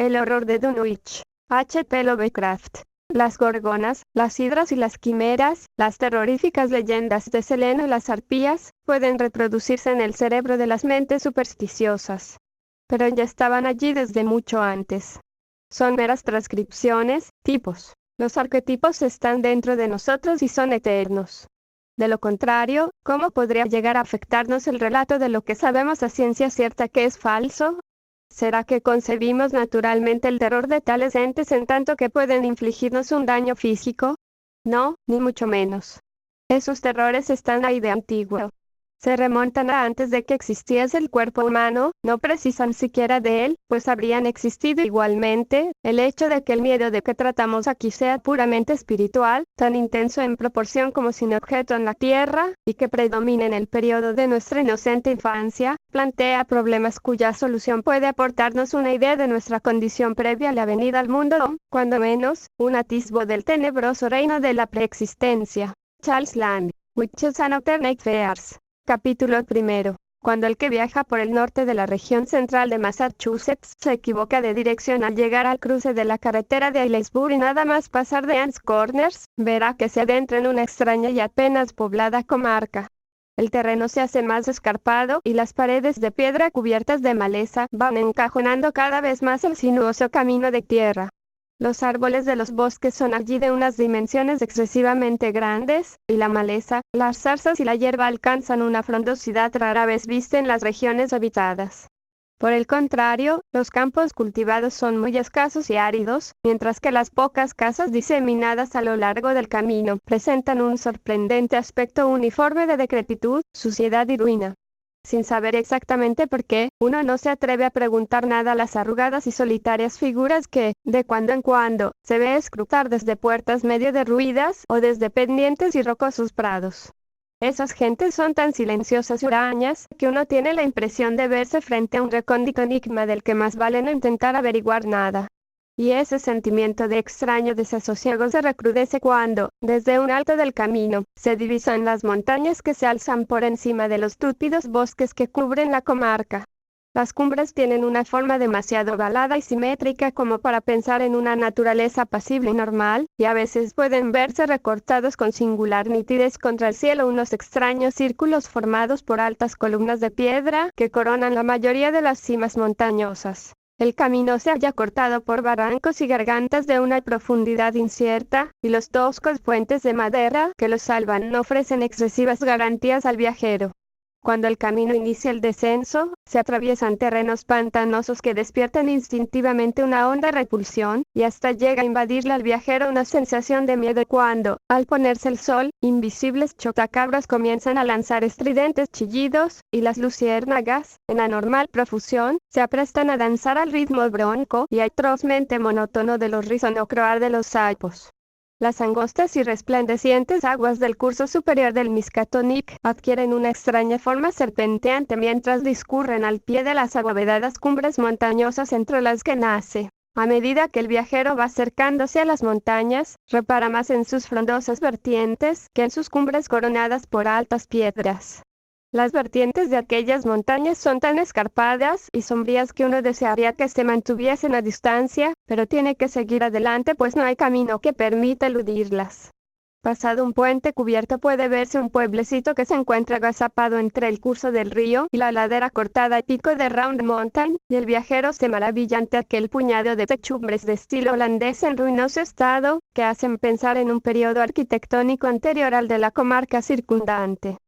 El horror de Dunwich. H.P. Lovecraft. Las gorgonas, las hidras y las quimeras, las terroríficas leyendas de Seleno y las arpías, pueden reproducirse en el cerebro de las mentes supersticiosas. Pero ya estaban allí desde mucho antes. Son meras transcripciones, tipos. Los arquetipos están dentro de nosotros y son eternos. De lo contrario, ¿cómo podría llegar a afectarnos el relato de lo que sabemos a ciencia cierta que es falso? ¿Será que concebimos naturalmente el terror de tales entes en tanto que pueden infligirnos un daño físico? No, ni mucho menos. Esos terrores están ahí de antiguo. Se remontan a antes de que existiese el cuerpo humano, no precisan siquiera de él, pues habrían existido igualmente. El hecho de que el miedo de que tratamos aquí sea puramente espiritual, tan intenso en proporción como sin objeto en la tierra, y que predomine en el periodo de nuestra inocente infancia, plantea problemas cuya solución puede aportarnos una idea de nuestra condición previa a la venida al mundo o, cuando menos, un atisbo del tenebroso reino de la preexistencia. Charles Lamb, Witches and Alternate Affairs. Capítulo 1. Cuando el que viaja por el norte de la región central de Massachusetts se equivoca de dirección al llegar al cruce de la carretera de Aylesbury y nada más pasar de Ann's Corners, verá que se adentra en una extraña y apenas poblada comarca. El terreno se hace más escarpado y las paredes de piedra cubiertas de maleza van encajonando cada vez más el sinuoso camino de tierra. Los árboles de los bosques son allí de unas dimensiones excesivamente grandes, y la maleza, las zarzas y la hierba alcanzan una frondosidad rara vez vista en las regiones habitadas. Por el contrario, los campos cultivados son muy escasos y áridos, mientras que las pocas casas diseminadas a lo largo del camino presentan un sorprendente aspecto uniforme de decrepitud, suciedad y ruina. Sin saber exactamente por qué, uno no se atreve a preguntar nada a las arrugadas y solitarias figuras que, de cuando en cuando, se ve escrutar desde puertas medio derruidas o desde pendientes y rocosos prados. Esas gentes son tan silenciosas y hurañas que uno tiene la impresión de verse frente a un recóndito enigma del que más vale no intentar averiguar nada. Y ese sentimiento de extraño desasosiego se recrudece cuando, desde un alto del camino, se divisan las montañas que se alzan por encima de los túpidos bosques que cubren la comarca. Las cumbres tienen una forma demasiado ovalada y simétrica como para pensar en una naturaleza pasible y normal, y a veces pueden verse recortados con singular nitidez contra el cielo unos extraños círculos formados por altas columnas de piedra que coronan la mayoría de las cimas montañosas. El camino se halla cortado por barrancos y gargantas de una profundidad incierta, y los toscos puentes de madera que los salvan no ofrecen excesivas garantías al viajero. Cuando el camino inicia el descenso, se atraviesan terrenos pantanosos que despiertan instintivamente una honda repulsión, y hasta llega a invadirle al viajero una sensación de miedo cuando, al ponerse el sol, invisibles chotacabras comienzan a lanzar estridentes chillidos, y las luciérnagas, en anormal profusión, se aprestan a danzar al ritmo bronco y atrozmente monótono de los risonocroar de los saipos. Las angostas y resplandecientes aguas del curso superior del Miskatonic adquieren una extraña forma serpenteante mientras discurren al pie de las abovedadas cumbres montañosas entre las que nace. A medida que el viajero va acercándose a las montañas, repara más en sus frondosas vertientes que en sus cumbres coronadas por altas piedras. Las vertientes de aquellas montañas son tan escarpadas y sombrías que uno desearía que se mantuviesen a distancia, pero tiene que seguir adelante pues no hay camino que permita eludirlas. Pasado un puente cubierto puede verse un pueblecito que se encuentra agazapado entre el curso del río y la ladera cortada y pico de Round Mountain, y el viajero se maravilla ante aquel puñado de techumbres de estilo holandés en ruinoso estado, que hacen pensar en un periodo arquitectónico anterior al de la comarca circundante.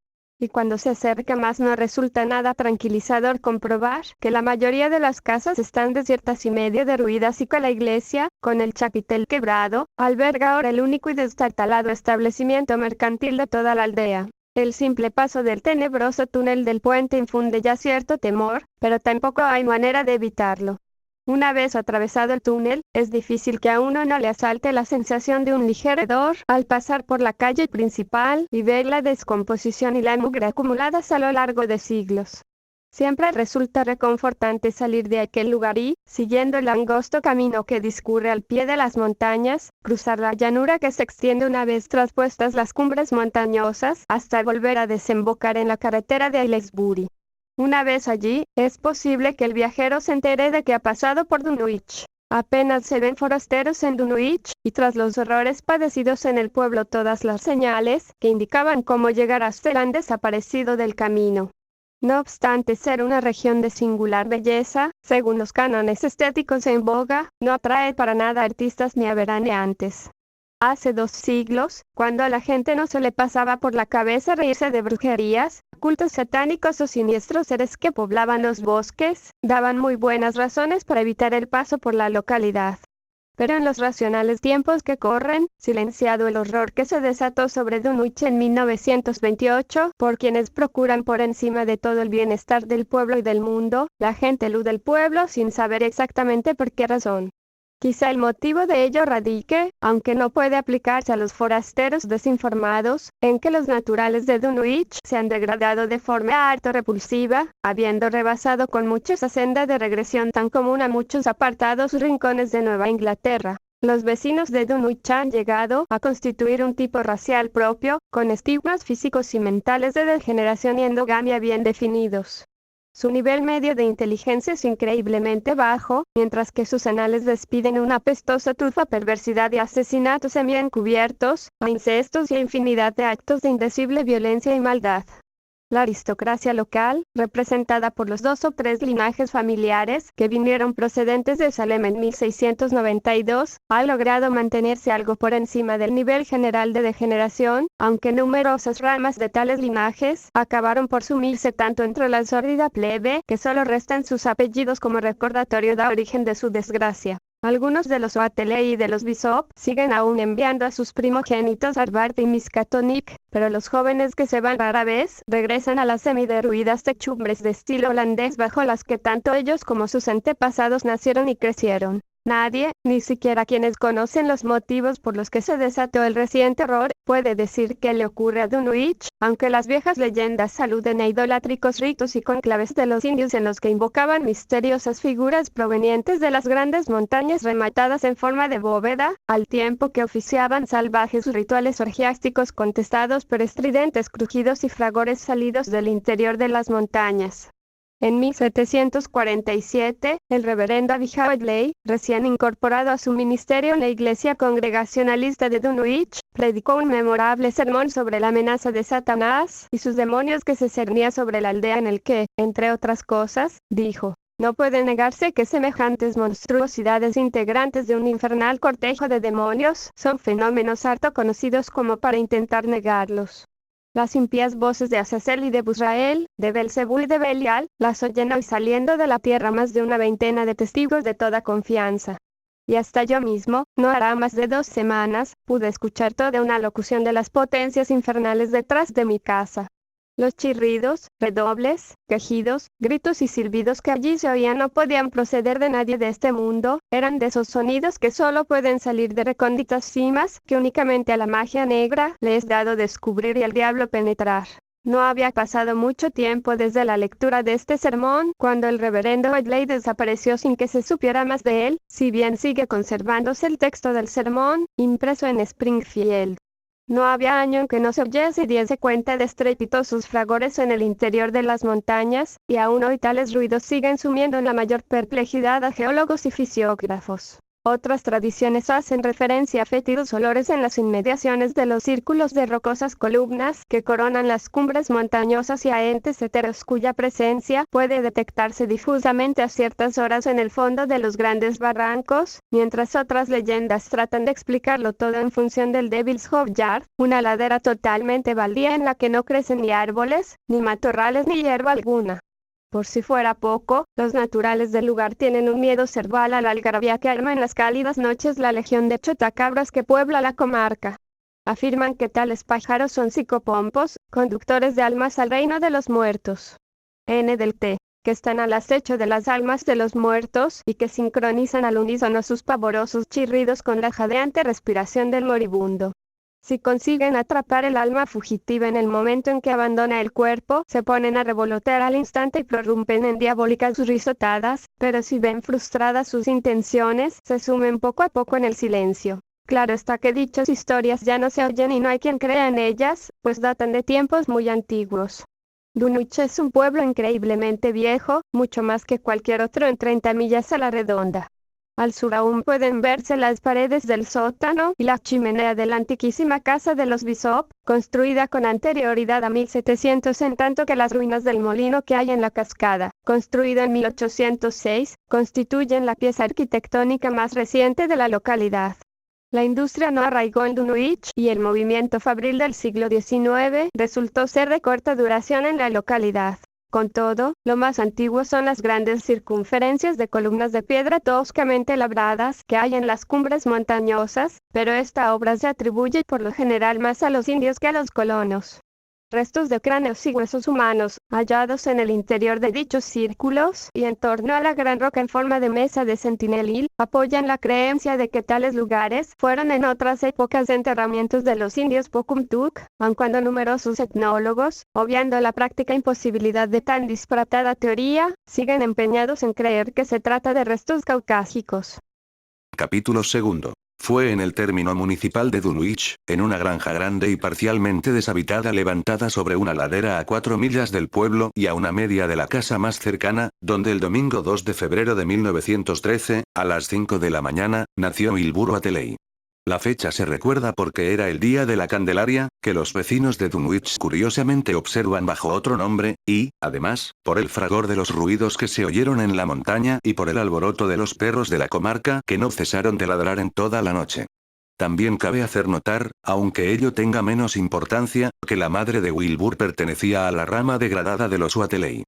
Y cuando se acerca más no resulta nada tranquilizador comprobar que la mayoría de las casas están desiertas y medio derruidas y que la iglesia, con el chapitel quebrado, alberga ahora el único y destartalado establecimiento mercantil de toda la aldea. El simple paso del tenebroso túnel del puente infunde ya cierto temor, pero tampoco hay manera de evitarlo. Una vez atravesado el túnel, es difícil que a uno no le asalte la sensación de un ligero hedor al pasar por la calle principal y ver la descomposición y la mugre acumuladas a lo largo de siglos. Siempre resulta reconfortante salir de aquel lugar y, siguiendo el angosto camino que discurre al pie de las montañas, cruzar la llanura que se extiende una vez traspuestas las cumbres montañosas hasta volver a desembocar en la carretera de Aylesbury. Una vez allí, es posible que el viajero se entere de que ha pasado por Dunwich. Apenas se ven forasteros en Dunwich, y tras los horrores padecidos en el pueblo todas las señales que indicaban cómo llegar hasta él han desaparecido del camino. No obstante ser una región de singular belleza, según los cánones estéticos en boga, no atrae para nada artistas ni a veraneantes. Hace 2 siglos, cuando a la gente no se le pasaba por la cabeza reírse de brujerías, cultos satánicos o siniestros seres que poblaban los bosques, daban muy buenas razones para evitar el paso por la localidad. Pero en los racionales tiempos que corren, silenciado el horror que se desató sobre Dunwich en 1928, por quienes procuran por encima de todo el bienestar del pueblo y del mundo, la gente elude el pueblo sin saber exactamente por qué razón. Quizá el motivo de ello radique, aunque no puede aplicarse a los forasteros desinformados, en que los naturales de Dunwich se han degradado de forma harto repulsiva, habiendo rebasado con mucho esa senda de regresión tan común a muchos apartados rincones de Nueva Inglaterra. Los vecinos de Dunwich han llegado a constituir un tipo racial propio, con estigmas físicos y mentales de degeneración y endogamia bien definidos. Su nivel medio de inteligencia es increíblemente bajo, mientras que sus anales despiden una apestosa trufa perversidad y asesinatos semi-encubiertos, a incestos y a infinidad de actos de indecible violencia y maldad. La aristocracia local, representada por los 2 o 3 linajes familiares que vinieron procedentes de Salem en 1692, ha logrado mantenerse algo por encima del nivel general de degeneración, aunque numerosas ramas de tales linajes acabaron por sumirse tanto entre la sórdida plebe que solo restan sus apellidos como recordatorio de origen de su desgracia. Algunos de los Wateley y de los Bishop siguen aún enviando a sus primogénitos Arbart y Miskatonic, pero los jóvenes que se van rara vez regresan a las semiderruidas techumbres de estilo holandés bajo las que tanto ellos como sus antepasados nacieron y crecieron. Nadie, ni siquiera quienes conocen los motivos por los que se desató el reciente horror, puede decir qué le ocurre a Dunwich, aunque las viejas leyendas aluden a idolátricos ritos y conclaves de los indios en los que invocaban misteriosas figuras provenientes de las grandes montañas rematadas en forma de bóveda, al tiempo que oficiaban salvajes rituales orgiásticos contestados por estridentes crujidos y fragores salidos del interior de las montañas. En 1747, el reverendo Abijah Wadley, recién incorporado a su ministerio en la Iglesia Congregacionalista de Dunwich, predicó un memorable sermón sobre la amenaza de Satanás y sus demonios que se cernía sobre la aldea en el que, entre otras cosas, dijo: no puede negarse que semejantes monstruosidades integrantes de un infernal cortejo de demonios son fenómenos harto conocidos como para intentar negarlos. Las impías voces de Azazel y de Busrael, de Belzebú y de Belial, las oyen hoy saliendo de la tierra más de una veintena de testigos de toda confianza. Y hasta yo mismo, no hará más de 2 semanas, pude escuchar toda una locución de las potencias infernales detrás de mi casa. Los chirridos, redobles, quejidos, gritos y silbidos que allí se oían no podían proceder de nadie de este mundo, eran de esos sonidos que solo pueden salir de recónditas cimas, que únicamente a la magia negra le es dado descubrir y al diablo penetrar. No había pasado mucho tiempo desde la lectura de este sermón, cuando el reverendo Wadley desapareció sin que se supiera más de él, si bien sigue conservándose el texto del sermón, impreso en Springfield. No había año en que no se oyese y diese cuenta de estrepitosos fragores en el interior de las montañas, y aún hoy tales ruidos siguen sumiendo en la mayor perplejidad a geólogos y fisiógrafos. Otras tradiciones hacen referencia a fétidos olores en las inmediaciones de los círculos de rocosas columnas que coronan las cumbres montañosas y a entes etéreos cuya presencia puede detectarse difusamente a ciertas horas en el fondo de los grandes barrancos, mientras otras leyendas tratan de explicarlo todo en función del Devil's Hove Yard, una ladera totalmente baldía en la que no crecen ni árboles, ni matorrales ni hierba alguna. Por si fuera poco, los naturales del lugar tienen un miedo cerval a la algarabía que arma en las cálidas noches la legión de chotacabras que puebla la comarca. Afirman que tales pájaros son psicopompos, conductores de almas al reino de los muertos. N del T, que están al acecho de las almas de los muertos y que sincronizan al unísono sus pavorosos chirridos con la jadeante respiración del moribundo. Si consiguen atrapar el alma fugitiva en el momento en que abandona el cuerpo, se ponen a revolotear al instante y prorrumpen en diabólicas risotadas, pero si ven frustradas sus intenciones, se sumen poco a poco en el silencio. Claro está que dichas historias ya no se oyen y no hay quien crea en ellas, pues datan de tiempos muy antiguos. Dunwich es un pueblo increíblemente viejo, mucho más que cualquier otro en 30 millas a la redonda. Al sur aún pueden verse las paredes del sótano y la chimenea de la antiquísima casa de los Bishop, construida con anterioridad a 1700, en tanto que las ruinas del molino que hay en la cascada, construido en 1806, constituyen la pieza arquitectónica más reciente de la localidad. La industria no arraigó en Dunwich y el movimiento fabril del siglo XIX resultó ser de corta duración en la localidad. Con todo, lo más antiguo son las grandes circunferencias de columnas de piedra toscamente labradas que hay en las cumbres montañosas, pero esta obra se atribuye por lo general más a los indios que a los colonos. Restos de cráneos y huesos humanos, hallados en el interior de dichos círculos y en torno a la gran roca en forma de mesa de Sentinel Hill, apoyan la creencia de que tales lugares fueron en otras épocas enterramientos de los indios Pocumtuck, aun cuando numerosos etnólogos, obviando la práctica imposibilidad de tan disparatada teoría, siguen empeñados en creer que se trata de restos caucásicos. Capítulo segundo. Fue en el término municipal de Dunwich, en una granja grande y parcialmente deshabitada levantada sobre una ladera a 4 millas del pueblo y a una media de la casa más cercana, donde el domingo 2 de febrero de 1913, a las 5 de la mañana, nació Wilbur Whateley. La fecha se recuerda porque era el día de la Candelaria, que los vecinos de Dunwich curiosamente observan bajo otro nombre, y, además, por el fragor de los ruidos que se oyeron en la montaña y por el alboroto de los perros de la comarca que no cesaron de ladrar en toda la noche. También cabe hacer notar, aunque ello tenga menos importancia, que la madre de Wilbur pertenecía a la rama degradada de los Whateley.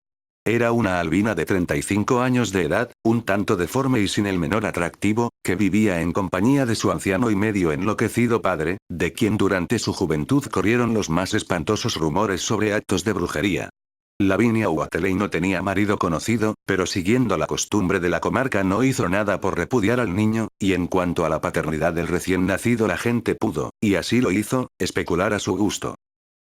Era una albina de 35 años de edad, un tanto deforme y sin el menor atractivo, que vivía en compañía de su anciano y medio enloquecido padre, de quien durante su juventud corrieron los más espantosos rumores sobre actos de brujería. Lavinia Whateley no tenía marido conocido, pero siguiendo la costumbre de la comarca no hizo nada por repudiar al niño, y en cuanto a la paternidad del recién nacido la gente pudo, y así lo hizo, especular a su gusto.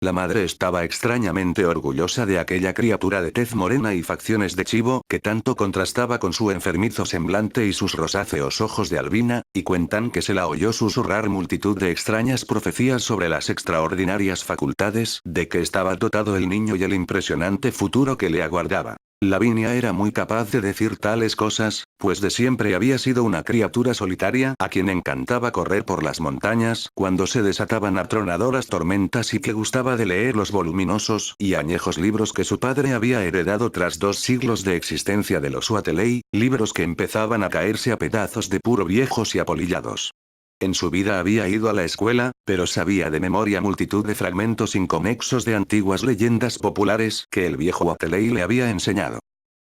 La madre estaba extrañamente orgullosa de aquella criatura de tez morena y facciones de chivo que tanto contrastaba con su enfermizo semblante y sus rosáceos ojos de albina, y cuentan que se la oyó susurrar multitud de extrañas profecías sobre las extraordinarias facultades de que estaba dotado el niño y el impresionante futuro que le aguardaba. Lavinia era muy capaz de decir tales cosas, pues de siempre había sido una criatura solitaria a quien encantaba correr por las montañas cuando se desataban atronadoras tormentas y que gustaba de leer los voluminosos y añejos libros que su padre había heredado tras 2 siglos de existencia de los Whateley, libros que empezaban a caerse a pedazos de puro viejos y apolillados. En su vida había ido a la escuela, pero sabía de memoria multitud de fragmentos inconexos de antiguas leyendas populares que el viejo Whateley le había enseñado.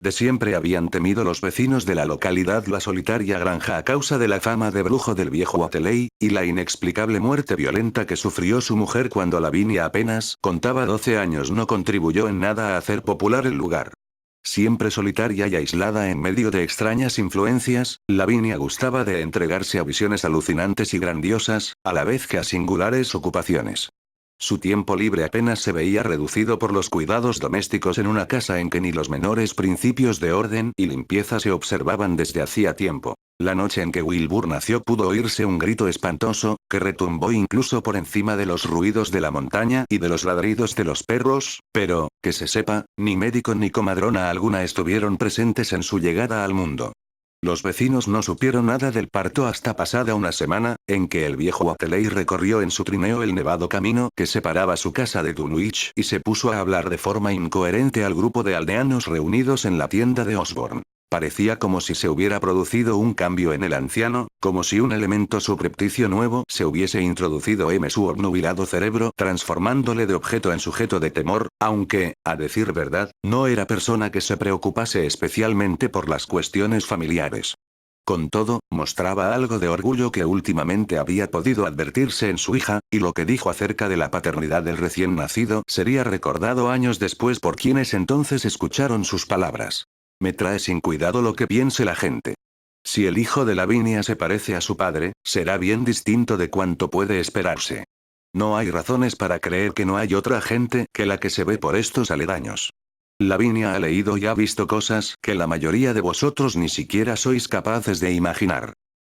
De siempre habían temido los vecinos de la localidad la solitaria granja a causa de la fama de brujo del viejo Whateley, y la inexplicable muerte violenta que sufrió su mujer cuando Lavinia apenas contaba 12 años no contribuyó en nada a hacer popular el lugar. Siempre solitaria y aislada en medio de extrañas influencias, Lavinia gustaba de entregarse a visiones alucinantes y grandiosas, a la vez que a singulares ocupaciones. Su tiempo libre apenas se veía reducido por los cuidados domésticos en una casa en que ni los menores principios de orden y limpieza se observaban desde hacía tiempo. La noche en que Wilbur nació pudo oírse un grito espantoso, que retumbó incluso por encima de los ruidos de la montaña y de los ladridos de los perros, pero, que se sepa, ni médico ni comadrona alguna estuvieron presentes en su llegada al mundo. Los vecinos no supieron nada del parto hasta pasada una semana, en que el viejo Whateley recorrió en su trineo el nevado camino que separaba su casa de Dunwich y se puso a hablar de forma incoherente al grupo de aldeanos reunidos en la tienda de Osborne. Parecía como si se hubiera producido un cambio en el anciano, como si un elemento subrepticio nuevo se hubiese introducido en su obnubilado cerebro, transformándole de objeto en sujeto de temor, aunque, a decir verdad, no era persona que se preocupase especialmente por las cuestiones familiares. Con todo, mostraba algo de orgullo que últimamente había podido advertirse en su hija, y lo que dijo acerca de la paternidad del recién nacido sería recordado años después por quienes entonces escucharon sus palabras. Me trae sin cuidado lo que piense la gente. Si el hijo de Lavinia se parece a su padre, será bien distinto de cuanto puede esperarse. No hay razones para creer que no hay otra gente que la que se ve por estos aledaños. Lavinia ha leído y ha visto cosas que la mayoría de vosotros ni siquiera sois capaces de imaginar.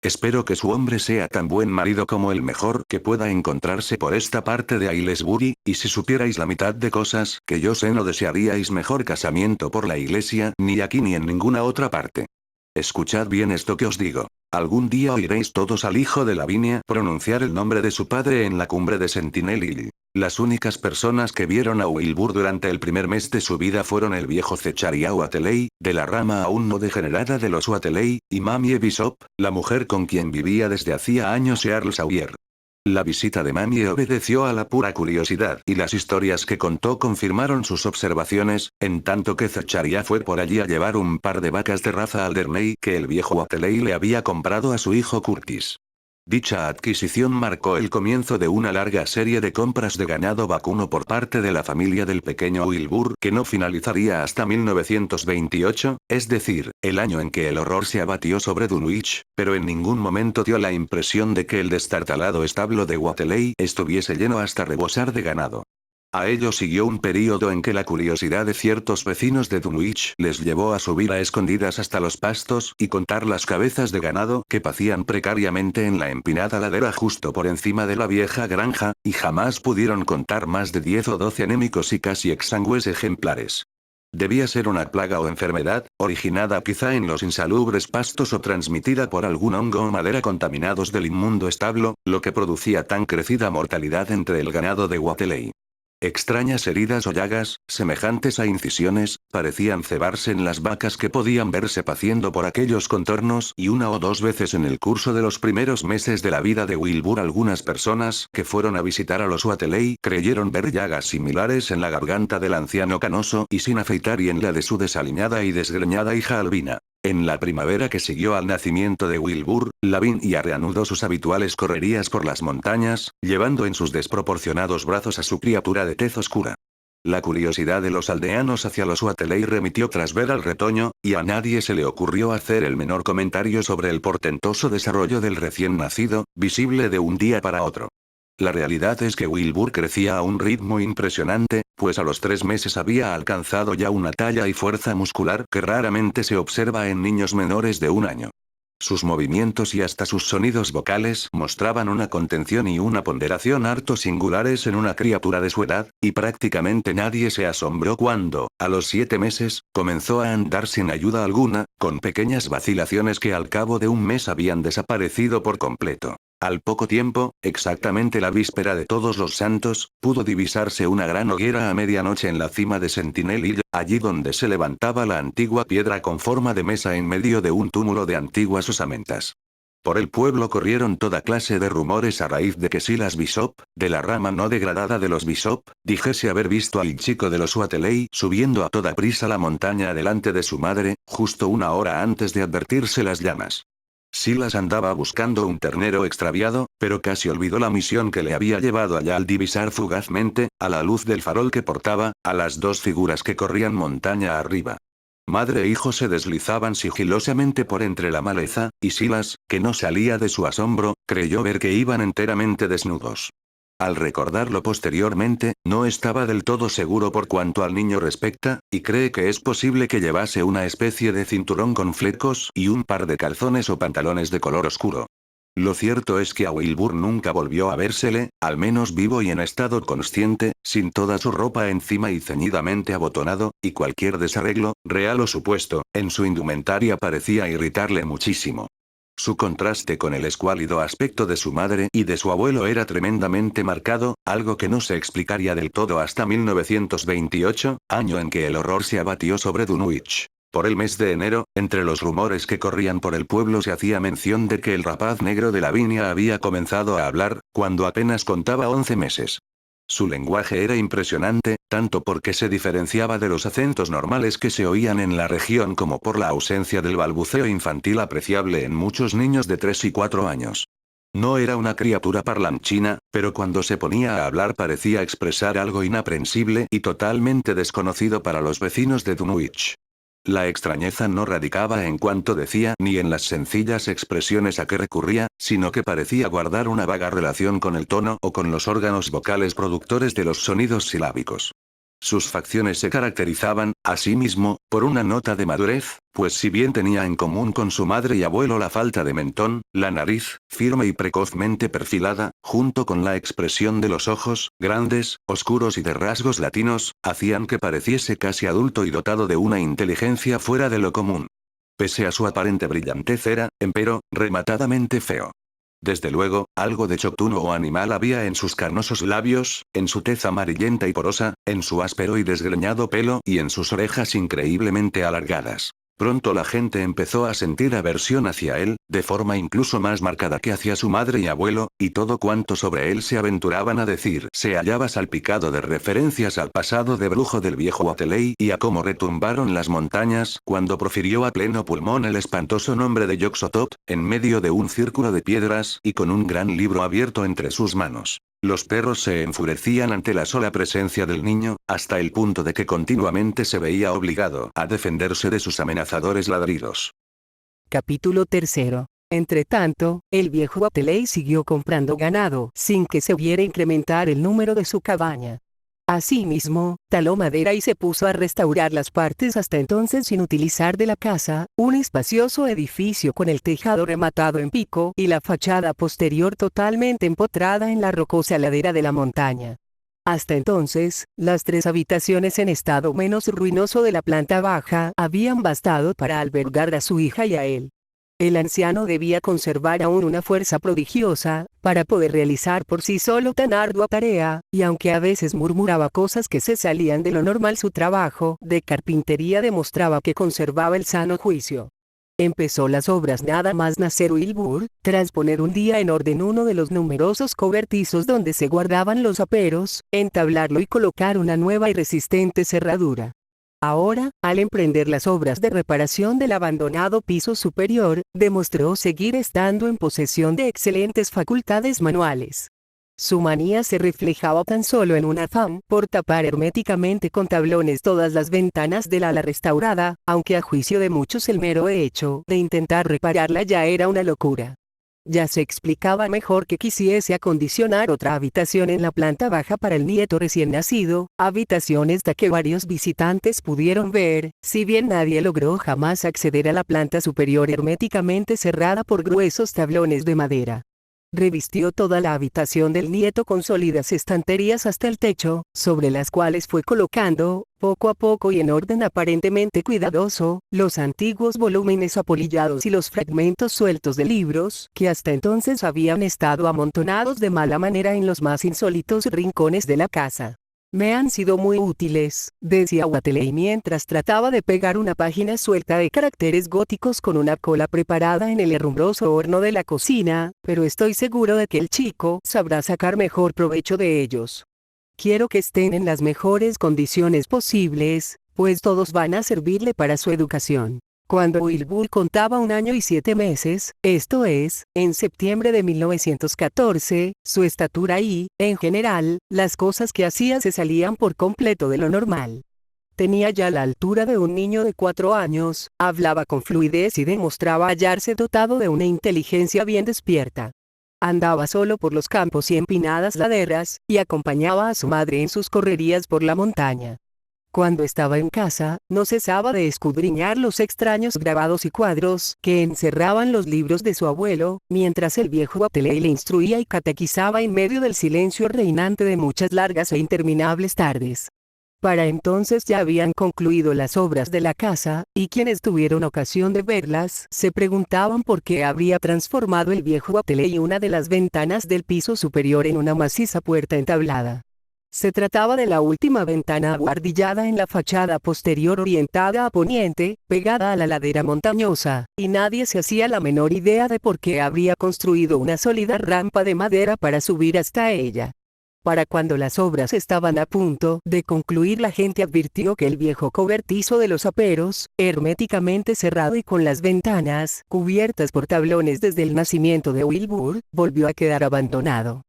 Espero que su hombre sea tan buen marido como el mejor que pueda encontrarse por esta parte de Aylesbury, y si supierais la mitad de cosas que yo sé no desearíais mejor casamiento por la iglesia ni aquí ni en ninguna otra parte. Escuchad bien esto que os digo. Algún día oiréis todos al hijo de Lavinia pronunciar el nombre de su padre en la cumbre de Sentinel Hill. Las únicas personas que vieron a Wilbur durante el primer mes de su vida fueron el viejo Zechariah Wateley, de la rama aún no degenerada de los Wateley, y Mamie Bishop, la mujer con quien vivía desde hacía años Earl Sawyer. La visita de Mamie obedeció a la pura curiosidad, y las historias que contó confirmaron sus observaciones, en tanto que Zachariah fue por allí a llevar un par de vacas de raza Alderney que el viejo Wateley le había comprado a su hijo Curtis. Dicha adquisición marcó el comienzo de una larga serie de compras de ganado vacuno por parte de la familia del pequeño Wilbur que no finalizaría hasta 1928, es decir, el año en que el horror se abatió sobre Dunwich, pero en ningún momento dio la impresión de que el destartalado establo de Wateley estuviese lleno hasta rebosar de ganado. A ello siguió un período en que la curiosidad de ciertos vecinos de Dunwich les llevó a subir a escondidas hasta los pastos y contar las cabezas de ganado que pacían precariamente en la empinada ladera justo por encima de la vieja granja, y jamás pudieron contar más de 10 o 12 anémicos y casi exangües ejemplares. Debía ser una plaga o enfermedad, originada quizá en los insalubres pastos o transmitida por algún hongo o madera contaminados del inmundo establo, lo que producía tan crecida mortalidad entre el ganado de Wateley. Extrañas heridas o llagas, semejantes a incisiones, parecían cebarse en las vacas que podían verse paciendo por aquellos contornos y una o dos veces en el curso de los primeros meses de la vida de Wilbur algunas personas que fueron a visitar a los Wateley creyeron ver llagas similares en la garganta del anciano canoso y sin afeitar y en la de su desaliñada y desgreñada hija Albina. En la primavera que siguió al nacimiento de Wilbur, Lavinia reanudó sus habituales correrías por las montañas, llevando en sus desproporcionados brazos a su criatura de tez oscura. La curiosidad de los aldeanos hacia los Wateley remitió tras ver al retoño, y a nadie se le ocurrió hacer el menor comentario sobre el portentoso desarrollo del recién nacido, visible de un día para otro. La realidad es que Wilbur crecía a un ritmo impresionante, pues a los 3 meses había alcanzado ya una talla y fuerza muscular que raramente se observa en niños menores de 1 año. Sus movimientos y hasta sus sonidos vocales mostraban una contención y una ponderación harto singulares en una criatura de su edad, y prácticamente nadie se asombró cuando, a los 7 meses, comenzó a andar sin ayuda alguna, con pequeñas vacilaciones que al cabo de un mes habían desaparecido por completo. Al poco tiempo, exactamente la víspera de Todos los Santos, pudo divisarse una gran hoguera a medianoche en la cima de Sentinel Hill, allí donde se levantaba la antigua piedra con forma de mesa en medio de un túmulo de antiguas osamentas. Por el pueblo corrieron toda clase de rumores a raíz de que Silas Bishop, de la rama no degradada de los Bishop, dijese haber visto al chico de los Wateley subiendo a toda prisa la montaña delante de su madre, justo 1 hora antes de advertirse las llamas. Silas andaba buscando un ternero extraviado, pero casi olvidó la misión que le había llevado allá al divisar fugazmente, a la luz del farol que portaba, a las 2 figuras que corrían montaña arriba. Madre e hijo se deslizaban sigilosamente por entre la maleza, y Silas, que no salía de su asombro, creyó ver que iban enteramente desnudos. Al recordarlo posteriormente, no estaba del todo seguro por cuanto al niño respecta, y cree que es posible que llevase una especie de cinturón con flecos y un par de calzones o pantalones de color oscuro. Lo cierto es que a Wilbur nunca volvió a vérsele, al menos vivo y en estado consciente, sin toda su ropa encima y ceñidamente abotonado, y cualquier desarreglo, real o supuesto, en su indumentaria parecía irritarle muchísimo. Su contraste con el escuálido aspecto de su madre y de su abuelo era tremendamente marcado, algo que no se explicaría del todo hasta 1928, año en que el horror se abatió sobre Dunwich. Por el mes de enero, entre los rumores que corrían por el pueblo se hacía mención de que el rapaz negro de Lavinia había comenzado a hablar, cuando apenas contaba 11 meses. Su lenguaje era impresionante, tanto porque se diferenciaba de los acentos normales que se oían en la región como por la ausencia del balbuceo infantil apreciable en muchos niños de 3 y 4 años. No era una criatura parlanchina, pero cuando se ponía a hablar parecía expresar algo inaprensible y totalmente desconocido para los vecinos de Dunwich. La extrañeza no radicaba en cuanto decía ni en las sencillas expresiones a que recurría, sino que parecía guardar una vaga relación con el tono o con los órganos vocales productores de los sonidos silábicos. Sus facciones se caracterizaban, asimismo, por una nota de madurez, pues si bien tenía en común con su madre y abuelo la falta de mentón, la nariz, firme y precozmente perfilada, junto con la expresión de los ojos, grandes, oscuros y de rasgos latinos, hacían que pareciese casi adulto y dotado de una inteligencia fuera de lo común. Pese a su aparente brillantez era, empero, rematadamente feo. Desde luego, algo de choctuno o animal había en sus carnosos labios, en su tez amarillenta y porosa, en su áspero y desgreñado pelo y en sus orejas increíblemente alargadas. Pronto la gente empezó a sentir aversión hacia él, de forma incluso más marcada que hacia su madre y abuelo, y todo cuanto sobre él se aventuraban a decir se hallaba salpicado de referencias al pasado de brujo del viejo Wateley y a cómo retumbaron las montañas cuando profirió a pleno pulmón el espantoso nombre de Yog-Sothoth, en medio de un círculo de piedras y con un gran libro abierto entre sus manos. Los perros se enfurecían ante la sola presencia del niño, hasta el punto de que continuamente se veía obligado a defenderse de sus amenazadores ladridos. Capítulo 3. Entretanto, el viejo Wateley siguió comprando ganado, sin que se viera incrementar el número de su cabaña. Asimismo, taló madera y se puso a restaurar las partes hasta entonces sin utilizar de la casa, un espacioso edificio con el tejado rematado en pico y la fachada posterior totalmente empotrada en la rocosa ladera de la montaña. Hasta entonces, las 3 habitaciones en estado menos ruinoso de la planta baja habían bastado para albergar a su hija y a él. El anciano debía conservar aún una fuerza prodigiosa, para poder realizar por sí solo tan ardua tarea, y aunque a veces murmuraba cosas que se salían de lo normal, su trabajo de carpintería demostraba que conservaba el sano juicio. Empezó las obras nada más nacer Wilbur, tras poner un día en orden uno de los numerosos cobertizos donde se guardaban los aperos, entablarlo y colocar una nueva y resistente cerradura. Ahora, al emprender las obras de reparación del abandonado piso superior, demostró seguir estando en posesión de excelentes facultades manuales. Su manía se reflejaba tan solo en un afán por tapar herméticamente con tablones todas las ventanas del ala restaurada, aunque a juicio de muchos el mero hecho de intentar repararla ya era una locura. Ya se explicaba mejor que quisiese acondicionar otra habitación en la planta baja para el nieto recién nacido, habitación esta que varios visitantes pudieron ver, si bien nadie logró jamás acceder a la planta superior herméticamente cerrada por gruesos tablones de madera. Revistió toda la habitación del nieto con sólidas estanterías hasta el techo, sobre las cuales fue colocando, poco a poco y en orden aparentemente cuidadoso, los antiguos volúmenes apolillados y los fragmentos sueltos de libros, que hasta entonces habían estado amontonados de mala manera en los más insólitos rincones de la casa. Me han sido muy útiles, decía Wateley mientras trataba de pegar una página suelta de caracteres góticos con una cola preparada en el herrumbroso horno de la cocina, pero estoy seguro de que el chico sabrá sacar mejor provecho de ellos. Quiero que estén en las mejores condiciones posibles, pues todos van a servirle para su educación. Cuando Wilbur contaba 1 año y 7 meses, esto es, en septiembre de 1914, su estatura y, en general, las cosas que hacía se salían por completo de lo normal. Tenía ya la altura de un niño de 4 años, hablaba con fluidez y demostraba hallarse dotado de una inteligencia bien despierta. Andaba solo por los campos y empinadas laderas, y acompañaba a su madre en sus correrías por la montaña. Cuando estaba en casa, no cesaba de escudriñar los extraños grabados y cuadros que encerraban los libros de su abuelo, mientras el viejo Wateley le instruía y catequizaba en medio del silencio reinante de muchas largas e interminables tardes. Para entonces ya habían concluido las obras de la casa, y quienes tuvieron ocasión de verlas se preguntaban por qué habría transformado el viejo Wateley una de las ventanas del piso superior en una maciza puerta entablada. Se trataba de la última ventana abuhardillada en la fachada posterior orientada a poniente, pegada a la ladera montañosa, y nadie se hacía la menor idea de por qué habría construido una sólida rampa de madera para subir hasta ella. Para cuando las obras estaban a punto de concluir, la gente advirtió que el viejo cobertizo de los aperos, herméticamente cerrado y con las ventanas cubiertas por tablones desde el nacimiento de Wilbur, volvió a quedar abandonado.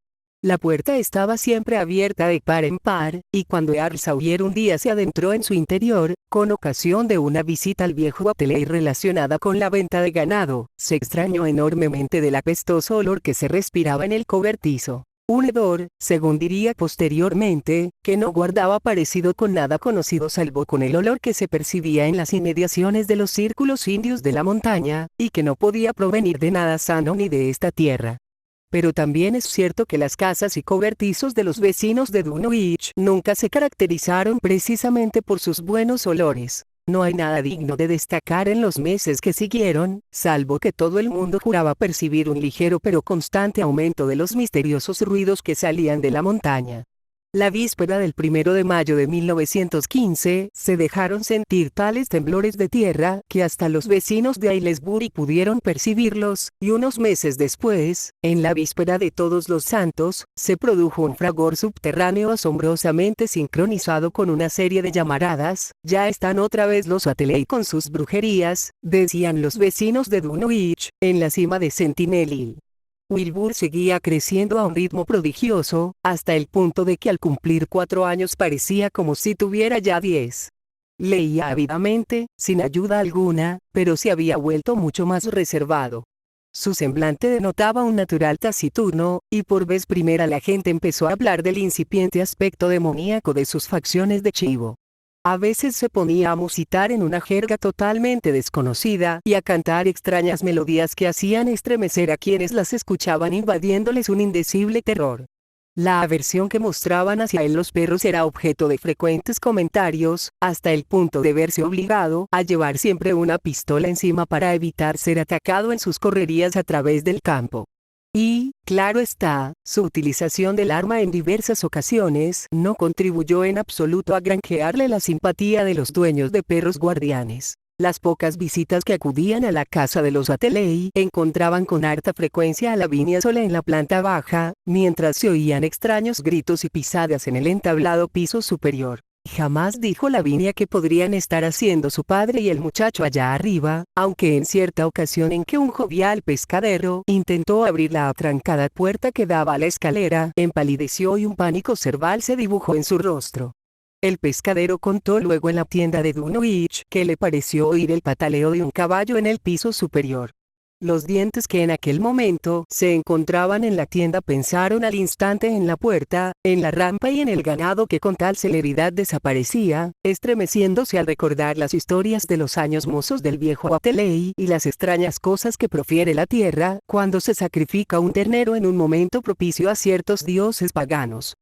La puerta estaba siempre abierta de par en par, y cuando Earl Sawyer un día se adentró en su interior, con ocasión de una visita al viejo Wateley relacionada con la venta de ganado, se extrañó enormemente del apestoso olor que se respiraba en el cobertizo. Un hedor, según diría posteriormente, que no guardaba parecido con nada conocido salvo con el olor que se percibía en las inmediaciones de los círculos indios de la montaña, y que no podía provenir de nada sano ni de esta tierra. Pero también es cierto que las casas y cobertizos de los vecinos de Dunwich nunca se caracterizaron precisamente por sus buenos olores. No hay nada digno de destacar en los meses que siguieron, salvo que todo el mundo juraba percibir un ligero pero constante aumento de los misteriosos ruidos que salían de la montaña. La víspera del 1 de mayo de 1915, se dejaron sentir tales temblores de tierra que hasta los vecinos de Aylesbury pudieron percibirlos, y unos meses después, en la víspera de Todos los Santos, se produjo un fragor subterráneo asombrosamente sincronizado con una serie de llamaradas. Ya están otra vez los Atterley con sus brujerías, decían los vecinos de Dunwich, en la cima de Sentinel Hill. Wilbur seguía creciendo a un ritmo prodigioso, hasta el punto de que al cumplir 4 años parecía como si tuviera ya 10. Leía ávidamente, sin ayuda alguna, pero se había vuelto mucho más reservado. Su semblante denotaba un natural taciturno, y por vez primera la gente empezó a hablar del incipiente aspecto demoníaco de sus facciones de chivo. A veces se ponía a musitar en una jerga totalmente desconocida y a cantar extrañas melodías que hacían estremecer a quienes las escuchaban, invadiéndoles un indecible terror. La aversión que mostraban hacia él los perros era objeto de frecuentes comentarios, hasta el punto de verse obligado a llevar siempre una pistola encima para evitar ser atacado en sus correrías a través del campo. Y, claro está, su utilización del arma en diversas ocasiones no contribuyó en absoluto a granjearle la simpatía de los dueños de perros guardianes. Las pocas visitas que acudían a la casa de los Atterley encontraban con harta frecuencia a Lavinia sola en la planta baja, mientras se oían extraños gritos y pisadas en el entablado piso superior. Jamás dijo Lavinia que podrían estar haciendo su padre y el muchacho allá arriba, aunque en cierta ocasión en que un jovial pescadero intentó abrir la atrancada puerta que daba a la escalera, empalideció y un pánico cerval se dibujó en su rostro. El pescadero contó luego en la tienda de Dunwich que le pareció oír el pataleo de un caballo en el piso superior. Los dientes que en aquel momento se encontraban en la tienda pensaron al instante en la puerta, en la rampa y en el ganado que con tal celeridad desaparecía, estremeciéndose al recordar las historias de los años mozos del viejo Atterley y las extrañas cosas que profiere la tierra cuando se sacrifica un ternero en un momento propicio a ciertos dioses paganos.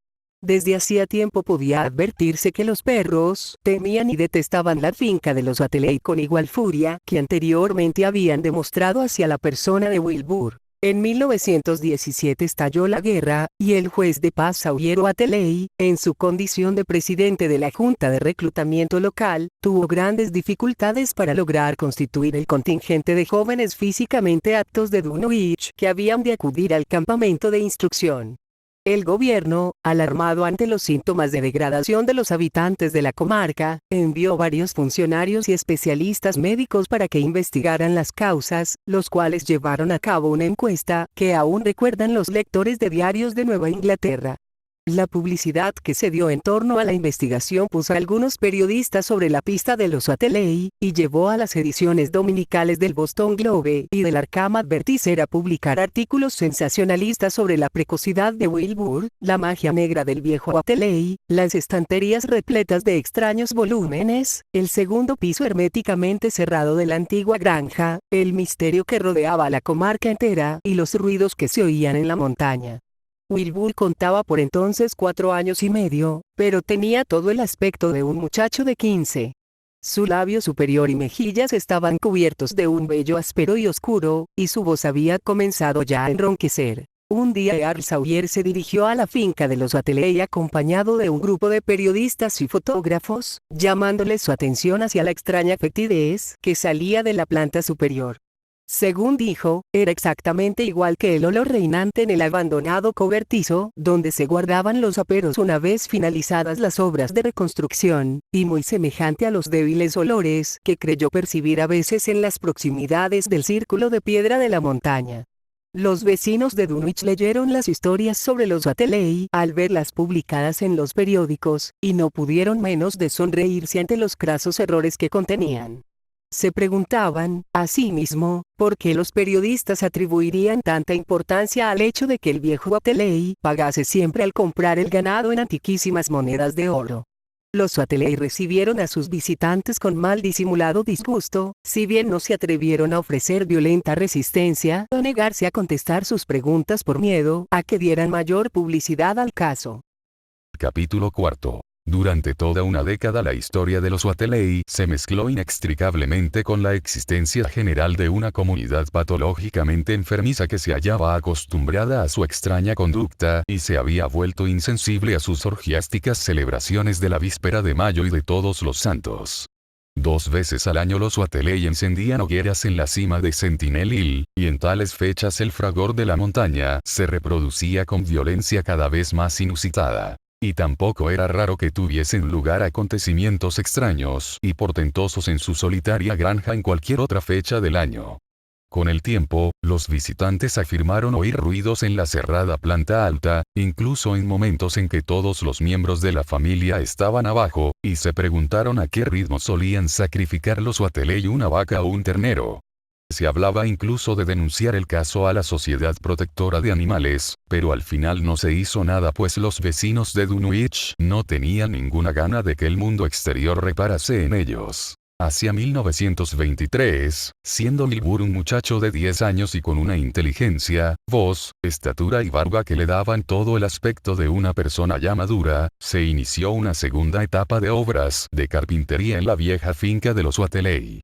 Desde hacía tiempo podía advertirse que los perros temían y detestaban la finca de los Atterley con igual furia que anteriormente habían demostrado hacia la persona de Wilbur. En 1917 estalló la guerra, y el juez de paz Sawyer Atterley, en su condición de presidente de la Junta de Reclutamiento Local, tuvo grandes dificultades para lograr constituir el contingente de jóvenes físicamente aptos de Dunwich que habían de acudir al campamento de instrucción. El gobierno, alarmado ante los síntomas de degradación de los habitantes de la comarca, envió varios funcionarios y especialistas médicos para que investigaran las causas, los cuales llevaron a cabo una encuesta que aún recuerdan los lectores de diarios de Nueva Inglaterra. La publicidad que se dio en torno a la investigación puso a algunos periodistas sobre la pista de los Atterley, y llevó a las ediciones dominicales del Boston Globe y del Arkham Advertiser a publicar artículos sensacionalistas sobre la precocidad de Wilbur, la magia negra del viejo Atterley, las estanterías repletas de extraños volúmenes, el segundo piso herméticamente cerrado de la antigua granja, el misterio que rodeaba a la comarca entera y los ruidos que se oían en la montaña. Wilbur contaba por entonces 4 años y medio, pero tenía todo el aspecto de un muchacho de 15. Su labio superior y mejillas estaban cubiertos de un vello áspero y oscuro, y su voz había comenzado ya a enronquecer. Un día Earl Sawyer se dirigió a la finca de los Atterley acompañado de un grupo de periodistas y fotógrafos, llamándoles su atención hacia la extraña fetidez que salía de la planta superior. Según dijo, era exactamente igual que el olor reinante en el abandonado cobertizo, donde se guardaban los aperos una vez finalizadas las obras de reconstrucción, y muy semejante a los débiles olores que creyó percibir a veces en las proximidades del círculo de piedra de la montaña. Los vecinos de Dunwich leyeron las historias sobre los Atterley al verlas publicadas en los periódicos, y no pudieron menos de sonreírse ante los crasos errores que contenían. Se preguntaban, asimismo, por qué los periodistas atribuirían tanta importancia al hecho de que el viejo Atterley pagase siempre al comprar el ganado en antiquísimas monedas de oro. Los Atterley recibieron a sus visitantes con mal disimulado disgusto, si bien no se atrevieron a ofrecer violenta resistencia o negarse a contestar sus preguntas por miedo a que dieran mayor publicidad al caso. Capítulo 4. Durante toda una década la historia de los Watelei se mezcló inextricablemente con la existencia general de una comunidad patológicamente enfermiza que se hallaba acostumbrada a su extraña conducta y se había vuelto insensible a sus orgiásticas celebraciones de la víspera de mayo y de todos los santos. 2 veces al año los Watelei encendían hogueras en la cima de Sentinel Hill, y en tales fechas el fragor de la montaña se reproducía con violencia cada vez más inusitada. Y tampoco era raro que tuviesen lugar acontecimientos extraños y portentosos en su solitaria granja en cualquier otra fecha del año. Con el tiempo, los visitantes afirmaron oír ruidos en la cerrada planta alta, incluso en momentos en que todos los miembros de la familia estaban abajo, y se preguntaron a qué ritmo solían sacrificar los Watelei una vaca o un ternero. Se hablaba incluso de denunciar el caso a la Sociedad Protectora de Animales, pero al final no se hizo nada pues los vecinos de Dunwich no tenían ninguna gana de que el mundo exterior reparase en ellos. Hacia 1923, siendo Wilbur un muchacho de 10 años y con una inteligencia, voz, estatura y barba que le daban todo el aspecto de una persona ya madura, se inició una segunda etapa de obras de carpintería en la vieja finca de los Watelei.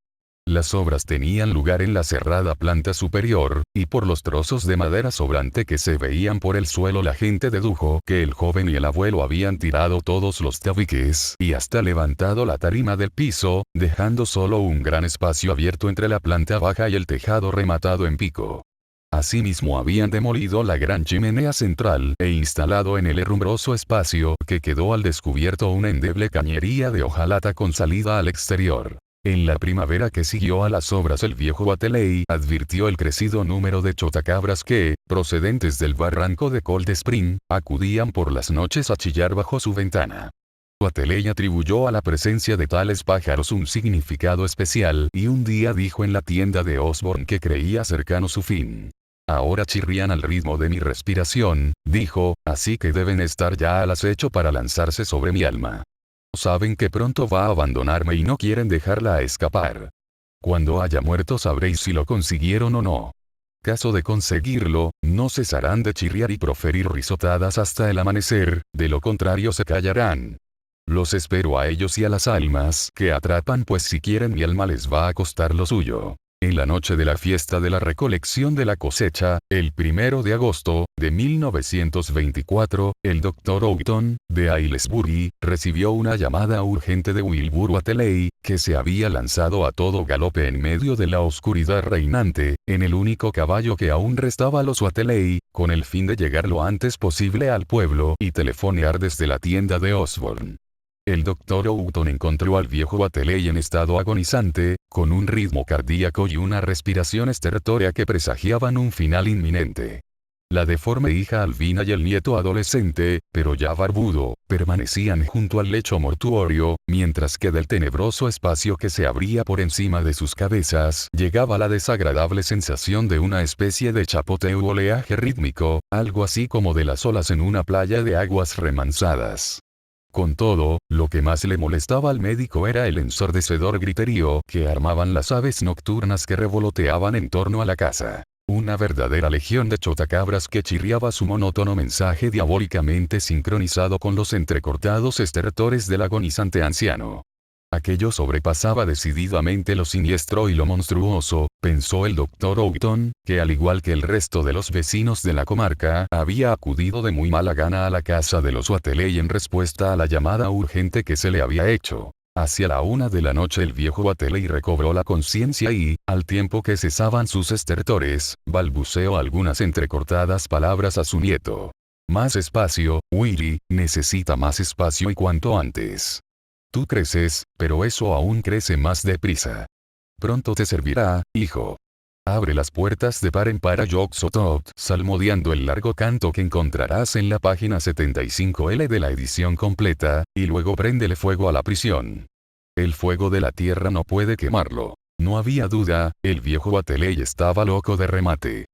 Las obras tenían lugar en la cerrada planta superior, y por los trozos de madera sobrante que se veían por el suelo la gente dedujo que el joven y el abuelo habían tirado todos los tabiques y hasta levantado la tarima del piso, dejando solo un gran espacio abierto entre la planta baja y el tejado rematado en pico. Asimismo habían demolido la gran chimenea central e instalado en el herrumbroso espacio que quedó al descubierto una endeble cañería de hojalata con salida al exterior. En la primavera que siguió a las obras el viejo Watelei advirtió el crecido número de chotacabras que, procedentes del barranco de Cold Spring, acudían por las noches a chillar bajo su ventana. Watelei atribuyó a la presencia de tales pájaros un significado especial y un día dijo en la tienda de Osborne que creía cercano su fin. Ahora chirrían al ritmo de mi respiración, dijo, así que deben estar ya al acecho para lanzarse sobre mi alma. Saben que pronto va a abandonarme y no quieren dejarla escapar. Cuando haya muerto sabréis si lo consiguieron o no. Caso de conseguirlo, no cesarán de chirriar y proferir risotadas hasta el amanecer, de lo contrario se callarán. Los espero a ellos y a las almas que atrapan pues si quieren mi alma les va a costar lo suyo. En la noche de la fiesta de la recolección de la cosecha, el 1 de agosto de 1924, el Dr. Houghton, de Aylesbury, recibió una llamada urgente de Wilbur Watelei, que se había lanzado a todo galope en medio de la oscuridad reinante, en el único caballo que aún restaba a los Watelei, con el fin de llegar lo antes posible al pueblo y telefonear desde la tienda de Osborne. El Dr. Houghton encontró al viejo Watelei en estado agonizante, con un ritmo cardíaco y una respiración estertórea que presagiaban un final inminente. La deforme hija albina y el nieto adolescente, pero ya barbudo, permanecían junto al lecho mortuorio, mientras que del tenebroso espacio que se abría por encima de sus cabezas llegaba la desagradable sensación de una especie de chapoteo u oleaje rítmico, algo así como de las olas en una playa de aguas remansadas. Con todo, lo que más le molestaba al médico era el ensordecedor griterío que armaban las aves nocturnas que revoloteaban en torno a la casa. Una verdadera legión de chotacabras que chirriaba su monótono mensaje diabólicamente sincronizado con los entrecortados estertores del agonizante anciano. Aquello sobrepasaba decididamente lo siniestro y lo monstruoso, pensó el Dr. Houghton, que al igual que el resto de los vecinos de la comarca, había acudido de muy mala gana a la casa de los Watelei en respuesta a la llamada urgente que se le había hecho. Hacia la 1 de la noche el viejo Watelei recobró la conciencia y, al tiempo que cesaban sus estertores, balbuceó algunas entrecortadas palabras a su nieto. Más espacio, Willy, necesita más espacio y cuanto antes. Tú creces, pero eso aún crece más deprisa. Pronto te servirá, hijo. Abre las puertas de par en par a Yog-Sothoth, salmodiando el largo canto que encontrarás en la página 75L de la edición completa, y luego préndele fuego a la prisión. El fuego de la tierra no puede quemarlo. No había duda, el viejo Watelei estaba loco de remate.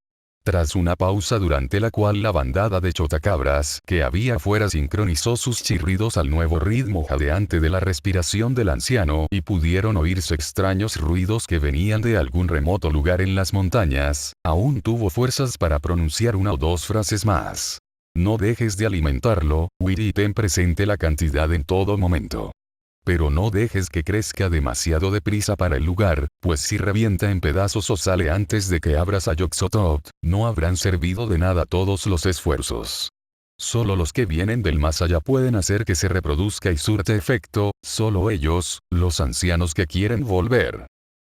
Tras una pausa durante la cual la bandada de chotacabras que había afuera sincronizó sus chirridos al nuevo ritmo jadeante de la respiración del anciano y pudieron oírse extraños ruidos que venían de algún remoto lugar en las montañas, aún tuvo fuerzas para pronunciar una o dos frases más. No dejes de alimentarlo, Will, y ten presente la cantidad en todo momento. Pero no dejes que crezca demasiado deprisa para el lugar, pues si revienta en pedazos o sale antes de que abras a Yog-Sothoth, no habrán servido de nada todos los esfuerzos. Solo los que vienen del más allá pueden hacer que se reproduzca y surte efecto, solo ellos, los ancianos que quieren volver.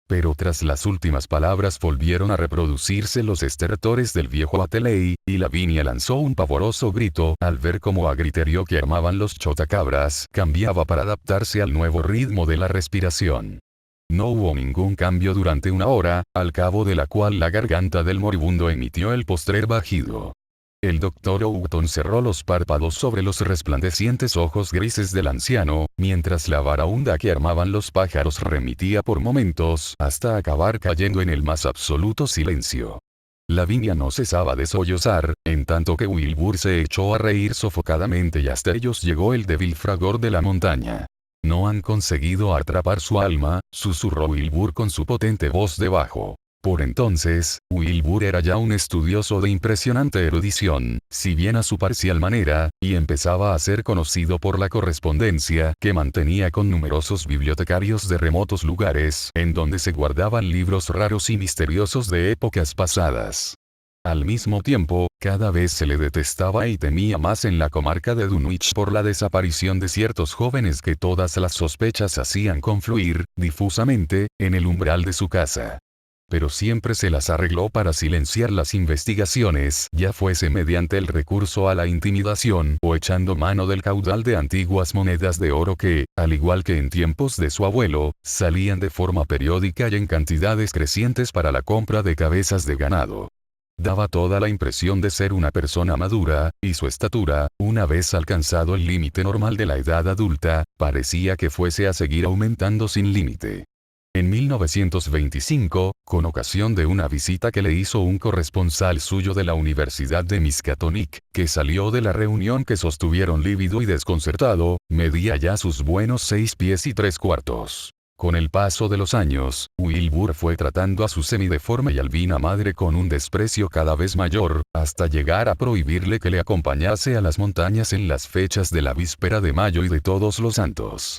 Pero tras las últimas palabras volvieron a reproducirse los estertores del viejo Bateley, y Lavinia lanzó un pavoroso grito al ver cómo a griterío que armaban los chotacabras cambiaba para adaptarse al nuevo ritmo de la respiración. No hubo ningún cambio durante una hora, al cabo de la cual la garganta del moribundo emitió el postrer bajido. El doctor Houghton cerró los párpados sobre los resplandecientes ojos grises del anciano, mientras la varaunda que armaban los pájaros remitía por momentos hasta acabar cayendo en el más absoluto silencio. Lavinia no cesaba de sollozar, en tanto que Wilbur se echó a reír sofocadamente y hasta ellos llegó el débil fragor de la montaña. No han conseguido atrapar su alma, susurró Wilbur con su potente voz de bajo. Por entonces, Wilbur era ya un estudioso de impresionante erudición, si bien a su parcial manera, y empezaba a ser conocido por la correspondencia que mantenía con numerosos bibliotecarios de remotos lugares, en donde se guardaban libros raros y misteriosos de épocas pasadas. Al mismo tiempo, cada vez se le detestaba y temía más en la comarca de Dunwich por la desaparición de ciertos jóvenes que todas las sospechas hacían confluir, difusamente, en el umbral de su casa. Pero siempre se las arregló para silenciar las investigaciones, ya fuese mediante el recurso a la intimidación o echando mano del caudal de antiguas monedas de oro que, al igual que en tiempos de su abuelo, salían de forma periódica y en cantidades crecientes para la compra de cabezas de ganado. Daba toda la impresión de ser una persona madura, y su estatura, una vez alcanzado el límite normal de la edad adulta, parecía que fuese a seguir aumentando sin límite. En 1925, con ocasión de una visita que le hizo un corresponsal suyo de la Universidad de Miskatonic, que salió de la reunión que sostuvieron lívido y desconcertado, medía ya sus buenos 6 pies y 3/4. Con el paso de los años, Wilbur fue tratando a su semideforme y albina madre con un desprecio cada vez mayor, hasta llegar a prohibirle que le acompañase a las montañas en las fechas de la víspera de mayo y de Todos los Santos.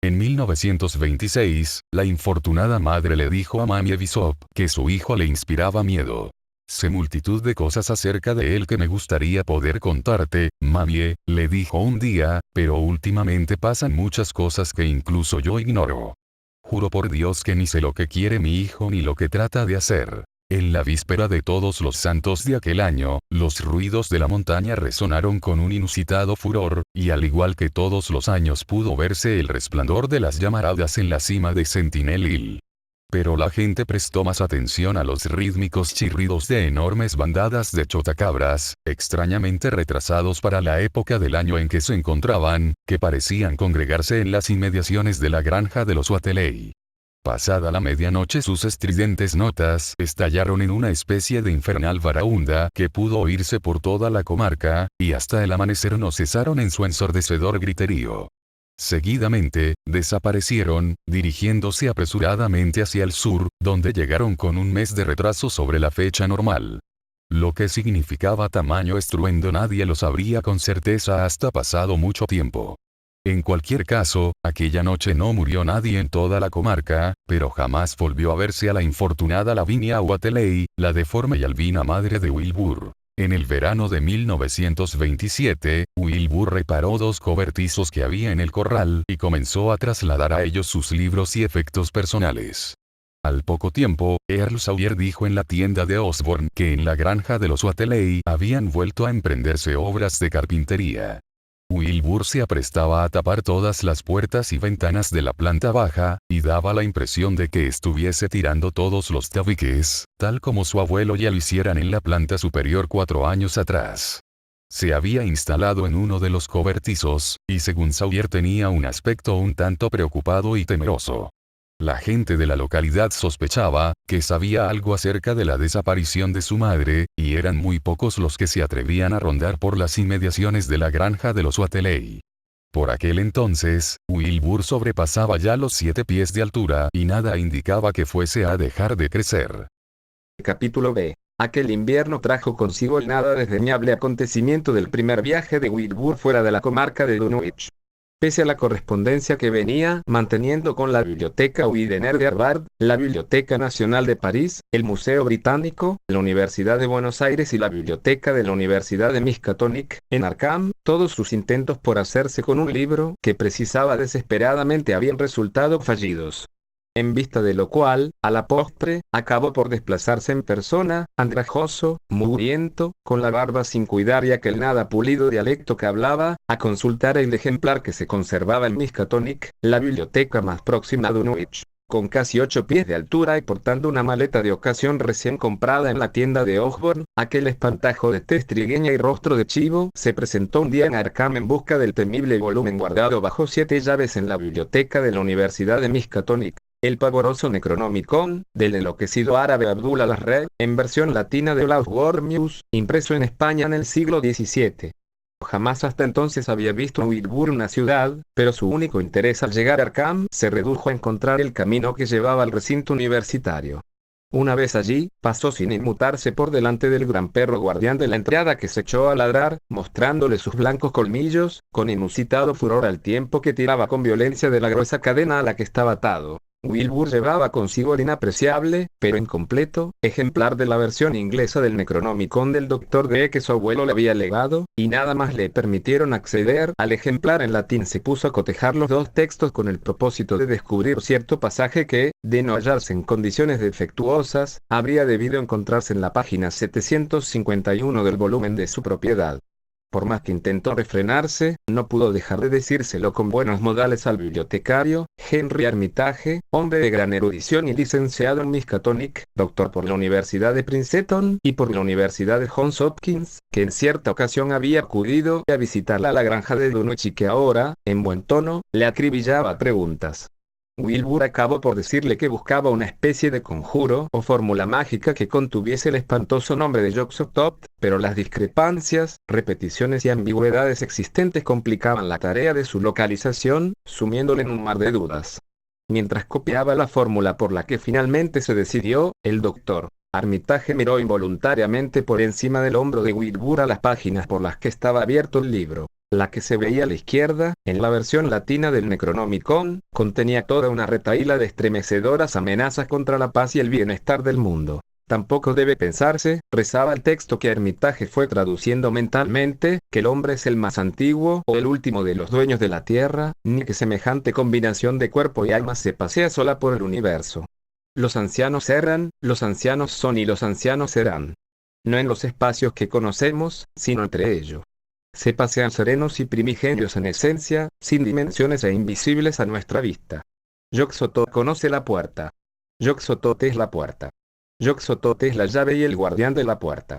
En 1926, la infortunada madre le dijo a Mamie Bishop que su hijo le inspiraba miedo. Sé multitud de cosas acerca de él que me gustaría poder contarte, Mamie, le dijo un día, pero últimamente pasan muchas cosas que incluso yo ignoro. Juro por Dios que ni sé lo que quiere mi hijo ni lo que trata de hacer. En la víspera de Todos los Santos de aquel año, los ruidos de la montaña resonaron con un inusitado furor, y al igual que todos los años pudo verse el resplandor de las llamaradas en la cima de Sentinel Hill. Pero la gente prestó más atención a los rítmicos chirridos de enormes bandadas de chotacabras, extrañamente retrasados para la época del año en que se encontraban, que parecían congregarse en las inmediaciones de la granja de los Wateley. Pasada la medianoche sus estridentes notas estallaron en una especie de infernal varaunda que pudo oírse por toda la comarca, y hasta el amanecer no cesaron en su ensordecedor griterío. Seguidamente, desaparecieron, dirigiéndose apresuradamente hacia el sur, donde llegaron con un mes de retraso sobre la fecha normal. Lo que significaba tamaño estruendo nadie lo sabría con certeza hasta pasado mucho tiempo. En cualquier caso, aquella noche no murió nadie en toda la comarca, pero jamás volvió a verse a la infortunada Lavinia Wateley, la deforme y albina madre de Wilbur. En el verano de 1927, Wilbur reparó 2 cobertizos que había en el corral y comenzó a trasladar a ellos sus libros y efectos personales. Al poco tiempo, Earl Sawyer dijo en la tienda de Osborne que en la granja de los Wateley habían vuelto a emprenderse obras de carpintería. Wilbur se aprestaba a tapar todas las puertas y ventanas de la planta baja, y daba la impresión de que estuviese tirando todos los tabiques, tal como su abuelo ya lo hicieran en la planta superior 4 años atrás. Se había instalado en uno de los cobertizos, y según Sawyer tenía un aspecto un tanto preocupado y temeroso. La gente de la localidad sospechaba que sabía algo acerca de la desaparición de su madre, y eran muy pocos los que se atrevían a rondar por las inmediaciones de la granja de los Wateley. Por aquel entonces, Wilbur sobrepasaba ya los 7 pies de altura y nada indicaba que fuese a dejar de crecer. Capítulo B. Aquel invierno trajo consigo el nada desdeñable acontecimiento del primer viaje de Wilbur fuera de la comarca de Dunwich. Pese a la correspondencia que venía manteniendo con la Biblioteca Widener de Harvard, la Biblioteca Nacional de París, el Museo Británico, la Universidad de Buenos Aires y la Biblioteca de la Universidad de Miskatonic, en Arkham, todos sus intentos por hacerse con un libro que precisaba desesperadamente habían resultado fallidos. En vista de lo cual, a la postre, acabó por desplazarse en persona, andrajoso, mugriento, con la barba sin cuidar y aquel nada pulido dialecto que hablaba, a consultar el ejemplar que se conservaba en Miskatonic, la biblioteca más próxima a Dunwich. Con casi 8 pies de altura y portando una maleta de ocasión recién comprada en la tienda de Osborne, aquel espantajo de tez trigueña y rostro de chivo se presentó un día en Arkham en busca del temible volumen guardado bajo 7 llaves en la biblioteca de la Universidad de Miskatonic. El pavoroso Necronomicon, del enloquecido árabe Abdul al-Raheb, en versión latina de Olaus Wormius, impreso en España en el siglo XVII. Jamás hasta entonces había visto en Wilbur una ciudad, pero su único interés al llegar a Arkham se redujo a encontrar el camino que llevaba al recinto universitario. Una vez allí, pasó sin inmutarse por delante del gran perro guardián de la entrada que se echó a ladrar, mostrándole sus blancos colmillos, con inusitado furor al tiempo que tiraba con violencia de la gruesa cadena a la que estaba atado. Wilbur llevaba consigo el inapreciable, pero incompleto, ejemplar de la versión inglesa del Necronomicon del Dr. Dee que su abuelo le había legado, y nada más le permitieron acceder al ejemplar en latín se puso a cotejar los dos textos con el propósito de descubrir cierto pasaje que, de no hallarse en condiciones defectuosas, habría debido encontrarse en la página 751 del volumen de su propiedad. Por más que intentó refrenarse, no pudo dejar de decírselo con buenos modales al bibliotecario, Henry Armitage, hombre de gran erudición y licenciado en Miskatonic, doctor por la Universidad de Princeton y por la Universidad de Johns Hopkins, que en cierta ocasión había acudido a visitarla a la granja de Dunwich y que ahora, en buen tono, le acribillaba a preguntas. Wilbur acabó por decirle que buscaba una especie de conjuro o fórmula mágica que contuviese el espantoso nombre de Yog-Sothoth, pero las discrepancias, repeticiones y ambigüedades existentes complicaban la tarea de su localización, sumiéndole en un mar de dudas. Mientras copiaba la fórmula por la que finalmente se decidió, el doctor Armitage miró involuntariamente por encima del hombro de Wilbur a las páginas por las que estaba abierto el libro. La que se veía a la izquierda, en la versión latina del Necronomicon, contenía toda una retahíla de estremecedoras amenazas contra la paz y el bienestar del mundo. Tampoco debe pensarse, rezaba el texto que Armitage fue traduciendo mentalmente, que el hombre es el más antiguo o el último de los dueños de la tierra, ni que semejante combinación de cuerpo y alma se pasea sola por el universo. Los ancianos eran, los ancianos son y los ancianos serán. No en los espacios que conocemos, sino entre ellos. Se pasean serenos y primigenios en esencia, sin dimensiones e invisibles a nuestra vista. Yog-Sothoth conoce la puerta. Yog-Sothoth es la puerta. Yog-Sothoth es la llave y el guardián de la puerta.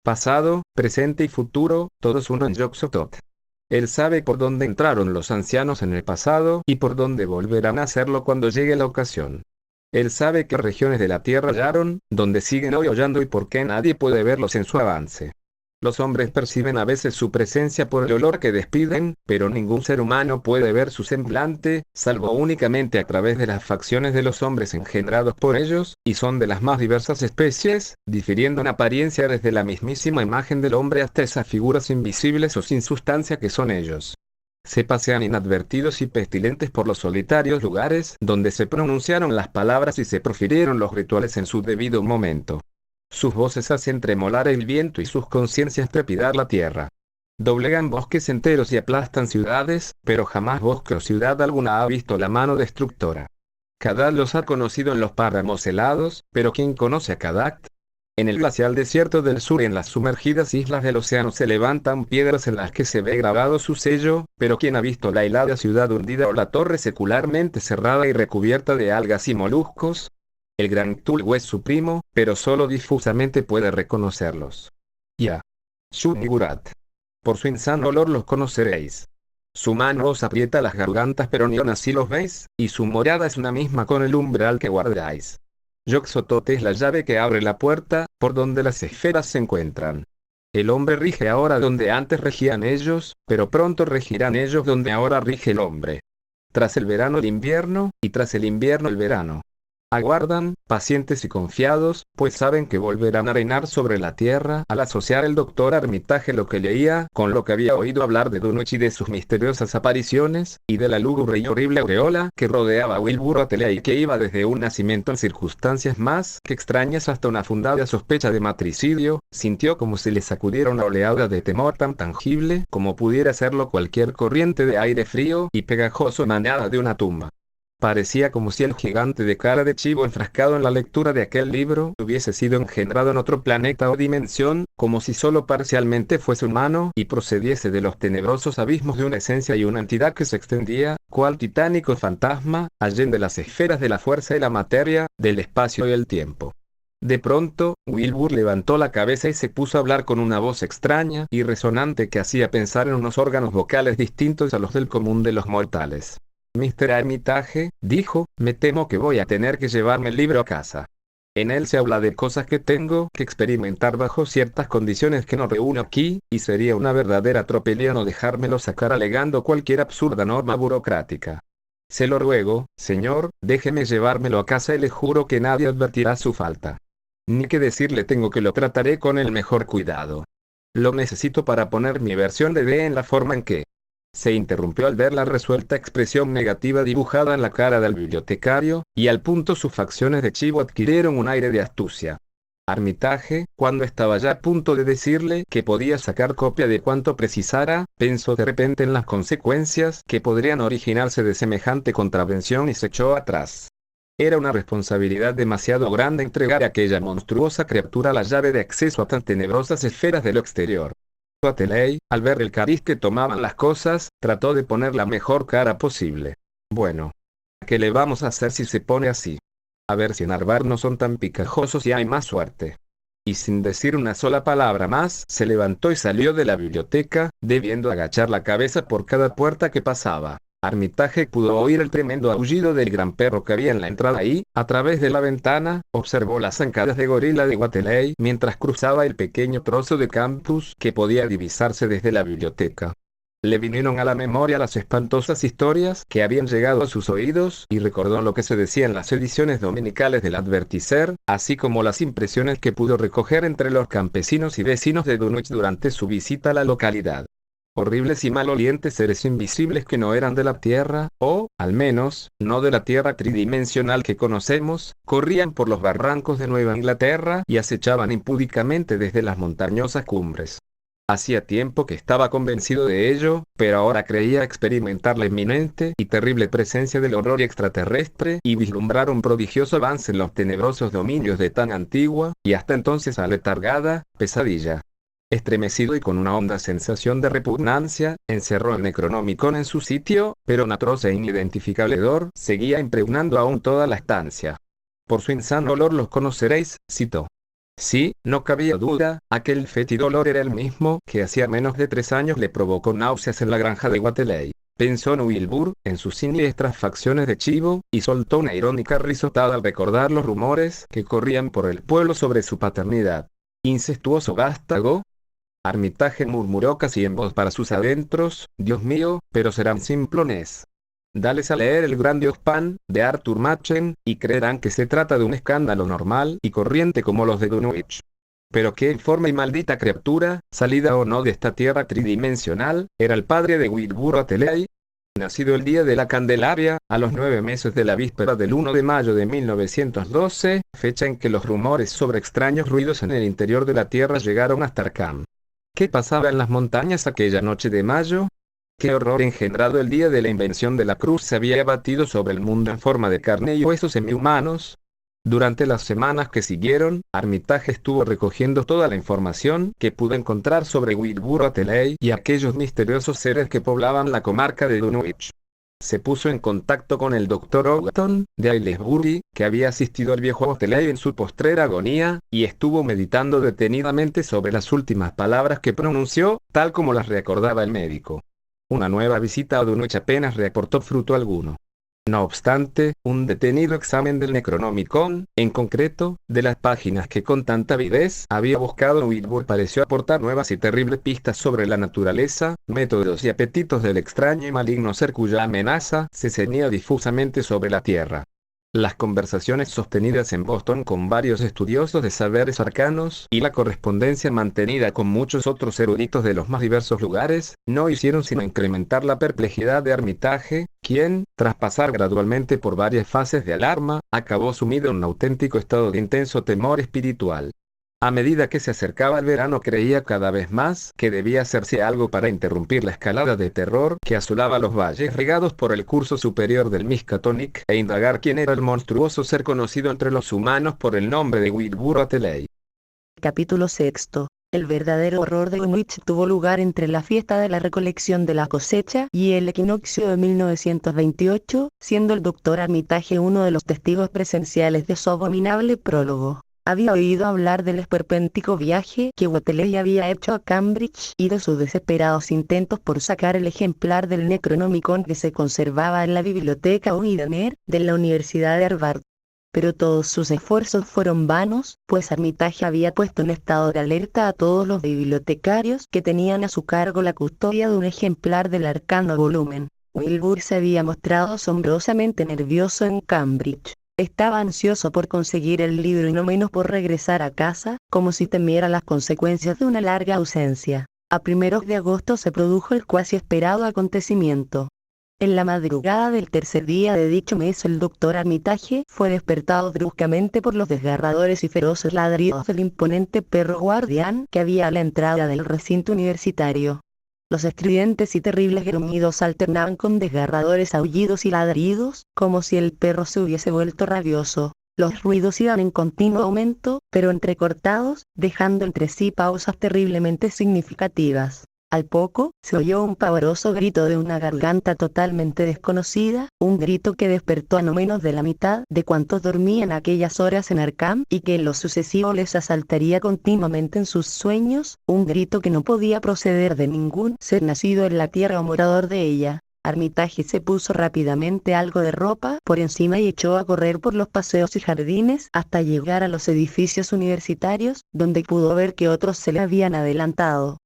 Pasado, presente y futuro, todos uno en Yog-Sothoth. Él sabe por dónde entraron los ancianos en el pasado y por dónde volverán a hacerlo cuando llegue la ocasión. Él sabe qué regiones de la tierra hallaron, donde siguen hoy hollando y por qué nadie puede verlos en su avance. Los hombres perciben a veces su presencia por el olor que despiden, pero ningún ser humano puede ver su semblante, salvo únicamente a través de las facciones de los hombres engendrados por ellos, y son de las más diversas especies, difiriendo en apariencia desde la mismísima imagen del hombre hasta esas figuras invisibles o sin sustancia que son ellos. Se pasean inadvertidos y pestilentes por los solitarios lugares donde se pronunciaron las palabras y se profirieron los rituales en su debido momento. Sus voces hacen tremolar el viento y sus conciencias trepidar la tierra. Doblegan bosques enteros y aplastan ciudades, pero jamás bosque o ciudad alguna ha visto la mano destructora. Kadat los ha conocido en los páramos helados, pero ¿quién conoce a Kadat? En el glacial desierto del sur y en las sumergidas islas del océano se levantan piedras en las que se ve grabado su sello, pero ¿quién ha visto la helada ciudad hundida o la torre secularmente cerrada y recubierta de algas y moluscos? El gran Cthulhu es su primo, pero solo difusamente puede reconocerlos. Ya. Shub-Niggurath. Por su insano olor los conoceréis. Su mano os aprieta las gargantas pero ni aun así los veis, y su morada es una misma con el umbral que guardáis. Yog-Sothoth es la llave que abre la puerta, por donde las esferas se encuentran. El hombre rige ahora donde antes regían ellos, pero pronto regirán ellos donde ahora rige el hombre. Tras el verano el invierno, y tras el invierno el verano. Aguardan, pacientes y confiados, pues saben que volverán a reinar sobre la tierra. Al asociar el doctor Armitage lo que leía con lo que había oído hablar de Dunwich y de sus misteriosas apariciones, y de la lúgubre y horrible aureola que rodeaba a Wilbur Ateley y que iba desde un nacimiento en circunstancias más que extrañas hasta una fundada sospecha de matricidio, sintió como si le sacudiera una oleada de temor tan tangible como pudiera serlo cualquier corriente de aire frío y pegajoso emanada de una tumba. Parecía como si el gigante de cara de chivo enfrascado en la lectura de aquel libro hubiese sido engendrado en otro planeta o dimensión, como si solo parcialmente fuese humano y procediese de los tenebrosos abismos de una esencia y una entidad que se extendía, cual titánico fantasma, allende las esferas de la fuerza y la materia, del espacio y el tiempo. De pronto, Wilbur levantó la cabeza y se puso a hablar con una voz extraña y resonante que hacía pensar en unos órganos vocales distintos a los del común de los mortales. Mr. Armitage, dijo, me temo que voy a tener que llevarme el libro a casa. En él se habla de cosas que tengo que experimentar bajo ciertas condiciones que no reúno aquí, y sería una verdadera tropelía no dejármelo sacar alegando cualquier absurda norma burocrática. Se lo ruego, señor, déjeme llevármelo a casa y le juro que nadie advertirá su falta. Ni que decirle tengo que lo trataré con el mejor cuidado. Lo necesito para poner mi versión de D en la forma en que... Se interrumpió al ver la resuelta expresión negativa dibujada en la cara del bibliotecario, y al punto sus facciones de chivo adquirieron un aire de astucia. Armitage, cuando estaba ya a punto de decirle que podía sacar copia de cuanto precisara, pensó de repente en las consecuencias que podrían originarse de semejante contravención y se echó atrás. Era una responsabilidad demasiado grande entregar a aquella monstruosa criatura la llave de acceso a tan tenebrosas esferas de lo exterior. Ateley, al ver el cariz que tomaban las cosas, trató de poner la mejor cara posible. Bueno, ¿qué le vamos a hacer si se pone así? A ver si en Harvard no son tan picajosos y hay más suerte. Y sin decir una sola palabra más, se levantó y salió de la biblioteca, debiendo agachar la cabeza por cada puerta que pasaba. Armitage pudo oír el tremendo aullido del gran perro que había en la entrada y, a través de la ventana, observó las zancadas de gorila de Ateley mientras cruzaba el pequeño trozo de campus que podía divisarse desde la biblioteca. Le vinieron a la memoria las espantosas historias que habían llegado a sus oídos y recordó lo que se decía en las ediciones dominicales del Advertiser, así como las impresiones que pudo recoger entre los campesinos y vecinos de Dunwich durante su visita a la localidad. Horribles y malolientes seres invisibles que no eran de la Tierra, o, al menos, no de la Tierra tridimensional que conocemos, corrían por los barrancos de Nueva Inglaterra y acechaban impúdicamente desde las montañosas cumbres. Hacía tiempo que estaba convencido de ello, pero ahora creía experimentar la inminente y terrible presencia del horror extraterrestre y vislumbrar un prodigioso avance en los tenebrosos dominios de tan antigua, y hasta entonces aletargada, pesadilla. Estremecido y con una honda sensación de repugnancia, encerró el Necronomicon en su sitio, pero un atroz e inidentificable hedor seguía impregnando aún toda la estancia. Por su insano olor los conoceréis, citó. Sí, no cabía duda, aquel fétido olor era el mismo que hacía menos de 3 años le provocó náuseas en la granja de Ateley. Pensó en Wilbur, en sus siniestras facciones de chivo, y soltó una irónica risotada al recordar los rumores que corrían por el pueblo sobre su paternidad. ¿Incestuoso vástago? Armitage murmuró casi en voz para sus adentros, Dios mío, pero serán simplones. Dales a leer El gran Dios Pan, de Arthur Machen, y creerán que se trata de un escándalo normal y corriente como los de Dunwich. Pero qué informe y maldita criatura, salida o no de esta tierra tridimensional, era el padre de Wilbur Ateley. Nacido el día de la Candelaria, a los 9 meses de la víspera del 1 de mayo de 1912, fecha en que los rumores sobre extraños ruidos en el interior de la tierra llegaron hasta Arkham. ¿Qué pasaba en las montañas aquella noche de mayo? ¿Qué horror engendrado el día de la invención de la cruz se había abatido sobre el mundo en forma de carne y huesos semihumanos? Durante las semanas que siguieron, Armitage estuvo recogiendo toda la información que pudo encontrar sobre Wilbur Ateley y aquellos misteriosos seres que poblaban la comarca de Dunwich. Se puso en contacto con el Dr. Houghton, de Aylesbury, que había asistido al viejo Ateley en su postrera agonía, y estuvo meditando detenidamente sobre las últimas palabras que pronunció, tal como las recordaba el médico. Una nueva visita a Dunwich apenas reportó fruto alguno. No obstante, un detenido examen del Necronomicon, en concreto, de las páginas que con tanta avidez había buscado Wilbur, pareció aportar nuevas y terribles pistas sobre la naturaleza, métodos y apetitos del extraño y maligno ser cuya amenaza se cernía difusamente sobre la tierra. Las conversaciones sostenidas en Boston con varios estudiosos de saberes arcanos y la correspondencia mantenida con muchos otros eruditos de los más diversos lugares, no hicieron sino incrementar la perplejidad de Armitage, quien, tras pasar gradualmente por varias fases de alarma, acabó sumido en un auténtico estado de intenso temor espiritual. A medida que se acercaba el verano creía cada vez más que debía hacerse algo para interrumpir la escalada de terror que asolaba los valles regados por el curso superior del Miskatonic e indagar quién era el monstruoso ser conocido entre los humanos por el nombre de Wilbur Ateley. Capítulo 6. El verdadero horror de Dunwich tuvo lugar entre la fiesta de la recolección de la cosecha y el equinoccio de 1928, siendo el doctor Armitage uno de los testigos presenciales de su abominable prólogo. Había oído hablar del esperpéntico viaje que Wateley había hecho a Cambridge y de sus desesperados intentos por sacar el ejemplar del Necronomicon que se conservaba en la biblioteca Widener de la Universidad de Harvard. Pero todos sus esfuerzos fueron vanos, pues Armitage había puesto en estado de alerta a todos los bibliotecarios que tenían a su cargo la custodia de un ejemplar del arcano volumen. Wilbur se había mostrado asombrosamente nervioso en Cambridge. Estaba ansioso por conseguir el libro y no menos por regresar a casa, como si temiera las consecuencias de una larga ausencia. A primeros de agosto se produjo el cuasi esperado acontecimiento. En la madrugada del tercer día de dicho mes el doctor Armitage fue despertado bruscamente por los desgarradores y feroces ladridos del imponente perro guardián que había a la entrada del recinto universitario. Los estridentes y terribles gruñidos alternaban con desgarradores aullidos y ladridos, como si el perro se hubiese vuelto rabioso. Los ruidos iban en continuo aumento, pero entrecortados, dejando entre sí pausas terriblemente significativas. Al poco, se oyó un pavoroso grito de una garganta totalmente desconocida, un grito que despertó a no menos de la mitad de cuantos dormían aquellas horas en Arkham y que en lo sucesivo les asaltaría continuamente en sus sueños, un grito que no podía proceder de ningún ser nacido en la tierra o morador de ella. Armitage se puso rápidamente algo de ropa por encima y echó a correr por los paseos y jardines hasta llegar a los edificios universitarios, donde pudo ver que otros se le habían adelantado.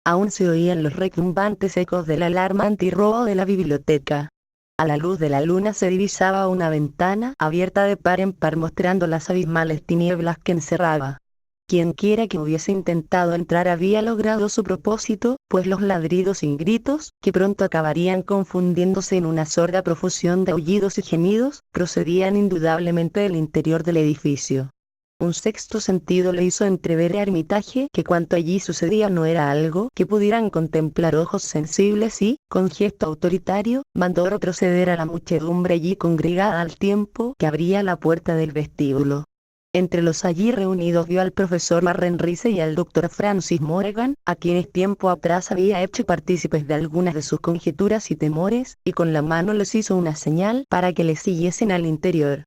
Aún se oían los retumbantes ecos de la alarma antirrobo de la biblioteca. A la luz de la luna se divisaba una ventana abierta de par en par mostrando las abismales tinieblas que encerraba. Quienquiera que hubiese intentado entrar había logrado su propósito, pues los ladridos y gritos, que pronto acabarían confundiéndose en una sorda profusión de aullidos y gemidos, procedían indudablemente del interior del edificio. Un sexto sentido le hizo entrever a Armitage que cuanto allí sucedía no era algo que pudieran contemplar ojos sensibles y, con gesto autoritario, mandó retroceder a la muchedumbre allí congregada al tiempo que abría la puerta del vestíbulo. Entre los allí reunidos vio al profesor Warren Rice y al doctor Francis Morgan, a quienes tiempo atrás había hecho partícipes de algunas de sus conjeturas y temores, y con la mano les hizo una señal para que le siguiesen al interior.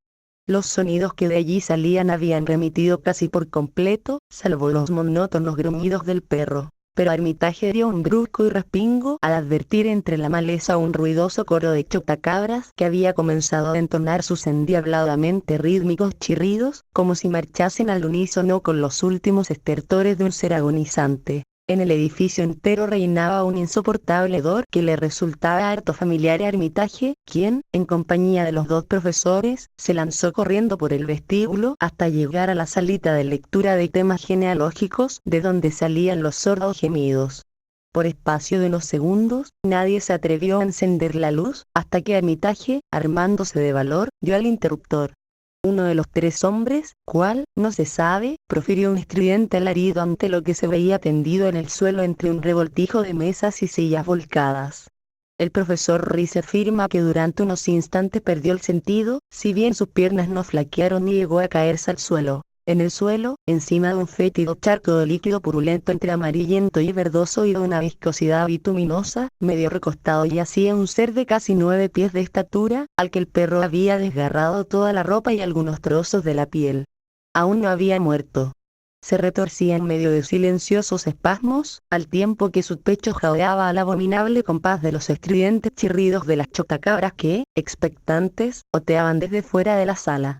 Los sonidos que de allí salían habían remitido casi por completo, salvo los monótonos gruñidos del perro. Pero Armitage dio un brusco y respingo al advertir entre la maleza un ruidoso coro de chotacabras que había comenzado a entonar sus endiabladamente rítmicos chirridos, como si marchasen al unísono con los últimos estertores de un ser agonizante. En el edificio entero reinaba un insoportable hedor que le resultaba harto familiar a Armitage, quien, en compañía de los dos profesores, se lanzó corriendo por el vestíbulo hasta llegar a la salita de lectura de temas genealógicos, de donde salían los sordos gemidos. Por espacio de unos segundos, nadie se atrevió a encender la luz, hasta que Armitage, armándose de valor, dio al interruptor. Uno de los tres hombres, cuál, no se sabe, profirió un estridente alarido ante lo que se veía tendido en el suelo entre un revoltijo de mesas y sillas volcadas. El profesor Rice afirma que durante unos instantes perdió el sentido, si bien sus piernas no flaquearon ni llegó a caerse al suelo. En el suelo, encima de un fétido charco de líquido purulento entre amarillento y verdoso y de una viscosidad bituminosa, medio recostado yacía un ser de casi 9 pies de estatura, al que el perro había desgarrado toda la ropa y algunos trozos de la piel. Aún no había muerto. Se retorcía en medio de silenciosos espasmos, al tiempo que su pecho jadeaba al abominable compás de los estridentes chirridos de las chotacabras que, expectantes, oteaban desde fuera de la sala.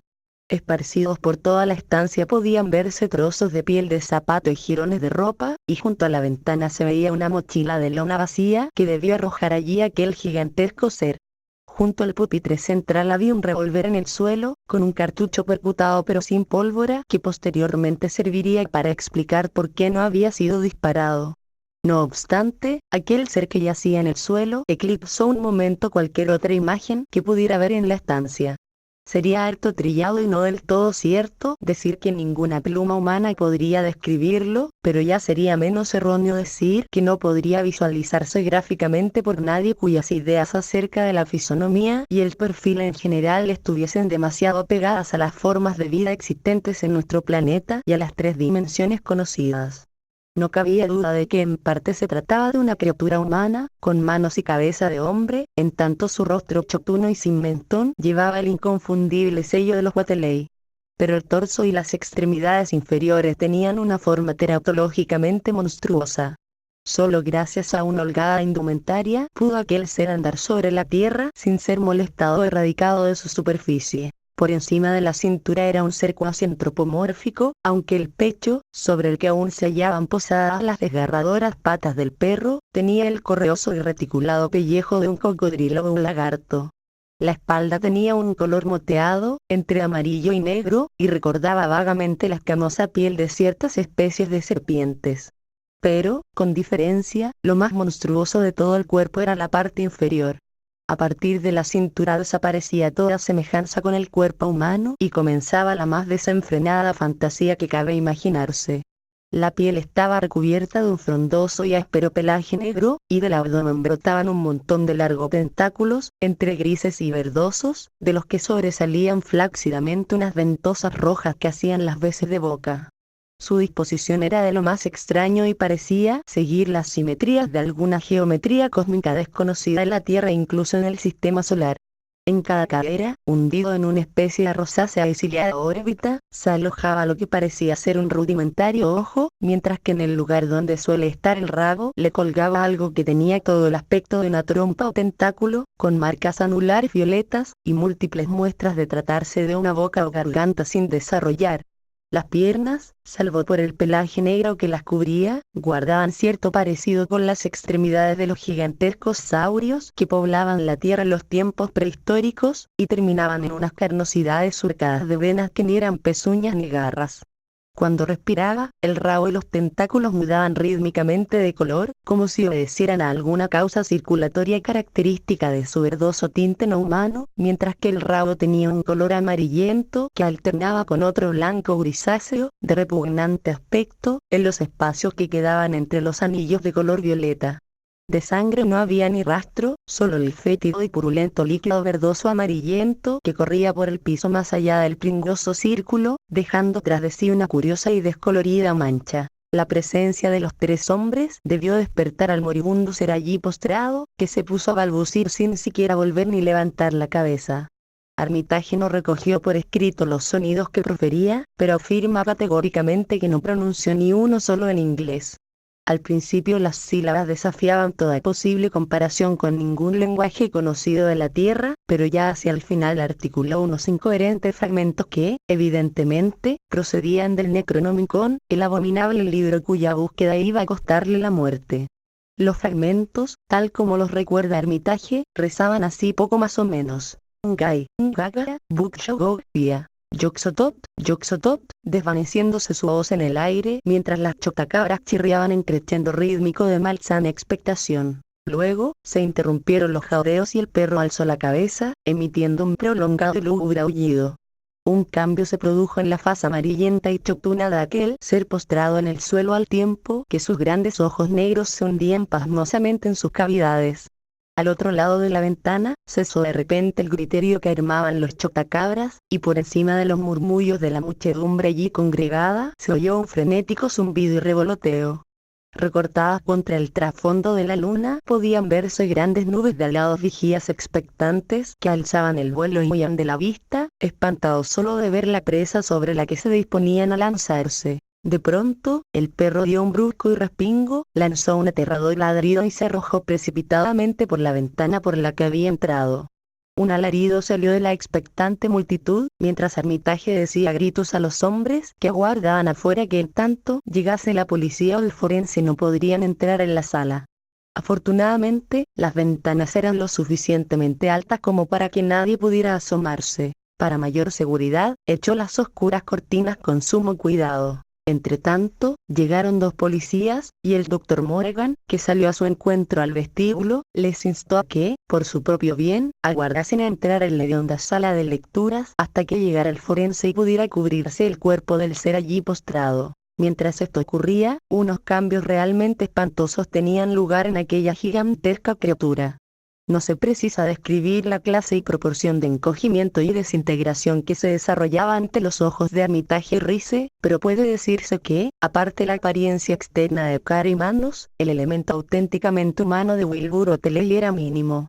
Esparcidos por toda la estancia podían verse trozos de piel de zapato y jirones de ropa, y junto a la ventana se veía una mochila de lona vacía que debió arrojar allí aquel gigantesco ser. Junto al pupitre central había un revólver en el suelo, con un cartucho percutado pero sin pólvora, que posteriormente serviría para explicar por qué no había sido disparado. No obstante, aquel ser que yacía en el suelo eclipsó un momento cualquier otra imagen que pudiera ver en la estancia. Sería harto trillado y no del todo cierto decir que ninguna pluma humana podría describirlo, pero ya sería menos erróneo decir que no podría visualizarse gráficamente por nadie cuyas ideas acerca de la fisonomía y el perfil en general estuviesen demasiado pegadas a las formas de vida existentes en nuestro planeta y a las 3 dimensiones conocidas. No cabía duda de que en parte se trataba de una criatura humana, con manos y cabeza de hombre, en tanto su rostro chotuno y sin mentón llevaba el inconfundible sello de los Watelei. Pero el torso y las extremidades inferiores tenían una forma teratológicamente monstruosa. Solo gracias a una holgada indumentaria pudo aquel ser andar sobre la tierra sin ser molestado o erradicado de su superficie. Por encima de la cintura era un ser cuasi antropomórfico, aunque el pecho, sobre el que aún se hallaban posadas las desgarradoras patas del perro, tenía el correoso y reticulado pellejo de un cocodrilo o un lagarto. La espalda tenía un color moteado, entre amarillo y negro, y recordaba vagamente la escamosa piel de ciertas especies de serpientes. Pero, con diferencia, lo más monstruoso de todo el cuerpo era la parte inferior. A partir de la cintura desaparecía toda semejanza con el cuerpo humano y comenzaba la más desenfrenada fantasía que cabe imaginarse. La piel estaba recubierta de un frondoso y áspero pelaje negro, y del abdomen brotaban un montón de largos tentáculos, entre grises y verdosos, de los que sobresalían flácidamente unas ventosas rojas que hacían las veces de boca. Su disposición era de lo más extraño y parecía seguir las simetrías de alguna geometría cósmica desconocida en la Tierra e incluso en el sistema solar. En cada cadera, hundido en una especie de rosácea y ciliada órbita, se alojaba lo que parecía ser un rudimentario ojo, mientras que en el lugar donde suele estar el rabo le colgaba algo que tenía todo el aspecto de una trompa o tentáculo, con marcas anulares violetas, y múltiples muestras de tratarse de una boca o garganta sin desarrollar. Las piernas, salvo por el pelaje negro que las cubría, guardaban cierto parecido con las extremidades de los gigantescos saurios que poblaban la tierra en los tiempos prehistóricos, y terminaban en unas carnosidades surcadas de venas que ni eran pezuñas ni garras. Cuando respiraba, el rabo y los tentáculos mudaban rítmicamente de color, como si obedecieran a alguna causa circulatoria característica de su verdoso tinte no humano, mientras que el rabo tenía un color amarillento que alternaba con otro blanco grisáceo, de repugnante aspecto, en los espacios que quedaban entre los anillos de color violeta. De sangre no había ni rastro, solo el fétido y purulento líquido verdoso amarillento que corría por el piso más allá del pringoso círculo, dejando tras de sí una curiosa y descolorida mancha. La presencia de los 3 hombres debió despertar al moribundo ser allí postrado, que se puso a balbucir sin siquiera volver ni levantar la cabeza. Armitage no recogió por escrito los sonidos que profería, pero afirma categóricamente que no pronunció ni uno solo en inglés. Al principio las sílabas desafiaban toda posible comparación con ningún lenguaje conocido de la Tierra, pero ya hacia el final articuló unos incoherentes fragmentos que, evidentemente, procedían del Necronomicon, el abominable libro cuya búsqueda iba a costarle la muerte. Los fragmentos, tal como los recuerda Armitage, rezaban así poco más o menos: Ngai, Ngagara, Bukshogovia. Yoxotot, Yoxotot, desvaneciéndose su voz en el aire mientras las chotacabras chirriaban en crescendo rítmico de malsana expectación. Luego, se interrumpieron los jaureos y el perro alzó la cabeza, emitiendo un prolongado y lúgubre aullido. Un cambio se produjo en la faz amarillenta y chotuna de aquel ser postrado en el suelo al tiempo que sus grandes ojos negros se hundían pasmosamente en sus cavidades. Al otro lado de la ventana, cesó de repente el griterío que armaban los chotacabras, y por encima de los murmullos de la muchedumbre allí congregada, se oyó un frenético zumbido y revoloteo. Recortadas contra el trasfondo de la luna, podían verse grandes nubes de alados vigías expectantes que alzaban el vuelo y huían de la vista, espantados solo de ver la presa sobre la que se disponían a lanzarse. De pronto, el perro dio un brusco y respingo, lanzó un aterrador ladrido y se arrojó precipitadamente por la ventana por la que había entrado. Un alarido salió de la expectante multitud, mientras Armitage decía a gritos a los hombres que aguardaban afuera que en tanto llegase la policía o el forense no podrían entrar en la sala. Afortunadamente, las ventanas eran lo suficientemente altas como para que nadie pudiera asomarse. Para mayor seguridad, echó las oscuras cortinas con sumo cuidado. Entretanto, llegaron dos policías, y el doctor Morgan, que salió a su encuentro al vestíbulo, les instó a que, por su propio bien, aguardasen a entrar en la hedionda sala de lecturas hasta que llegara el forense y pudiera cubrirse el cuerpo del ser allí postrado. Mientras esto ocurría, unos cambios realmente espantosos tenían lugar en aquella gigantesca criatura. No se precisa describir la clase y proporción de encogimiento y desintegración que se desarrollaba ante los ojos de Armitage y Rice, pero puede decirse que, aparte la apariencia externa de cara y manos, el elemento auténticamente humano de Wilbur Oteley era mínimo.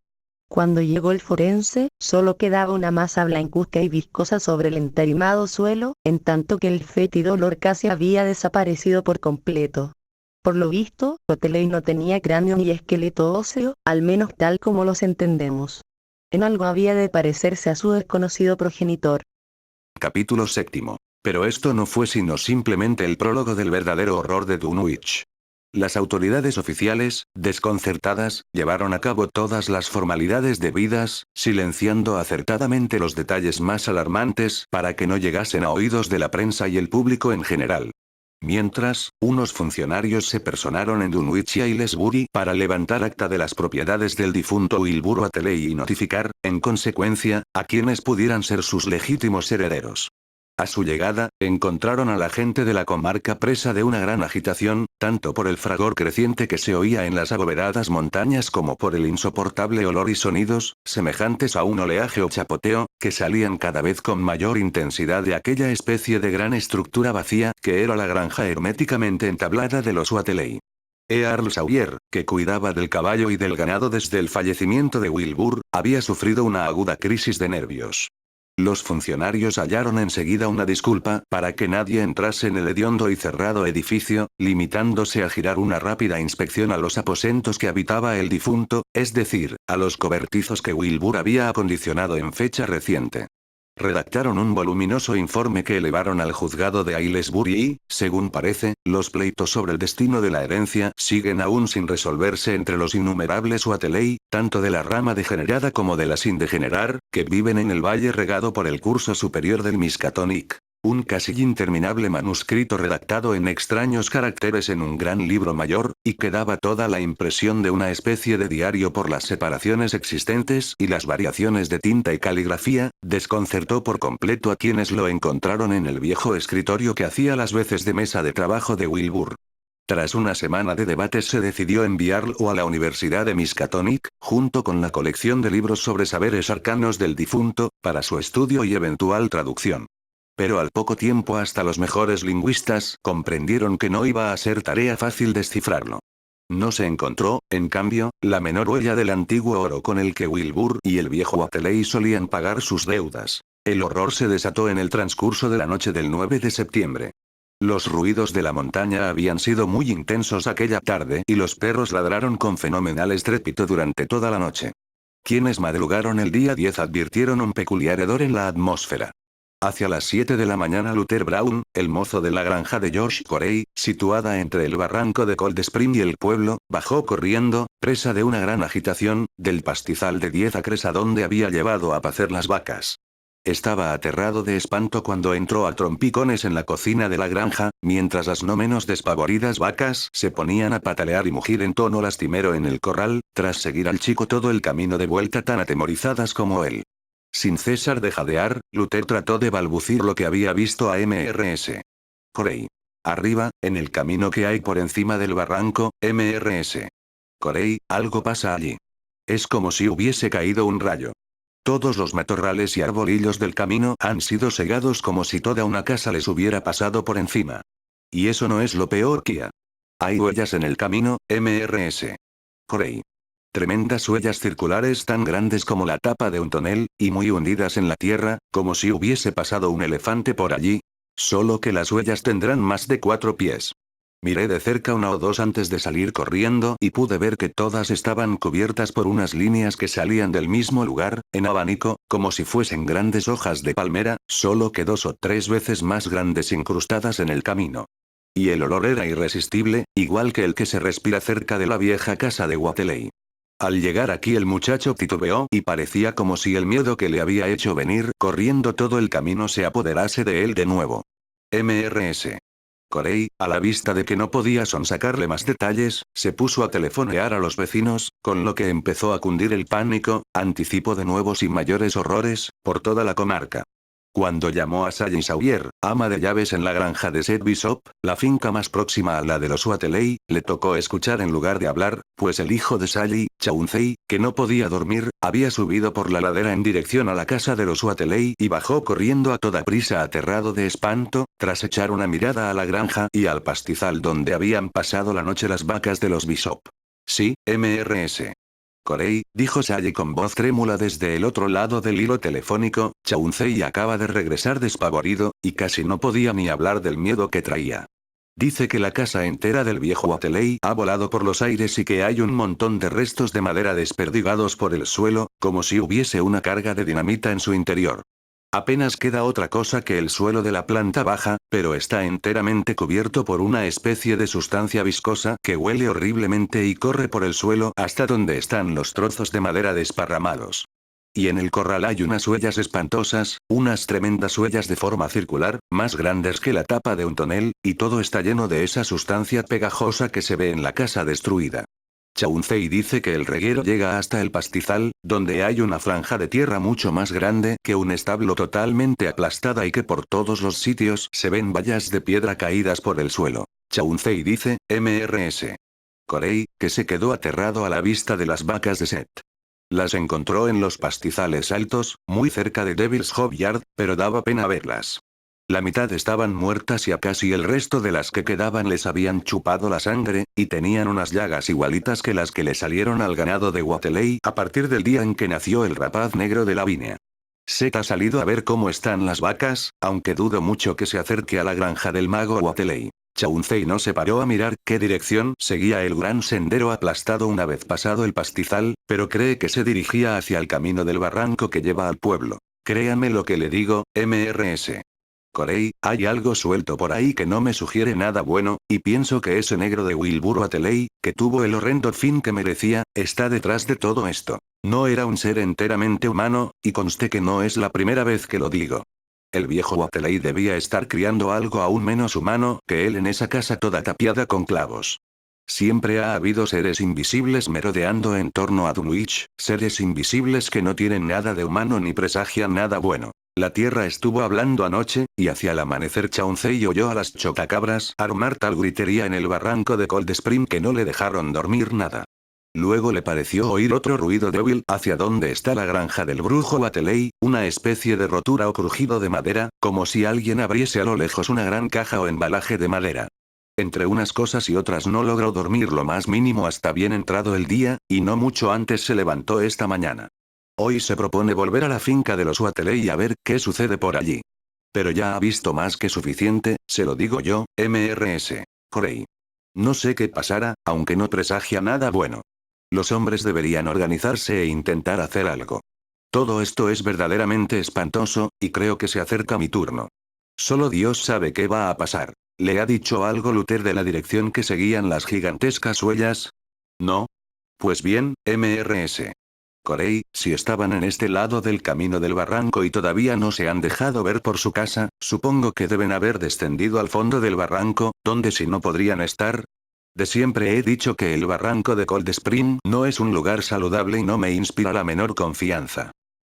Cuando llegó el forense, solo quedaba una masa blancuzca y viscosa sobre el entarimado suelo, en tanto que el fétido olor casi había desaparecido por completo. Por lo visto, Oteley no tenía cráneo ni esqueleto óseo, al menos tal como los entendemos. En algo había de parecerse a su desconocido progenitor. Capítulo 7. Pero esto no fue sino simplemente el prólogo del verdadero horror de Dunwich. Las autoridades oficiales, desconcertadas, llevaron a cabo todas las formalidades debidas, silenciando acertadamente los detalles más alarmantes para que no llegasen a oídos de la prensa y el público en general. Mientras, unos funcionarios se personaron en Dunwich y Aylesbury para levantar acta de las propiedades del difunto Wilbur Oteley y notificar, en consecuencia, a quienes pudieran ser sus legítimos herederos. A su llegada, encontraron a la gente de la comarca presa de una gran agitación, tanto por el fragor creciente que se oía en las abovedadas montañas como por el insoportable olor y sonidos, semejantes a un oleaje o chapoteo, que salían cada vez con mayor intensidad de aquella especie de gran estructura vacía que era la granja herméticamente entablada de los Oteley. Earl Sawyer, que cuidaba del caballo y del ganado desde el fallecimiento de Wilbur, había sufrido una aguda crisis de nervios. Los funcionarios hallaron enseguida una disculpa para que nadie entrase en el hediondo y cerrado edificio, limitándose a girar una rápida inspección a los aposentos que habitaba el difunto, es decir, a los cobertizos que Wilbur había acondicionado en fecha reciente. Redactaron un voluminoso informe que elevaron al juzgado de Aylesbury y, según parece, los pleitos sobre el destino de la herencia siguen aún sin resolverse entre los innumerables Oteley, tanto de la rama degenerada como de la sin degenerar, que viven en el valle regado por el curso superior del Miskatonic. Un casi interminable manuscrito redactado en extraños caracteres en un gran libro mayor, y que daba toda la impresión de una especie de diario por las separaciones existentes y las variaciones de tinta y caligrafía, desconcertó por completo a quienes lo encontraron en el viejo escritorio que hacía las veces de mesa de trabajo de Wilbur. Tras una semana de debates se decidió enviarlo a la Universidad de Miskatonic, junto con la colección de libros sobre saberes arcanos del difunto, para su estudio y eventual traducción. Pero al poco tiempo hasta los mejores lingüistas comprendieron que no iba a ser tarea fácil descifrarlo. No se encontró, en cambio, la menor huella del antiguo oro con el que Wilbur y el viejo Oteley solían pagar sus deudas. El horror se desató en el transcurso de la noche del 9 de septiembre. Los ruidos de la montaña habían sido muy intensos aquella tarde y los perros ladraron con fenomenal estrépito durante toda la noche. Quienes madrugaron el día 10 advirtieron un peculiar hedor en la atmósfera. Hacia las 7 de la mañana Luther Brown, el mozo de la granja de George Corey, situada entre el barranco de Cold Spring y el pueblo, bajó corriendo, presa de una gran agitación, del pastizal de 10 acres a donde había llevado a pacer las vacas. Estaba aterrado de espanto cuando entró a trompicones en la cocina de la granja, mientras las no menos despavoridas vacas se ponían a patalear y mugir en tono lastimero en el corral, tras seguir al chico todo el camino de vuelta tan atemorizadas como él. Sin cesar de jadear, Luther trató de balbucir lo que había visto a Mrs. Corey. Arriba, en el camino que hay por encima del barranco, Mrs. Corey, algo pasa allí. Es como si hubiese caído un rayo. Todos los matorrales y arbolillos del camino han sido segados como si toda una casa les hubiera pasado por encima. Y eso no es lo peor que hay huellas en el camino, Mrs. Corey. Tremendas huellas circulares tan grandes como la tapa de un tonel, y muy hundidas en la tierra, como si hubiese pasado un elefante por allí. Solo que las huellas tendrán más de 4 pies. Miré de cerca una o dos antes de salir corriendo y pude ver que todas estaban cubiertas por unas líneas que salían del mismo lugar, en abanico, como si fuesen grandes hojas de palmera, solo que 2 o 3 veces más grandes incrustadas en el camino. Y el olor era irresistible, igual que el que se respira cerca de la vieja casa de Wateley. Al llegar aquí el muchacho titubeó y parecía como si el miedo que le había hecho venir corriendo todo el camino se apoderase de él de nuevo. Mrs. Corey, a la vista de que no podía sonsacarle más detalles, se puso a telefonear a los vecinos, con lo que empezó a cundir el pánico, anticipo de nuevos y mayores horrores, por toda la comarca. Cuando llamó a Sally Sawyer, ama de llaves en la granja de Seth Bishop, la finca más próxima a la de los Wateley, le tocó escuchar en lugar de hablar, pues el hijo de Sally, Chauncey, que no podía dormir, había subido por la ladera en dirección a la casa de los Wateley y bajó corriendo a toda prisa aterrado de espanto, tras echar una mirada a la granja y al pastizal donde habían pasado la noche las vacas de los Bishop. Sí, Mrs. Corey, dijo Sally con voz trémula desde el otro lado del hilo telefónico, Chauncey acaba de regresar despavorido, y casi no podía ni hablar del miedo que traía. Dice que la casa entera del viejo Wateley ha volado por los aires y que hay un montón de restos de madera desperdigados por el suelo, como si hubiese una carga de dinamita en su interior. Apenas queda otra cosa que el suelo de la planta baja, pero está enteramente cubierto por una especie de sustancia viscosa que huele horriblemente y corre por el suelo hasta donde están los trozos de madera desparramados. Y en el corral hay unas huellas espantosas, unas tremendas huellas de forma circular, más grandes que la tapa de un tonel, y todo está lleno de esa sustancia pegajosa que se ve en la casa destruida. Chauncey dice que el reguero llega hasta el pastizal, donde hay una franja de tierra mucho más grande que un establo totalmente aplastada y que por todos los sitios se ven vallas de piedra caídas por el suelo. Chauncey dice, Mrs. Corey, que se quedó aterrado a la vista de las vacas de Seth. Las encontró en los pastizales altos, muy cerca de Devil's Hope Yard, pero daba pena verlas. La mitad estaban muertas y a casi el resto de las que quedaban les habían chupado la sangre, y tenían unas llagas igualitas que las que le salieron al ganado de Wateley a partir del día en que nació el rapaz negro de Lavinia. Seth ha salido a ver cómo están las vacas, aunque dudo mucho que se acerque a la granja del mago Wateley. Chauncey no se paró a mirar qué dirección seguía el gran sendero aplastado una vez pasado el pastizal, pero cree que se dirigía hacia el camino del barranco que lleva al pueblo. Créanme lo que le digo, Mrs. Corey, hay algo suelto por ahí que no me sugiere nada bueno, y pienso que ese negro de Wilbur Wateley, que tuvo el horrendo fin que merecía, está detrás de todo esto. No era un ser enteramente humano, y conste que no es la primera vez que lo digo. El viejo Wateley debía estar criando algo aún menos humano que él en esa casa toda tapiada con clavos. Siempre ha habido seres invisibles merodeando en torno a Dunwich, seres invisibles que no tienen nada de humano ni presagian nada bueno. La tierra estuvo hablando anoche, y hacia el amanecer Chauncey oyó a las chotacabras armar tal gritería en el barranco de Cold Spring que no le dejaron dormir nada. Luego le pareció oír otro ruido débil hacia donde está la granja del brujo Wateley, una especie de rotura o crujido de madera, como si alguien abriese a lo lejos una gran caja o embalaje de madera. Entre unas cosas y otras no logró dormir lo más mínimo hasta bien entrado el día, y no mucho antes se levantó esta mañana. Hoy se propone volver a la finca de los Wateley y a ver qué sucede por allí. Pero ya ha visto más que suficiente, se lo digo yo, Mrs. Corey. No sé qué pasará, aunque no presagia nada bueno. Los hombres deberían organizarse e intentar hacer algo. Todo esto es verdaderamente espantoso, y creo que se acerca mi turno. Solo Dios sabe qué va a pasar. ¿Le ha dicho algo Luther de la dirección que seguían las gigantescas huellas? ¿No? Pues bien, Mrs. Corey, si estaban en este lado del camino del barranco y todavía no se han dejado ver por su casa, supongo que deben haber descendido al fondo del barranco, donde si no podrían estar. De siempre he dicho que el barranco de Cold Spring no es un lugar saludable y no me inspira la menor confianza.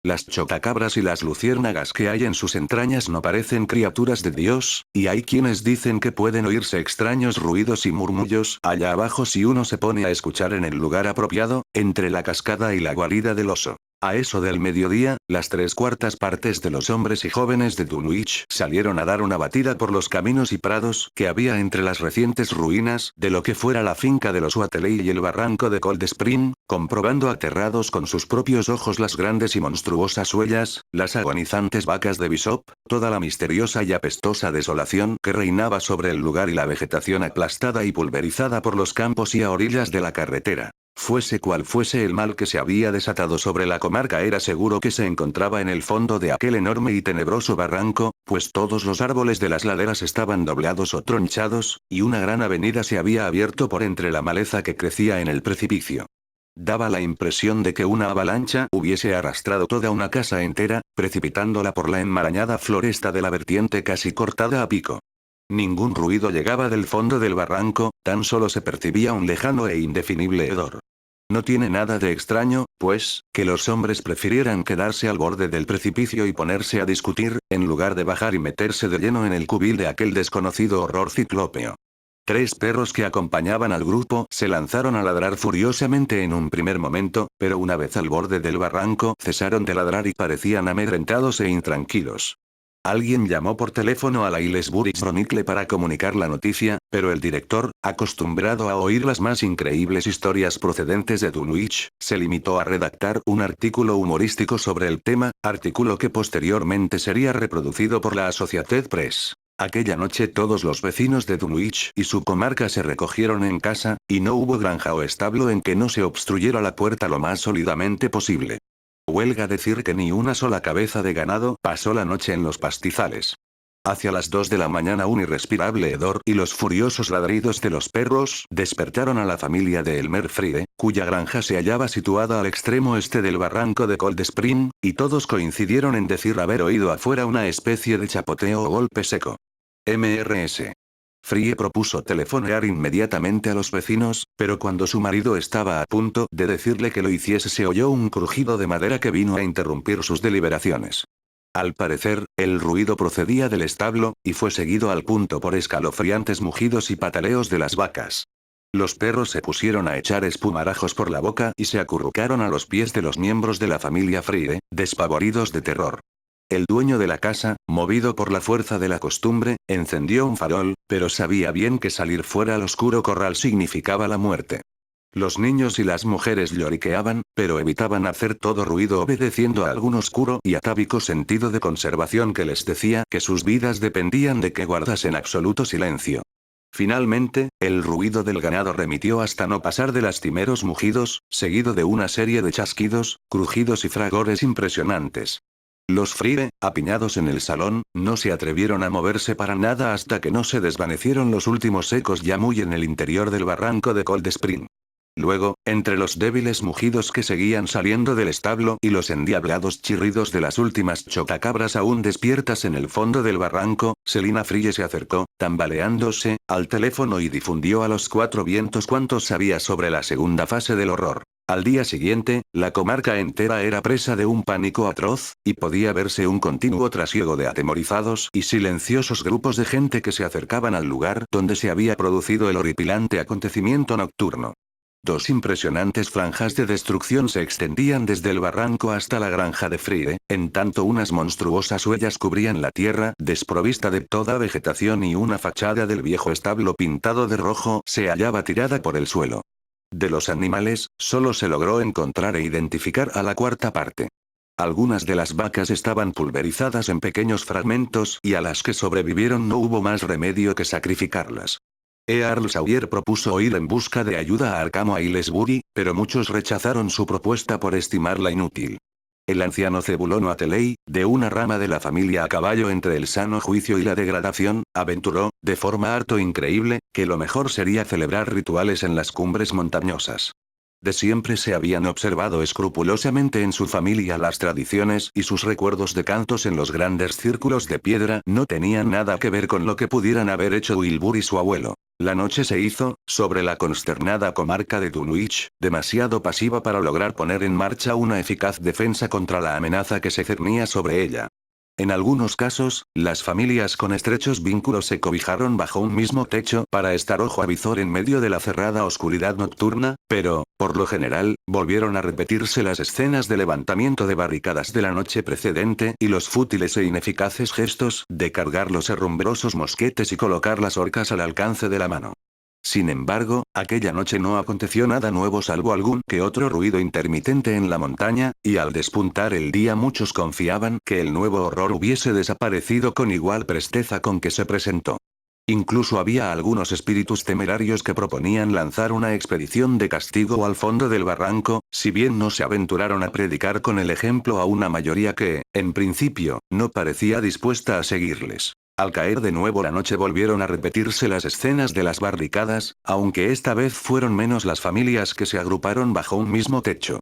Las chotacabras y las luciérnagas que hay en sus entrañas no parecen criaturas de Dios, y hay quienes dicen que pueden oírse extraños ruidos y murmullos allá abajo si uno se pone a escuchar en el lugar apropiado, entre la cascada y la guarida del oso. A eso del mediodía, las 3/4 partes de los hombres y jóvenes de Dunwich salieron a dar una batida por los caminos y prados que había entre las recientes ruinas de lo que fuera la finca de los Wateley y el barranco de Cold Spring, comprobando aterrados con sus propios ojos las grandes y monstruosas huellas, las agonizantes vacas de Bishop, toda la misteriosa y apestosa desolación que reinaba sobre el lugar y la vegetación aplastada y pulverizada por los campos y a orillas de la carretera. Fuese cual fuese el mal que se había desatado sobre la comarca, era seguro que se encontraba en el fondo de aquel enorme y tenebroso barranco, pues todos los árboles de las laderas estaban doblados o tronchados, y una gran avenida se había abierto por entre la maleza que crecía en el precipicio. Daba la impresión de que una avalancha hubiese arrastrado toda una casa entera, precipitándola por la enmarañada floresta de la vertiente casi cortada a pico. Ningún ruido llegaba del fondo del barranco, tan solo se percibía un lejano e indefinible hedor. No tiene nada de extraño, pues, que los hombres prefirieran quedarse al borde del precipicio y ponerse a discutir, en lugar de bajar y meterse de lleno en el cubil de aquel desconocido horror ciclópeo. 3 perros que acompañaban al grupo se lanzaron a ladrar furiosamente en un primer momento, pero una vez al borde del barranco cesaron de ladrar y parecían amedrentados e intranquilos. Alguien llamó por teléfono a la Aylesbury Chronicle para comunicar la noticia, pero el director, acostumbrado a oír las más increíbles historias procedentes de Dunwich, se limitó a redactar un artículo humorístico sobre el tema, artículo que posteriormente sería reproducido por la Associated Press. Aquella noche todos los vecinos de Dunwich y su comarca se recogieron en casa, y no hubo granja o establo en que no se obstruyera la puerta lo más sólidamente posible. Huelga decir que ni una sola cabeza de ganado pasó la noche en los pastizales. Hacia las 2 de la mañana un irrespirable hedor y los furiosos ladridos de los perros despertaron a la familia de Elmer Friede, cuya granja se hallaba situada al extremo este del barranco de Cold Spring, y todos coincidieron en decir haber oído afuera una especie de chapoteo o golpe seco. Mrs. Frie propuso telefonear inmediatamente a los vecinos, pero cuando su marido estaba a punto de decirle que lo hiciese se oyó un crujido de madera que vino a interrumpir sus deliberaciones. Al parecer, el ruido procedía del establo, y fue seguido al punto por escalofriantes mugidos y pataleos de las vacas. Los perros se pusieron a echar espumarajos por la boca y se acurrucaron a los pies de los miembros de la familia Frie, despavoridos de terror. El dueño de la casa, movido por la fuerza de la costumbre, encendió un farol, pero sabía bien que salir fuera al oscuro corral significaba la muerte. Los niños y las mujeres lloriqueaban, pero evitaban hacer todo ruido obedeciendo a algún oscuro y atávico sentido de conservación que les decía que sus vidas dependían de que guardasen absoluto silencio. Finalmente, el ruido del ganado remitió hasta no pasar de lastimeros mugidos, seguido de una serie de chasquidos, crujidos y fragores impresionantes. Los Frie, apiñados en el salón, no se atrevieron a moverse para nada hasta que no se desvanecieron los últimos ecos ya muy en el interior del barranco de Cold Spring. Luego, entre los débiles mugidos que seguían saliendo del establo y los endiablados chirridos de las últimas chotacabras aún despiertas en el fondo del barranco, Selina Frie se acercó, tambaleándose, al teléfono y difundió a los 4 vientos cuanto sabía sobre la segunda fase del horror. Al día siguiente, la comarca entera era presa de un pánico atroz, y podía verse un continuo trasiego de atemorizados y silenciosos grupos de gente que se acercaban al lugar donde se había producido el horripilante acontecimiento nocturno. 2 impresionantes franjas de destrucción se extendían desde el barranco hasta la granja de Frie, en tanto unas monstruosas huellas cubrían la tierra desprovista de toda vegetación y una fachada del viejo establo pintado de rojo se hallaba tirada por el suelo. De los animales, solo se logró encontrar e identificar a la 4ª parte. Algunas de las vacas estaban pulverizadas en pequeños fragmentos y a las que sobrevivieron no hubo más remedio que sacrificarlas. Earl Sawyer propuso ir en busca de ayuda a Arkham o Aylesbury, pero muchos rechazaron su propuesta por estimarla inútil. El anciano Zebulon Wateley, de una rama de la familia a caballo entre el sano juicio y la degradación, aventuró, de forma harto increíble, que lo mejor sería celebrar rituales en las cumbres montañosas. De siempre se habían observado escrupulosamente en su familia las tradiciones y sus recuerdos de cantos en los grandes círculos de piedra no tenían nada que ver con lo que pudieran haber hecho Wilbur y su abuelo. La noche se hizo, sobre la consternada comarca de Dunwich, demasiado pasiva para lograr poner en marcha una eficaz defensa contra la amenaza que se cernía sobre ella. En algunos casos, las familias con estrechos vínculos se cobijaron bajo un mismo techo para estar ojo a visor en medio de la cerrada oscuridad nocturna, pero, por lo general, volvieron a repetirse las escenas de levantamiento de barricadas de la noche precedente y los fútiles e ineficaces gestos de cargar los herrumbrosos mosquetes y colocar las horcas al alcance de la mano. Sin embargo, aquella noche no aconteció nada nuevo salvo algún que otro ruido intermitente en la montaña, y al despuntar el día muchos confiaban que el nuevo horror hubiese desaparecido con igual presteza con que se presentó. Incluso había algunos espíritus temerarios que proponían lanzar una expedición de castigo al fondo del barranco, si bien no se aventuraron a predicar con el ejemplo a una mayoría que, en principio, no parecía dispuesta a seguirles. Al caer de nuevo la noche volvieron a repetirse las escenas de las barricadas, aunque esta vez fueron menos las familias que se agruparon bajo un mismo techo.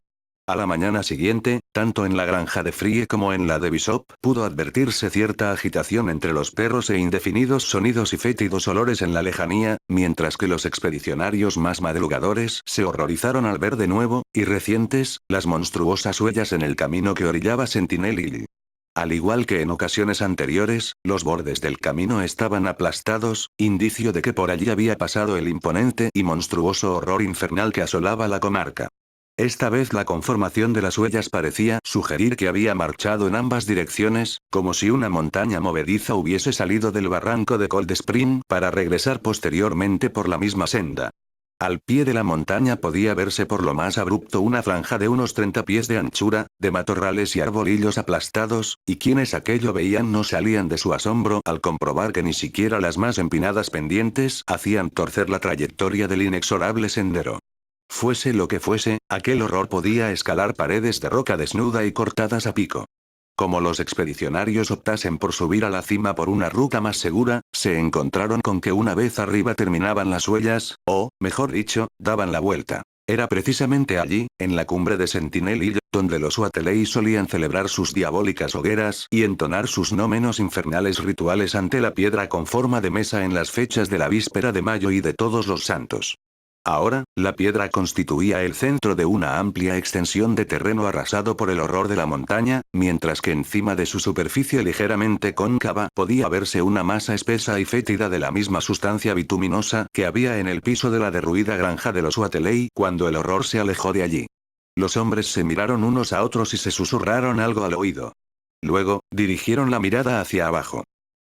A la mañana siguiente, tanto en la granja de Frie como en la de Bishop, pudo advertirse cierta agitación entre los perros e indefinidos sonidos y fétidos olores en la lejanía, mientras que los expedicionarios más madrugadores se horrorizaron al ver de nuevo, y recientes, las monstruosas huellas en el camino que orillaba Sentinel Hill. Al igual que en ocasiones anteriores, los bordes del camino estaban aplastados, indicio de que por allí había pasado el imponente y monstruoso horror infernal que asolaba la comarca. Esta vez la conformación de las huellas parecía sugerir que había marchado en ambas direcciones, como si una montaña movediza hubiese salido del barranco de Cold Spring para regresar posteriormente por la misma senda. Al pie de la montaña podía verse por lo más abrupto una franja de unos 30 pies de anchura, de matorrales y arbolillos aplastados, y quienes aquello veían no salían de su asombro al comprobar que ni siquiera las más empinadas pendientes hacían torcer la trayectoria del inexorable sendero. Fuese lo que fuese, aquel horror podía escalar paredes de roca desnuda y cortadas a pico. Como los expedicionarios optasen por subir a la cima por una ruta más segura, se encontraron con que una vez arriba terminaban las huellas, o, mejor dicho, daban la vuelta. Era precisamente allí, en la cumbre de Sentinel Hill, donde los Watelei solían celebrar sus diabólicas hogueras y entonar sus no menos infernales rituales ante la piedra con forma de mesa en las fechas de la víspera de mayo y de Todos los Santos. Ahora, la piedra constituía el centro de una amplia extensión de terreno arrasado por el horror de la montaña, mientras que encima de su superficie ligeramente cóncava podía verse una masa espesa y fétida de la misma sustancia bituminosa que había en el piso de la derruida granja de los Watelei cuando el horror se alejó de allí. Los hombres se miraron unos a otros y se susurraron algo al oído. Luego, dirigieron la mirada hacia abajo.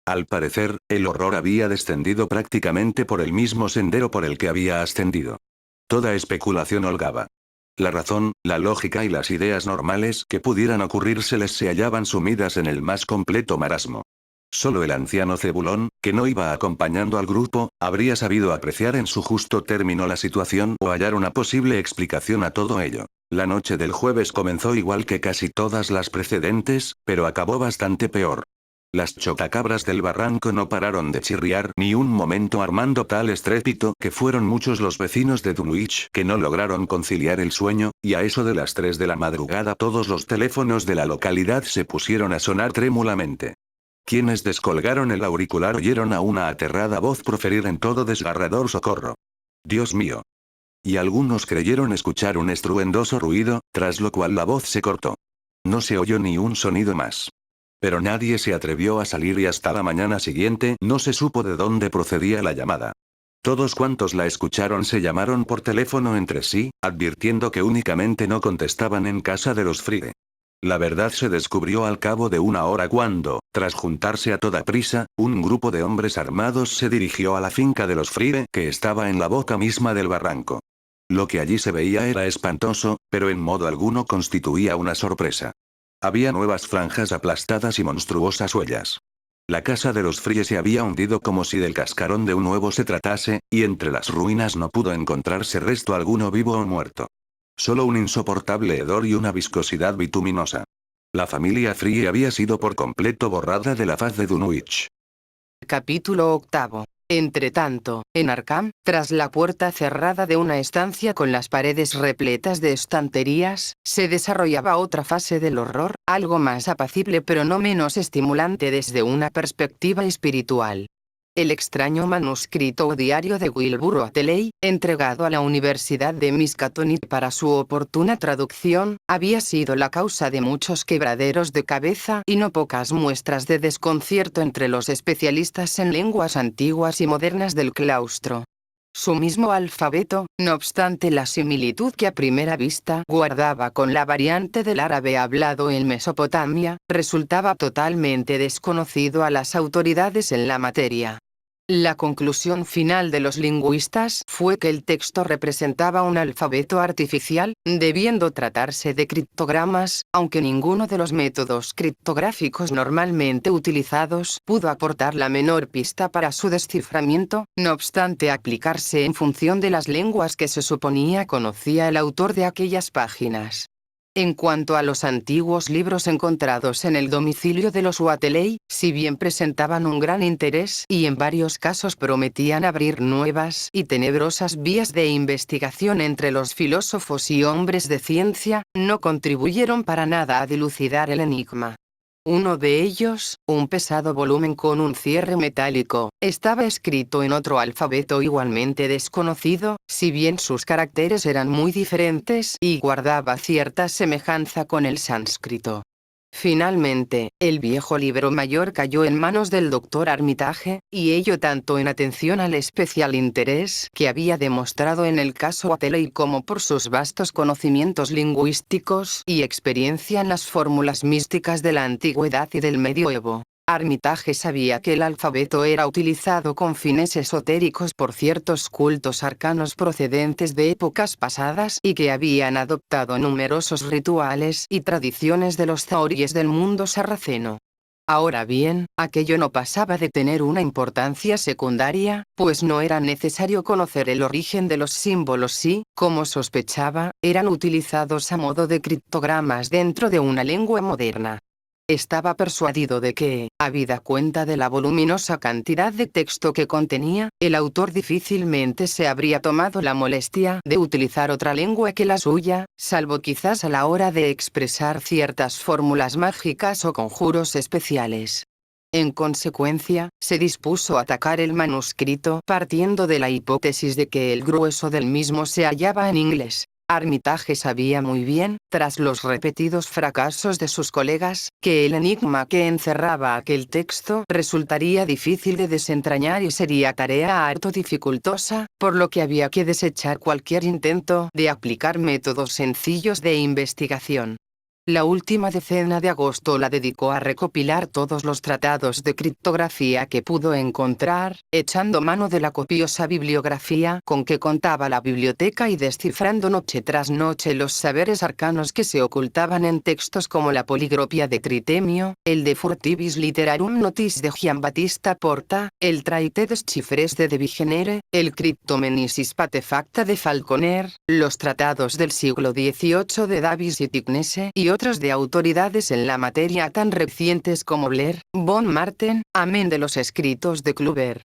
Al parecer, el horror había descendido prácticamente por el mismo sendero por el que había ascendido. Toda especulación holgaba. La razón, la lógica y las ideas normales que pudieran ocurrírseles se hallaban sumidas en el más completo marasmo. Solo el anciano Zebulón, que no iba acompañando al grupo, habría sabido apreciar en su justo término la situación o hallar una posible explicación a todo ello. La noche del jueves comenzó igual que casi todas las precedentes, pero acabó bastante peor. Las chotacabras del barranco no pararon de chirriar ni un momento armando tal estrépito que fueron muchos los vecinos de Dunwich que no lograron conciliar el sueño, y a eso de las 3 de la madrugada todos los teléfonos de la localidad se pusieron a sonar trémulamente. Quienes descolgaron el auricular oyeron a una aterrada voz proferir en todo desgarrador socorro. ¡Dios mío! Y algunos creyeron escuchar un estruendoso ruido, tras lo cual la voz se cortó. No se oyó ni un sonido más. Pero nadie se atrevió a salir y hasta la mañana siguiente no se supo de dónde procedía la llamada. Todos cuantos la escucharon se llamaron por teléfono entre sí, advirtiendo que únicamente no contestaban en casa de los Fride. La verdad se descubrió al cabo de una hora cuando, tras juntarse a toda prisa, un grupo de hombres armados se dirigió a la finca de los Fride que estaba en la boca misma del barranco. Lo que allí se veía era espantoso, pero en modo alguno constituía una sorpresa. Había nuevas franjas aplastadas y monstruosas huellas. La casa de los Frie se había hundido como si del cascarón de un huevo se tratase, y entre las ruinas no pudo encontrarse resto alguno vivo o muerto. Solo un insoportable hedor y una viscosidad bituminosa. La familia Frie había sido por completo borrada de la faz de Dunwich. Capítulo 8. Entretanto, en Arkham, tras la puerta cerrada de una estancia con las paredes repletas de estanterías, se desarrollaba otra fase del horror, algo más apacible pero no menos estimulante desde una perspectiva espiritual. El extraño manuscrito o diario de Wilbur Watelei, entregado a la Universidad de Miskatonic para su oportuna traducción, había sido la causa de muchos quebraderos de cabeza y no pocas muestras de desconcierto entre los especialistas en lenguas antiguas y modernas del claustro. Su mismo alfabeto, no obstante la similitud que a primera vista guardaba con la variante del árabe hablado en Mesopotamia, resultaba totalmente desconocido a las autoridades en la materia. La conclusión final de los lingüistas fue que el texto representaba un alfabeto artificial, debiendo tratarse de criptogramas, aunque ninguno de los métodos criptográficos normalmente utilizados pudo aportar la menor pista para su desciframiento, no obstante aplicarse en función de las lenguas que se suponía conocía el autor de aquellas páginas. En cuanto a los antiguos libros encontrados en el domicilio de los Wateley, si bien presentaban un gran interés y en varios casos prometían abrir nuevas y tenebrosas vías de investigación entre los filósofos y hombres de ciencia, no contribuyeron para nada a dilucidar el enigma. Uno de ellos, un pesado volumen con un cierre metálico, estaba escrito en otro alfabeto igualmente desconocido, si bien sus caracteres eran muy diferentes y guardaba cierta semejanza con el sánscrito. Finalmente, el viejo libro mayor cayó en manos del doctor Armitage, y ello tanto en atención al especial interés que había demostrado en el caso Wateley como por sus vastos conocimientos lingüísticos y experiencia en las fórmulas místicas de la antigüedad y del medioevo. Armitage sabía que el alfabeto era utilizado con fines esotéricos por ciertos cultos arcanos procedentes de épocas pasadas y que habían adoptado numerosos rituales y tradiciones de los zahoríes del mundo sarraceno. Ahora bien, aquello no pasaba de tener una importancia secundaria, pues no era necesario conocer el origen de los símbolos si, como sospechaba, eran utilizados a modo de criptogramas dentro de una lengua moderna. Estaba persuadido de que, habida cuenta de la voluminosa cantidad de texto que contenía, el autor difícilmente se habría tomado la molestia de utilizar otra lengua que la suya, salvo quizás a la hora de expresar ciertas fórmulas mágicas o conjuros especiales. En consecuencia, se dispuso a atacar el manuscrito partiendo de la hipótesis de que el grueso del mismo se hallaba en inglés. Armitage sabía muy bien, tras los repetidos fracasos de sus colegas, que el enigma que encerraba aquel texto resultaría difícil de desentrañar y sería tarea harto dificultosa, por lo que había que desechar cualquier intento de aplicar métodos sencillos de investigación. La última decena de agosto la dedicó a recopilar todos los tratados de criptografía que pudo encontrar, echando mano de la copiosa bibliografía con que contaba la biblioteca y descifrando noche tras noche los saberes arcanos que se ocultaban en textos como la Poligropia de Tritemio, el De Furtivis Literarum Notis de Giambattista Porta, el Traité des Chiffres de Vigenere, el Cryptomnesis Patefacta de Falconer, los tratados del siglo XVIII de Davis y Tignese y otros de autoridades en la materia tan recientes como Blair, von Marten, amén de los escritos de Kluber.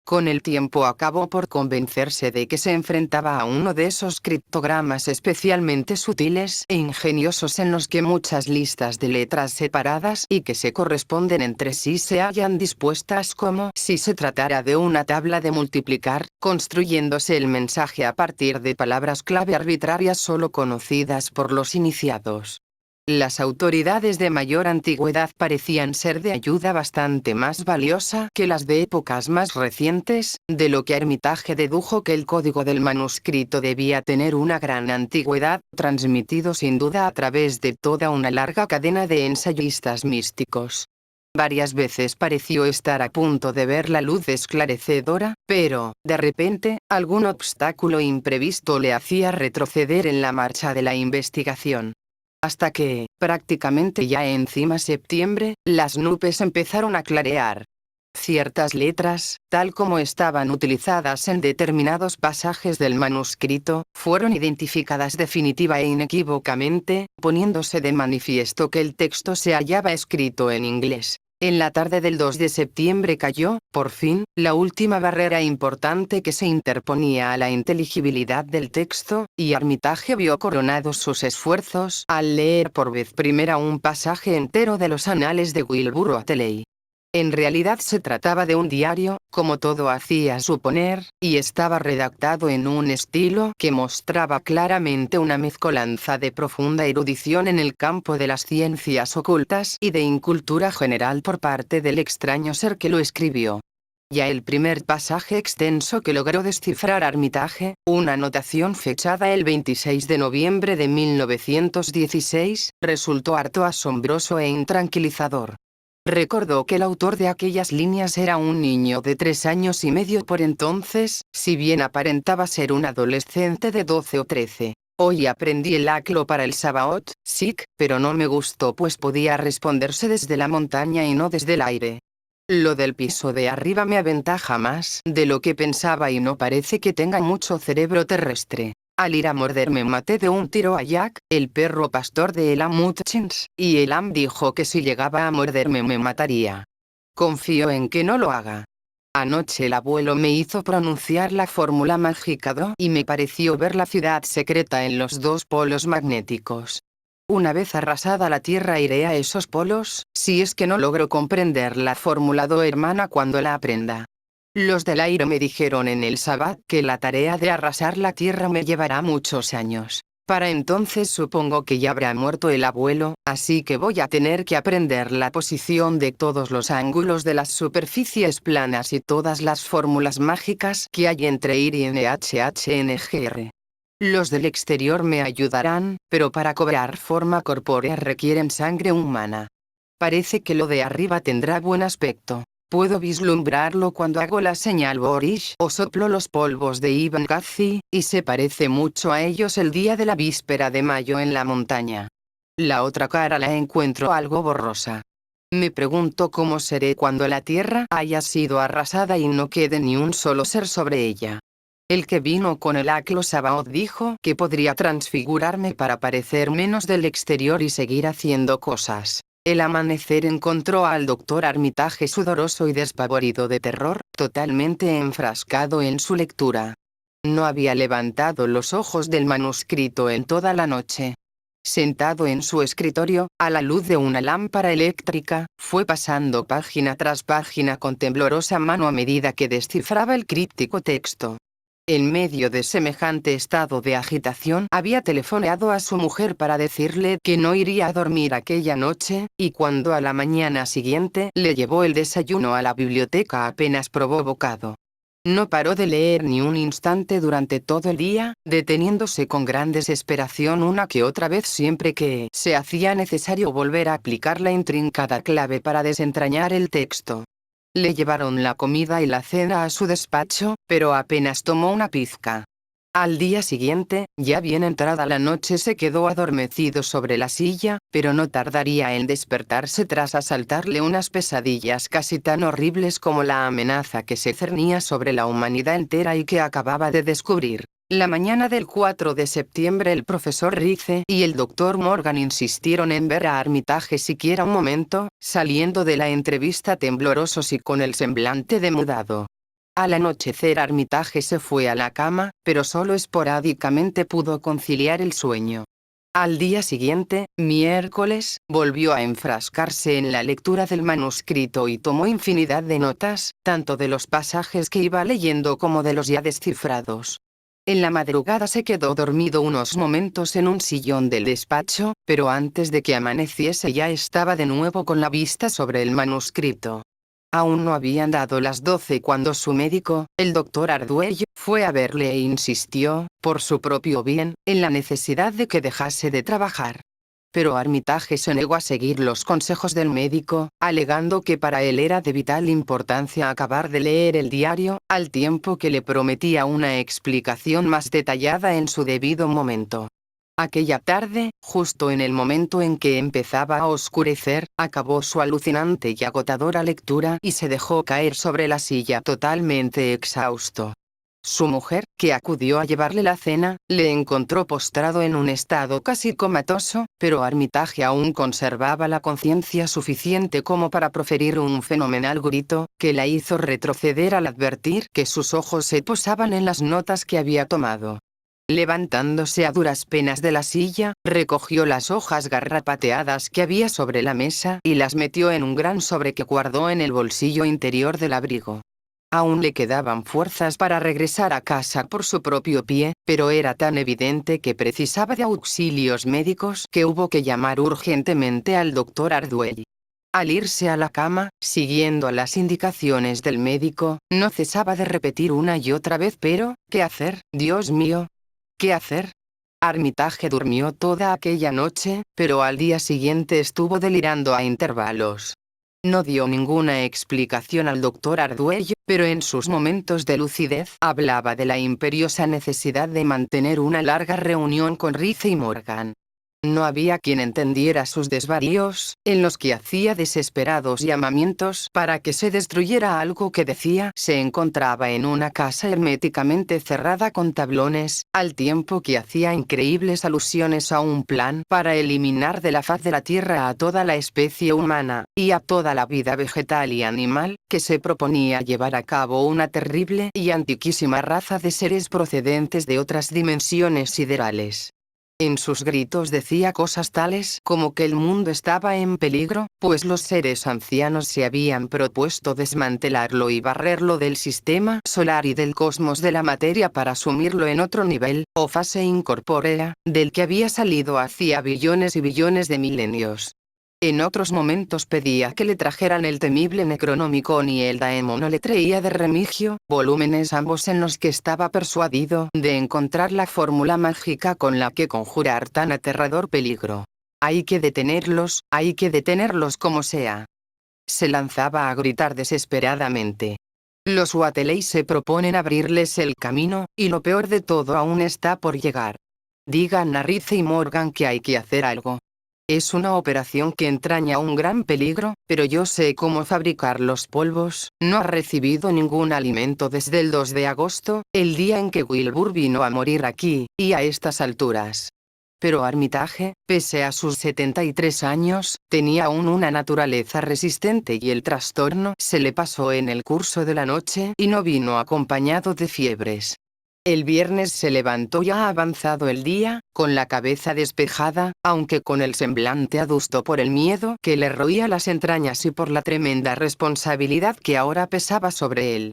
Con el tiempo acabó por convencerse de que se enfrentaba a uno de esos criptogramas especialmente sutiles e ingeniosos en los que muchas listas de letras separadas y que se corresponden entre sí se hallan dispuestas como si se tratara de una tabla de multiplicar, construyéndose el mensaje a partir de palabras clave arbitrarias solo conocidas por los iniciados. Las autoridades de mayor antigüedad parecían ser de ayuda bastante más valiosa que las de épocas más recientes, de lo que Armitage dedujo que el código del manuscrito debía tener una gran antigüedad, transmitido sin duda a través de toda una larga cadena de ensayistas místicos. Varias veces pareció estar a punto de ver la luz esclarecedora, pero, de repente, algún obstáculo imprevisto le hacía retroceder en la marcha de la investigación. Hasta que, prácticamente ya encima septiembre, las nubes empezaron a clarear. Ciertas letras, tal como estaban utilizadas en determinados pasajes del manuscrito, fueron identificadas definitiva e inequívocamente, poniéndose de manifiesto que el texto se hallaba escrito en inglés. En la tarde del 2 de septiembre cayó, por fin, la última barrera importante que se interponía a la inteligibilidad del texto, y Armitage vio coronados sus esfuerzos al leer por vez primera un pasaje entero de los anales de Wilbur Wateley. En realidad se trataba de un diario, como todo hacía suponer, y estaba redactado en un estilo que mostraba claramente una mezcolanza de profunda erudición en el campo de las ciencias ocultas y de incultura general por parte del extraño ser que lo escribió. Ya el primer pasaje extenso que logró descifrar Armitage, una anotación fechada el 26 de noviembre de 1916, resultó harto asombroso e intranquilizador. Recordó que el autor de aquellas líneas era un niño de 3 años y medio por entonces, si bien aparentaba ser un adolescente de 12 o 13. Hoy aprendí el aclo para el Sabaot, Sikh, pero no me gustó pues podía responderse desde la montaña y no desde el aire. Lo del piso de arriba me aventaja más de lo que pensaba y no parece que tenga mucho cerebro terrestre. Al ir a morderme maté de un tiro a Jack, el perro pastor de Elam Hutchins, y Elam dijo que si llegaba a morderme me mataría. Confío en que no lo haga. Anoche el abuelo me hizo pronunciar la fórmula mágica Do y me pareció ver la ciudad secreta en los 2 polos magnéticos. Una vez arrasada la Tierra iré a esos polos, si es que no logro comprender la fórmula Do hermana cuando la aprenda. Los del aire me dijeron en el Sabbat que la tarea de arrasar la Tierra me llevará muchos años. Para entonces supongo que ya habrá muerto el abuelo, así que voy a tener que aprender la posición de todos los ángulos de las superficies planas y todas las fórmulas mágicas que hay entre IR y NHHNGR. Los del exterior me ayudarán, pero para cobrar forma corpórea requieren sangre humana. Parece que lo de arriba tendrá buen aspecto. Puedo vislumbrarlo cuando hago la señal Borish o soplo los polvos de Ibn Kazi, y se parece mucho a ellos el día de la víspera de mayo en la montaña. La otra cara la encuentro algo borrosa. Me pregunto cómo seré cuando la tierra haya sido arrasada y no quede ni un solo ser sobre ella. El que vino con el Aklo Sabaoth dijo que podría transfigurarme para parecer menos del exterior y seguir haciendo cosas. El amanecer encontró al doctor Armitage sudoroso y despavorido de terror, totalmente enfrascado en su lectura. No había levantado los ojos del manuscrito en toda la noche. Sentado en su escritorio, a la luz de una lámpara eléctrica, fue pasando página tras página con temblorosa mano a medida que descifraba el críptico texto. En medio de semejante estado de agitación, había telefoneado a su mujer para decirle que no iría a dormir aquella noche, y cuando a la mañana siguiente le llevó el desayuno a la biblioteca apenas probó bocado. No paró de leer ni un instante durante todo el día, deteniéndose con gran desesperación una que otra vez siempre que se hacía necesario volver a aplicar la intrincada clave para desentrañar el texto. Le llevaron la comida y la cena a su despacho, pero apenas tomó una pizca. Al día siguiente, ya bien entrada la noche, se quedó adormecido sobre la silla, pero no tardaría en despertarse tras asaltarle unas pesadillas casi tan horribles como la amenaza que se cernía sobre la humanidad entera y que acababa de descubrir. La mañana del 4 de septiembre el profesor Rice y el doctor Morgan insistieron en ver a Armitage siquiera un momento, saliendo de la entrevista temblorosos y con el semblante demudado. Al anochecer Armitage se fue a la cama, pero solo esporádicamente pudo conciliar el sueño. Al día siguiente, miércoles, volvió a enfrascarse en la lectura del manuscrito y tomó infinidad de notas, tanto de los pasajes que iba leyendo como de los ya descifrados. En la madrugada se quedó dormido unos momentos en un sillón del despacho, pero antes de que amaneciese ya estaba de nuevo con la vista sobre el manuscrito. Aún no habían dado las 12 cuando su médico, el doctor Arduello, fue a verle e insistió, por su propio bien, en la necesidad de que dejase de trabajar. Pero Armitage se negó a seguir los consejos del médico, alegando que para él era de vital importancia acabar de leer el diario, al tiempo que le prometía una explicación más detallada en su debido momento. Aquella tarde, justo en el momento en que empezaba a oscurecer, acabó su alucinante y agotadora lectura y se dejó caer sobre la silla totalmente exhausto. Su mujer, que acudió a llevarle la cena, le encontró postrado en un estado casi comatoso, pero Armitage aún conservaba la conciencia suficiente como para proferir un fenomenal grito, que la hizo retroceder al advertir que sus ojos se posaban en las notas que había tomado. Levantándose a duras penas de la silla, recogió las hojas garrapateadas que había sobre la mesa y las metió en un gran sobre que guardó en el bolsillo interior del abrigo. Aún le quedaban fuerzas para regresar a casa por su propio pie, pero era tan evidente que precisaba de auxilios médicos que hubo que llamar urgentemente al doctor Arduell. Al irse a la cama, siguiendo las indicaciones del médico, no cesaba de repetir una y otra vez: pero, ¿qué hacer, Dios mío? ¿Qué hacer? Armitage durmió toda aquella noche, pero al día siguiente estuvo delirando a intervalos. No dio ninguna explicación al doctor Arduello, pero en sus momentos de lucidez hablaba de la imperiosa necesidad de mantener una larga reunión con Rice y Morgan. No había quien entendiera sus desvaríos, en los que hacía desesperados llamamientos para que se destruyera algo que decía se encontraba en una casa herméticamente cerrada con tablones, al tiempo que hacía increíbles alusiones a un plan para eliminar de la faz de la tierra a toda la especie humana, y a toda la vida vegetal y animal, que se proponía llevar a cabo una terrible y antiquísima raza de seres procedentes de otras dimensiones siderales. En sus gritos decía cosas tales como que el mundo estaba en peligro, pues los seres ancianos se habían propuesto desmantelarlo y barrerlo del sistema solar y del cosmos de la materia para sumirlo en otro nivel, o fase incorpórea, del que había salido hacía billones y billones de milenios. En otros momentos pedía que le trajeran el temible Necronomicon y el Daemon le traía de Remigio, volúmenes ambos en los que estaba persuadido de encontrar la fórmula mágica con la que conjurar tan aterrador peligro. Hay que detenerlos como sea. Se lanzaba a gritar desesperadamente. Los Wateley se proponen abrirles el camino, y lo peor de todo aún está por llegar. Digan a Rice y Morgan que hay que hacer algo. Es una operación que entraña un gran peligro, pero yo sé cómo fabricar los polvos. No ha recibido ningún alimento desde el 2 de agosto, el día en que Wilbur vino a morir aquí, y a estas alturas. Pero Armitage, pese a sus 73 años, tenía aún una naturaleza resistente y el trastorno se le pasó en el curso de la noche y no vino acompañado de fiebres. El viernes se levantó ya avanzado el día, con la cabeza despejada, aunque con el semblante adusto por el miedo que le roía las entrañas y por la tremenda responsabilidad que ahora pesaba sobre él.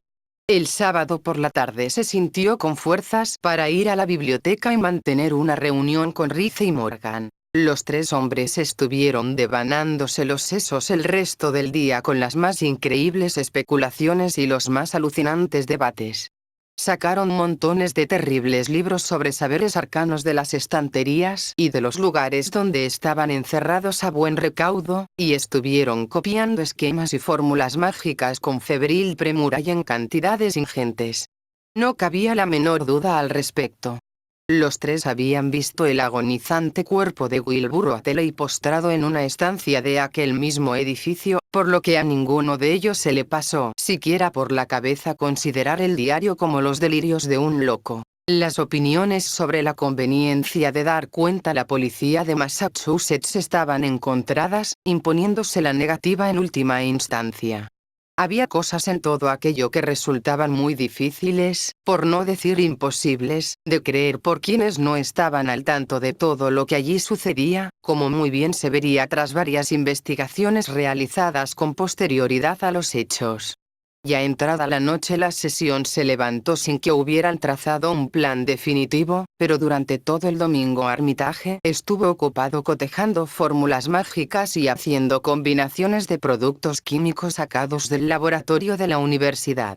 El sábado por la tarde se sintió con fuerzas para ir a la biblioteca y mantener una reunión con Rice y Morgan. Los tres hombres estuvieron devanándose los sesos el resto del día con las más increíbles especulaciones y los más alucinantes debates. Sacaron montones de terribles libros sobre saberes arcanos de las estanterías y de los lugares donde estaban encerrados a buen recaudo, y estuvieron copiando esquemas y fórmulas mágicas con febril premura y en cantidades ingentes. No cabía la menor duda al respecto. Los tres habían visto el agonizante cuerpo de Wilbur Wateley postrado en una estancia de aquel mismo edificio, por lo que a ninguno de ellos se le pasó siquiera por la cabeza considerar el diario como los delirios de un loco. Las opiniones sobre la conveniencia de dar cuenta a la policía de Massachusetts estaban encontradas, imponiéndose la negativa en última instancia. Había cosas en todo aquello que resultaban muy difíciles, por no decir imposibles, de creer por quienes no estaban al tanto de todo lo que allí sucedía, como muy bien se vería tras varias investigaciones realizadas con posterioridad a los hechos. Ya entrada la noche la sesión se levantó sin que hubieran trazado un plan definitivo, pero durante todo el domingo Armitage estuvo ocupado cotejando fórmulas mágicas y haciendo combinaciones de productos químicos sacados del laboratorio de la universidad.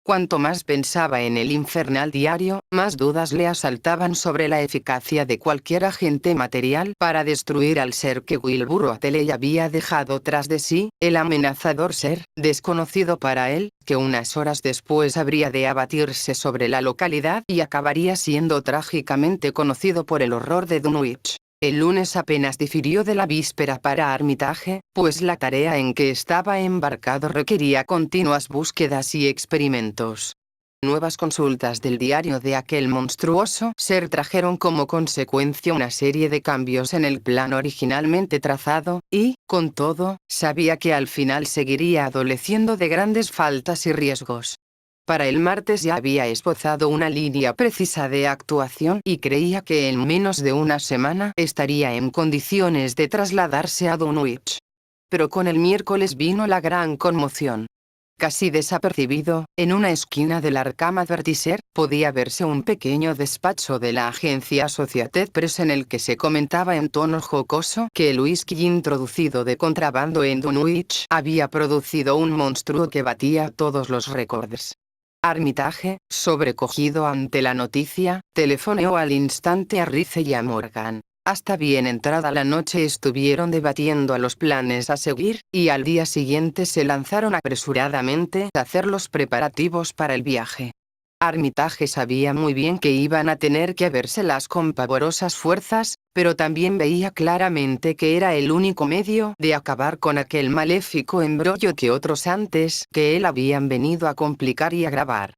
Cuanto más pensaba en el infernal diario, más dudas le asaltaban sobre la eficacia de cualquier agente material para destruir al ser que Wilbur Wateley había dejado tras de sí, el amenazador ser, desconocido para él, que unas horas después habría de abatirse sobre la localidad y acabaría siendo trágicamente conocido por el horror de Dunwich. El lunes apenas difirió de la víspera para Armitage, pues la tarea en que estaba embarcado requería continuas búsquedas y experimentos. Nuevas consultas del diario de aquel monstruoso ser trajeron como consecuencia una serie de cambios en el plan originalmente trazado, y, con todo, sabía que al final seguiría adoleciendo de grandes faltas y riesgos. Para el martes ya había esbozado una línea precisa de actuación y creía que en menos de una semana estaría en condiciones de trasladarse a Dunwich. Pero con el miércoles vino la gran conmoción. Casi desapercibido, en una esquina del Arkham Advertiser, podía verse un pequeño despacho de la agencia Associated Press en el que se comentaba en tono jocoso que el whisky introducido de contrabando en Dunwich había producido un monstruo que batía todos los récords. Armitage, sobrecogido ante la noticia, telefoneó al instante a Rice y a Morgan. Hasta bien entrada la noche estuvieron debatiendo los planes a seguir, y al día siguiente se lanzaron apresuradamente a hacer los preparativos para el viaje. Armitage sabía muy bien que iban a tener que habérselas con pavorosas fuerzas, pero también veía claramente que era el único medio de acabar con aquel maléfico embrollo que otros antes que él habían venido a complicar y agravar.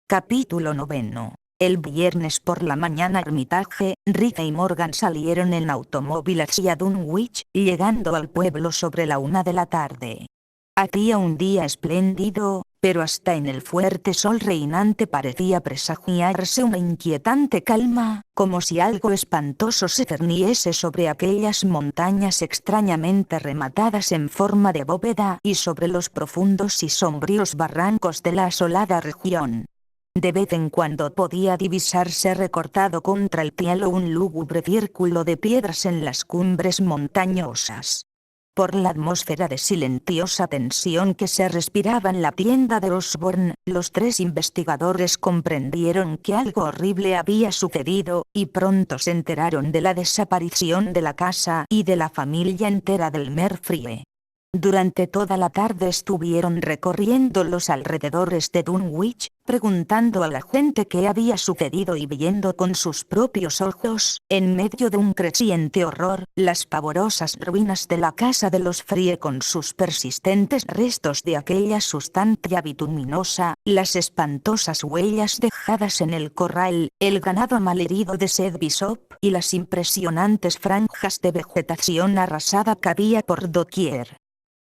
Capítulo 9. El viernes por la mañana Armitage, Rick y Morgan salieron en automóvil hacia Dunwich, llegando al pueblo sobre la 1 de la tarde. Hacía un día espléndido, pero hasta en el fuerte sol reinante parecía presagiarse una inquietante calma, como si algo espantoso se cerniese sobre aquellas montañas extrañamente rematadas en forma de bóveda y sobre los profundos y sombríos barrancos de la asolada región. De vez en cuando podía divisarse recortado contra el cielo un lúgubre círculo de piedras en las cumbres montañosas. Por la atmósfera de silenciosa tensión que se respiraba en la tienda de Osborne, los tres investigadores comprendieron que algo horrible había sucedido, y pronto se enteraron de la desaparición de la casa y de la familia entera del Merfrie. Durante toda la tarde estuvieron recorriendo los alrededores de Dunwich, preguntando a la gente qué había sucedido y viendo con sus propios ojos, en medio de un creciente horror, las pavorosas ruinas de la casa de los Frie con sus persistentes restos de aquella sustancia bituminosa, las espantosas huellas dejadas en el corral, el ganado malherido de Sed Bishop y las impresionantes franjas de vegetación arrasada que había por doquier.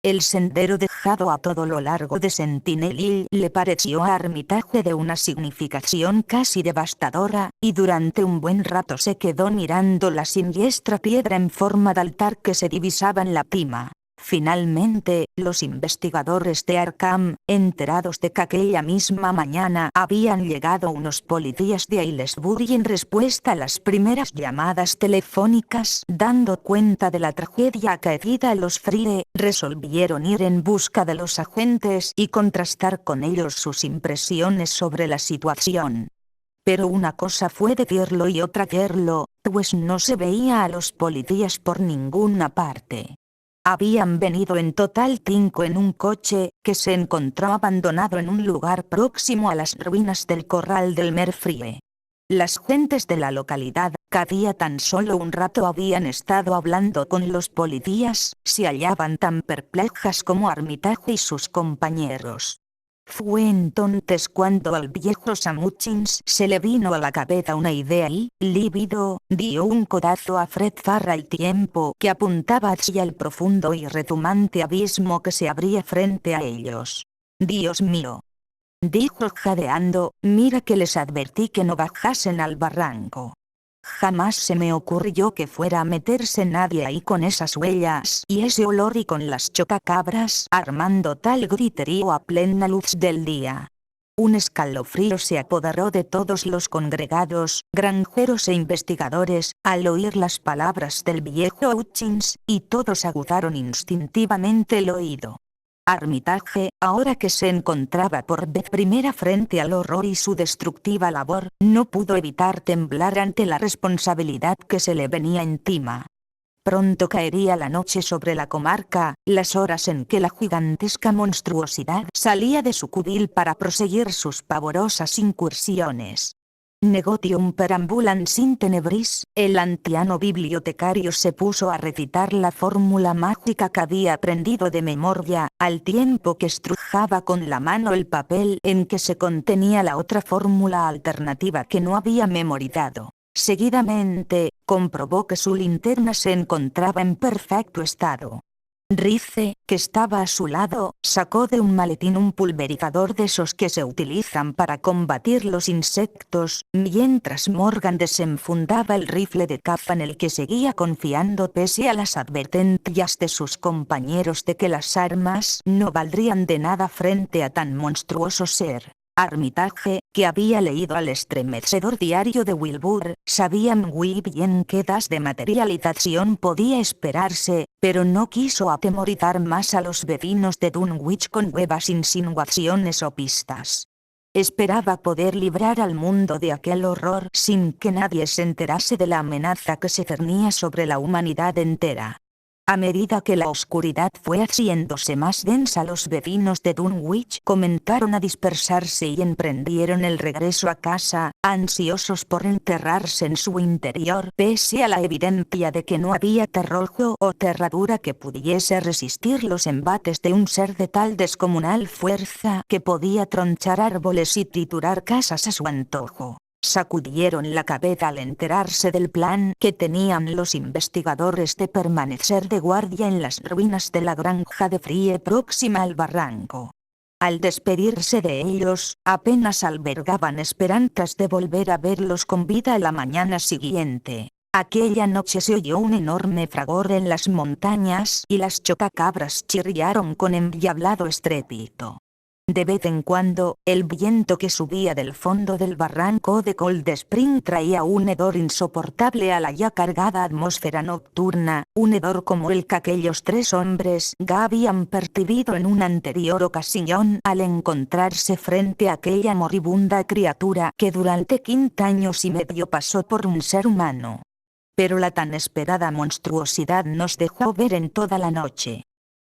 El sendero dejado a todo lo largo de Sentinel Hill le pareció a Armitage de una significación casi devastadora, y durante un buen rato se quedó mirando la siniestra piedra en forma de altar que se divisaba en la cima. Finalmente, los investigadores de Arkham, enterados de que aquella misma mañana habían llegado unos policías de Aylesbury en respuesta a las primeras llamadas telefónicas dando cuenta de la tragedia acaecida a los Frie, resolvieron ir en busca de los agentes y contrastar con ellos sus impresiones sobre la situación. Pero una cosa fue decirlo y otra hacerlo, pues no se veía a los policías por ninguna parte. Habían venido en total 5 en un coche, que se encontró abandonado en un lugar próximo a las ruinas del corral del Merfrie. Las gentes de la localidad, que hacía tan solo un rato habían estado hablando con los policías, se hallaban tan perplejas como Armitage y sus compañeros. Fue entonces cuando al viejo Sam Hutchins se le vino a la cabeza una idea y, lívido, dio un codazo a Fred Farr al tiempo que apuntaba hacia el profundo y retumante abismo que se abría frente a ellos. «Dios mío», dijo jadeando, «mira que les advertí que no bajasen al barranco. Jamás se me ocurrió que fuera a meterse nadie ahí con esas huellas y ese olor y con las chotacabras armando tal griterío a plena luz del día». Un escalofrío se apoderó de todos los congregados, granjeros e investigadores, al oír las palabras del viejo Hutchins, y todos aguzaron instintivamente el oído. Armitage, ahora que se encontraba por vez primera frente al horror y su destructiva labor, no pudo evitar temblar ante la responsabilidad que se le venía encima. Pronto caería la noche sobre la comarca, las horas en que la gigantesca monstruosidad salía de su cubil para proseguir sus pavorosas incursiones. Negotium perambulans in tenebris, el anciano bibliotecario se puso a recitar la fórmula mágica que había aprendido de memoria, al tiempo que estrujaba con la mano el papel en que se contenía la otra fórmula alternativa que no había memorizado. Seguidamente, comprobó que su linterna se encontraba en perfecto estado. Rice, que estaba a su lado, sacó de un maletín un pulverizador de esos que se utilizan para combatir los insectos, mientras Morgan desenfundaba el rifle de caza en el que seguía confiando pese a las advertencias de sus compañeros de que las armas no valdrían de nada frente a tan monstruoso ser. Armitage, que había leído al estremecedor diario de Wilbur, sabía muy bien qué das de materialización podía esperarse, pero no quiso atemorizar más a los vecinos de Dunwich con nuevas insinuaciones o pistas. Esperaba poder librar al mundo de aquel horror sin que nadie se enterase de la amenaza que se cernía sobre la humanidad entera. A medida que la oscuridad fue haciéndose más densa, los vecinos de Dunwich comenzaron a dispersarse y emprendieron el regreso a casa, ansiosos por enterrarse en su interior, pese a la evidencia de que no había terrojo o cerradura que pudiese resistir los embates de un ser de tal descomunal fuerza que podía tronchar árboles y triturar casas a su antojo. Sacudieron la cabeza al enterarse del plan que tenían los investigadores de permanecer de guardia en las ruinas de la granja de Frie próxima al barranco. Al despedirse de ellos, apenas albergaban esperanzas de volver a verlos con vida a la mañana siguiente. Aquella noche se oyó un enorme fragor en las montañas y las chotacabras chirriaron con endiablado estrépito. De vez en cuando, el viento que subía del fondo del barranco de Cold Spring traía un hedor insoportable a la ya cargada atmósfera nocturna, un hedor como el que aquellos tres hombres ya habían percibido en una anterior ocasión al encontrarse frente a aquella moribunda criatura que durante 15 años y medio pasó por un ser humano. Pero la tan esperada monstruosidad nos dejó ver en toda la noche.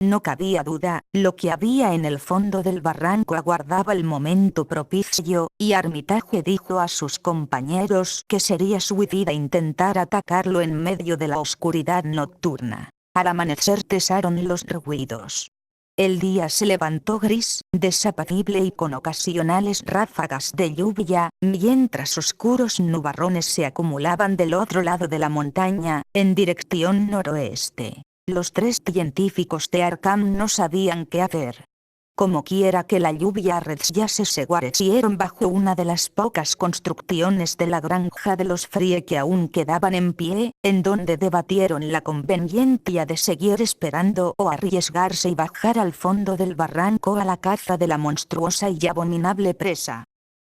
No cabía duda, lo que había en el fondo del barranco aguardaba el momento propicio, y Armitage dijo a sus compañeros que sería suicida intentar atacarlo en medio de la oscuridad nocturna. Al amanecer cesaron los ruidos. El día se levantó gris, desapacible y con ocasionales ráfagas de lluvia, mientras oscuros nubarrones se acumulaban del otro lado de la montaña, en dirección noroeste. Los tres científicos de Arkham no sabían qué hacer. Como quiera que la lluvia arreciase, se guarecieron bajo una de las pocas construcciones de la granja de los Frie que aún quedaban en pie, en donde debatieron la conveniencia de seguir esperando o arriesgarse y bajar al fondo del barranco a la caza de la monstruosa y abominable presa.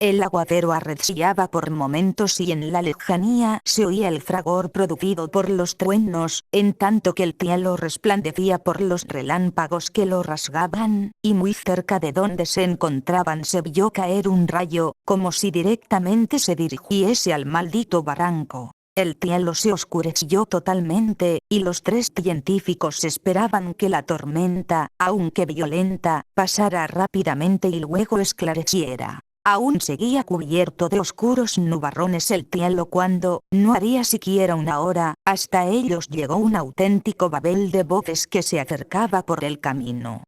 El aguacero arreciaba por momentos y en la lejanía se oía el fragor producido por los truenos, en tanto que el cielo resplandecía por los relámpagos que lo rasgaban, y muy cerca de donde se encontraban se vio caer un rayo, como si directamente se dirigiese al maldito barranco. El cielo se oscureció totalmente, y los tres científicos esperaban que la tormenta, aunque violenta, pasara rápidamente y luego esclareciera. Aún seguía cubierto de oscuros nubarrones el cielo cuando, no haría siquiera una hora, hasta ellos llegó un auténtico babel de voces que se acercaba por el camino.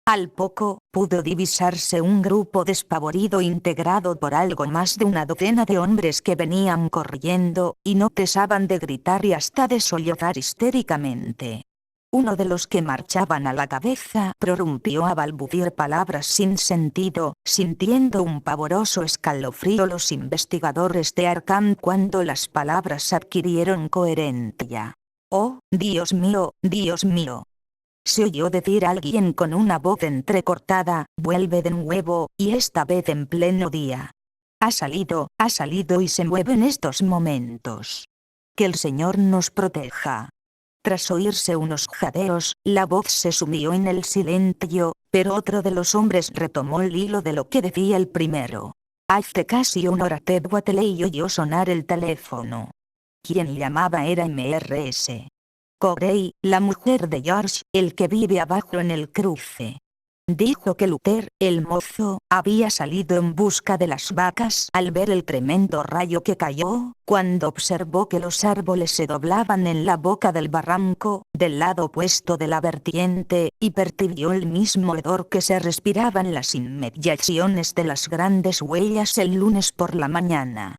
Al poco, pudo divisarse un grupo despavorido integrado por algo más de una docena de hombres que venían corriendo, y no cesaban de gritar y hasta de sollozar histéricamente. Uno de los que marchaban a la cabeza prorrumpió a balbucear palabras sin sentido, sintiendo un pavoroso escalofrío los investigadores de Arkham cuando las palabras adquirieron coherencia. «Oh, Dios mío, Dios mío», se oyó decir alguien con una voz entrecortada, «vuelve de nuevo, y esta vez en pleno día. Ha salido y se mueve en estos momentos. Que el Señor nos proteja». Tras oírse unos jadeos, la voz se sumió en el silencio, pero otro de los hombres retomó el hilo de lo que decía el primero. Hace casi una hora Ted Wateley oyó sonar el teléfono. Quien llamaba era Mrs. Corey, la mujer de George, el que vive abajo en el cruce. Dijo que Luther, el mozo, había salido en busca de las vacas al ver el tremendo rayo que cayó, cuando observó que los árboles se doblaban en la boca del barranco, del lado opuesto de la vertiente, y percibió el mismo hedor que se respiraba en las inmediaciones de las grandes huellas el lunes por la mañana.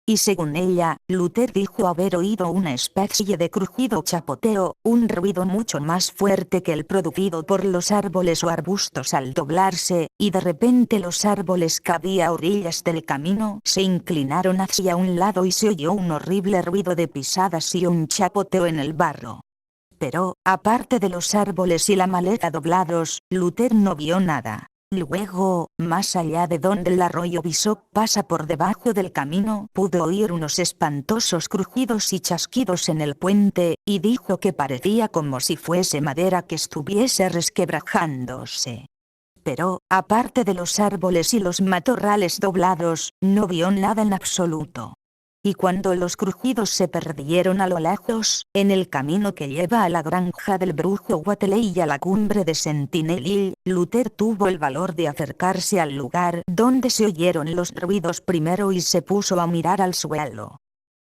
Y según ella, Luther dijo haber oído una especie de crujido chapoteo, un ruido mucho más fuerte que el producido por los árboles o arbustos al doblarse, y de repente los árboles que había a orillas del camino se inclinaron hacia un lado y se oyó un horrible ruido de pisadas y un chapoteo en el barro. Pero, aparte de los árboles y la maleza doblados, Luther no vio nada. Luego, más allá de donde el arroyo Bishop pasa por debajo del camino, pudo oír unos espantosos crujidos y chasquidos en el puente, y dijo que parecía como si fuese madera que estuviese resquebrajándose. pero, aparte de los árboles y los matorrales doblados, no vio nada en absoluto. Y cuando los crujidos se perdieron a lo lejos, en el camino que lleva a la granja del brujo Wateley y a la cumbre de Sentinel Hill, Luther tuvo el valor de acercarse al lugar donde se oyeron los ruidos primero y se puso a mirar al suelo.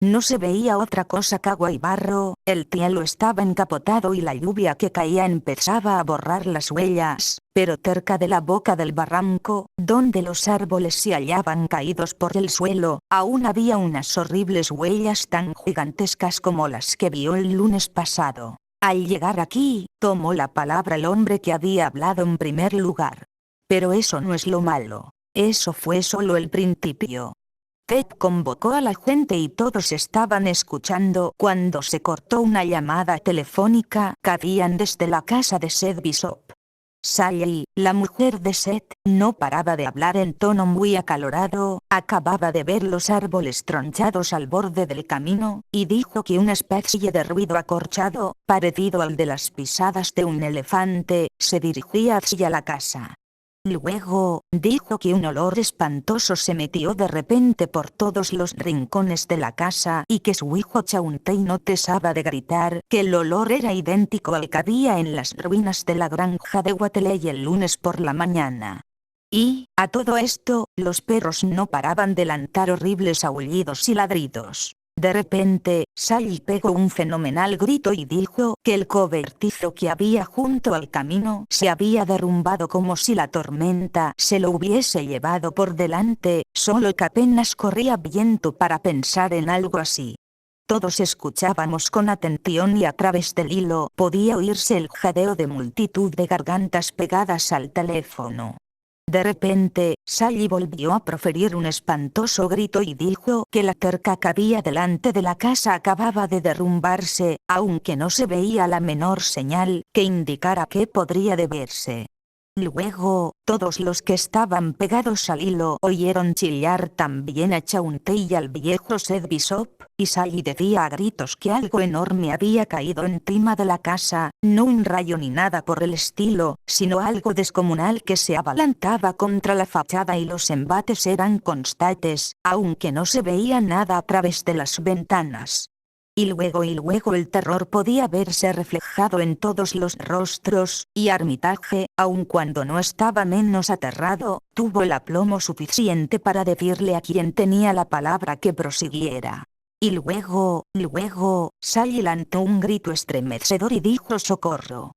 No se veía otra cosa que agua y barro, el cielo estaba encapotado y la lluvia que caía empezaba a borrar las huellas, pero cerca de la boca del barranco, donde los árboles se hallaban caídos por el suelo, aún había unas horribles huellas tan gigantescas como las que vio el lunes pasado. Al llegar aquí, tomó la palabra el hombre que había hablado en primer lugar. Pero eso no es lo malo. Eso fue solo el principio. Ted convocó a la gente y todos estaban escuchando cuando se cortó una llamada telefónica que habían desde la casa de Seth Bishop. Sally, la mujer de Seth, no paraba de hablar en tono muy acalorado, acababa de ver los árboles tronchados al borde del camino, y dijo que una especie de ruido acorchado, parecido al de las pisadas de un elefante, se dirigía hacia la casa. Luego, dijo que un olor espantoso se metió de repente por todos los rincones de la casa y que su hijo Chauncey no cesaba de gritar que el olor era idéntico al que había en las ruinas de la granja de Wateley el lunes por la mañana. Y, a todo esto, los perros no paraban de lanzar horribles aullidos y ladridos. De repente, Sally pegó un fenomenal grito y dijo que el cobertizo que había junto al camino se había derrumbado como si la tormenta se lo hubiese llevado por delante, solo que apenas corría viento para pensar en algo así. Todos escuchábamos con atención y a través del hilo podía oírse el jadeo de multitud de gargantas pegadas al teléfono. De repente, Sally volvió a proferir un espantoso grito y dijo que la cerca que había delante de la casa acababa de derrumbarse, aunque no se veía la menor señal que indicara qué podría deberse. Luego, todos los que estaban pegados al hilo oyeron chillar también a Chauncey y al viejo Seth Bishop, y Sally decía a gritos que algo enorme había caído encima de la casa, no un rayo ni nada por el estilo, sino algo descomunal que se abalanzaba contra la fachada y los embates eran constantes, aunque no se veía nada a través de las ventanas. Y luego el terror podía verse reflejado en todos los rostros, y Armitage, aun cuando no estaba menos aterrado, tuvo el aplomo suficiente para decirle a quien tenía la palabra que prosiguiera. Y luego, Sally lanzó un grito estremecedor y dijo socorro.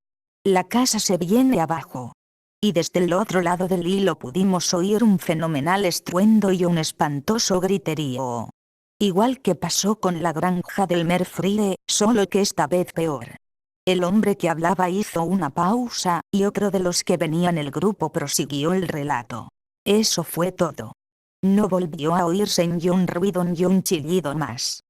La casa se viene abajo. Y desde el otro lado del hilo pudimos oír un fenomenal estruendo y un espantoso griterío. Igual que pasó con la granja del Merfrile, solo que esta vez peor. El hombre que hablaba hizo una pausa, y otro de los que venían el grupo prosiguió el relato. Eso fue todo. No volvió a oírse ni un ruido ni un chillido más.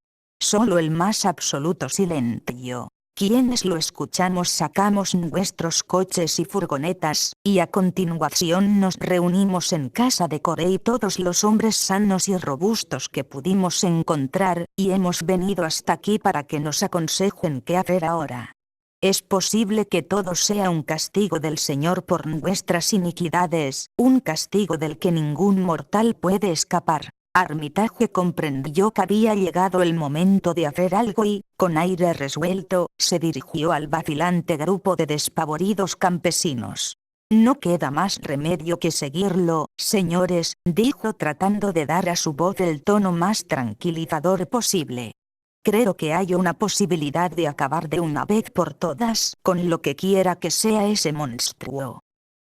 Solo el más absoluto silencio. Quienes lo escuchamos sacamos nuestros coches y furgonetas, y a continuación nos reunimos en casa de Corey todos los hombres sanos y robustos que pudimos encontrar, y hemos venido hasta aquí para que nos aconsejen qué hacer ahora. Es posible que todo sea un castigo del Señor por nuestras iniquidades, un castigo del que ningún mortal puede escapar. Armitage comprendió que había llegado el momento de hacer algo y, con aire resuelto, se dirigió al vacilante grupo de despavoridos campesinos. No queda más remedio que seguirlo, señores, dijo tratando de dar a su voz el tono más tranquilizador posible. Creo que hay una posibilidad de acabar de una vez por todas con lo que quiera que sea ese monstruo.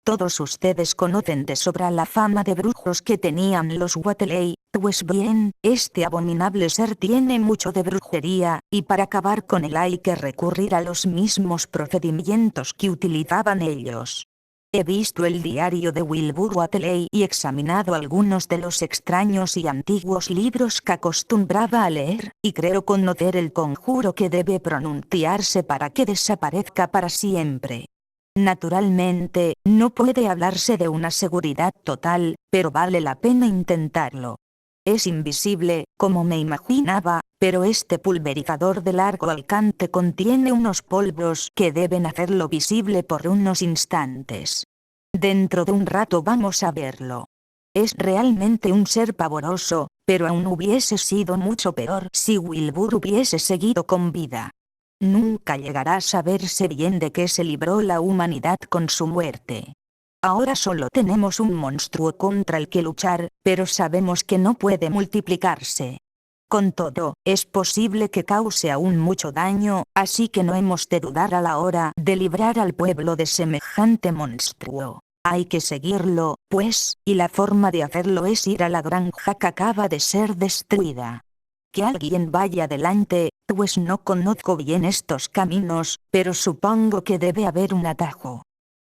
Todos ustedes conocen de sobra la fama de brujos que tenían los Wateley, pues bien, este abominable ser tiene mucho de brujería, y para acabar con él hay que recurrir a los mismos procedimientos que utilizaban ellos. He visto el diario de Wilbur Wateley y examinado algunos de los extraños y antiguos libros que acostumbraba a leer, y creo conocer el conjuro que debe pronunciarse para que desaparezca para siempre. Naturalmente, no puede hablarse de una seguridad total, pero vale la pena intentarlo. Es invisible, como me imaginaba, pero este pulverizador de largo alcance contiene unos polvos que deben hacerlo visible por unos instantes. Dentro de un rato vamos a verlo. Es realmente un ser pavoroso, pero aún hubiese sido mucho peor si Wilbur hubiese seguido con vida. Nunca llegará a saberse bien de qué se libró la humanidad con su muerte. Ahora solo tenemos un monstruo contra el que luchar, pero sabemos que no puede multiplicarse. Con todo, es posible que cause aún mucho daño, así que no hemos de dudar a la hora de librar al pueblo de semejante monstruo. Hay que seguirlo, pues, y la forma de hacerlo es ir a la granja que acaba de ser destruida. Que alguien vaya adelante, pues no conozco bien estos caminos, pero supongo que debe haber un atajo.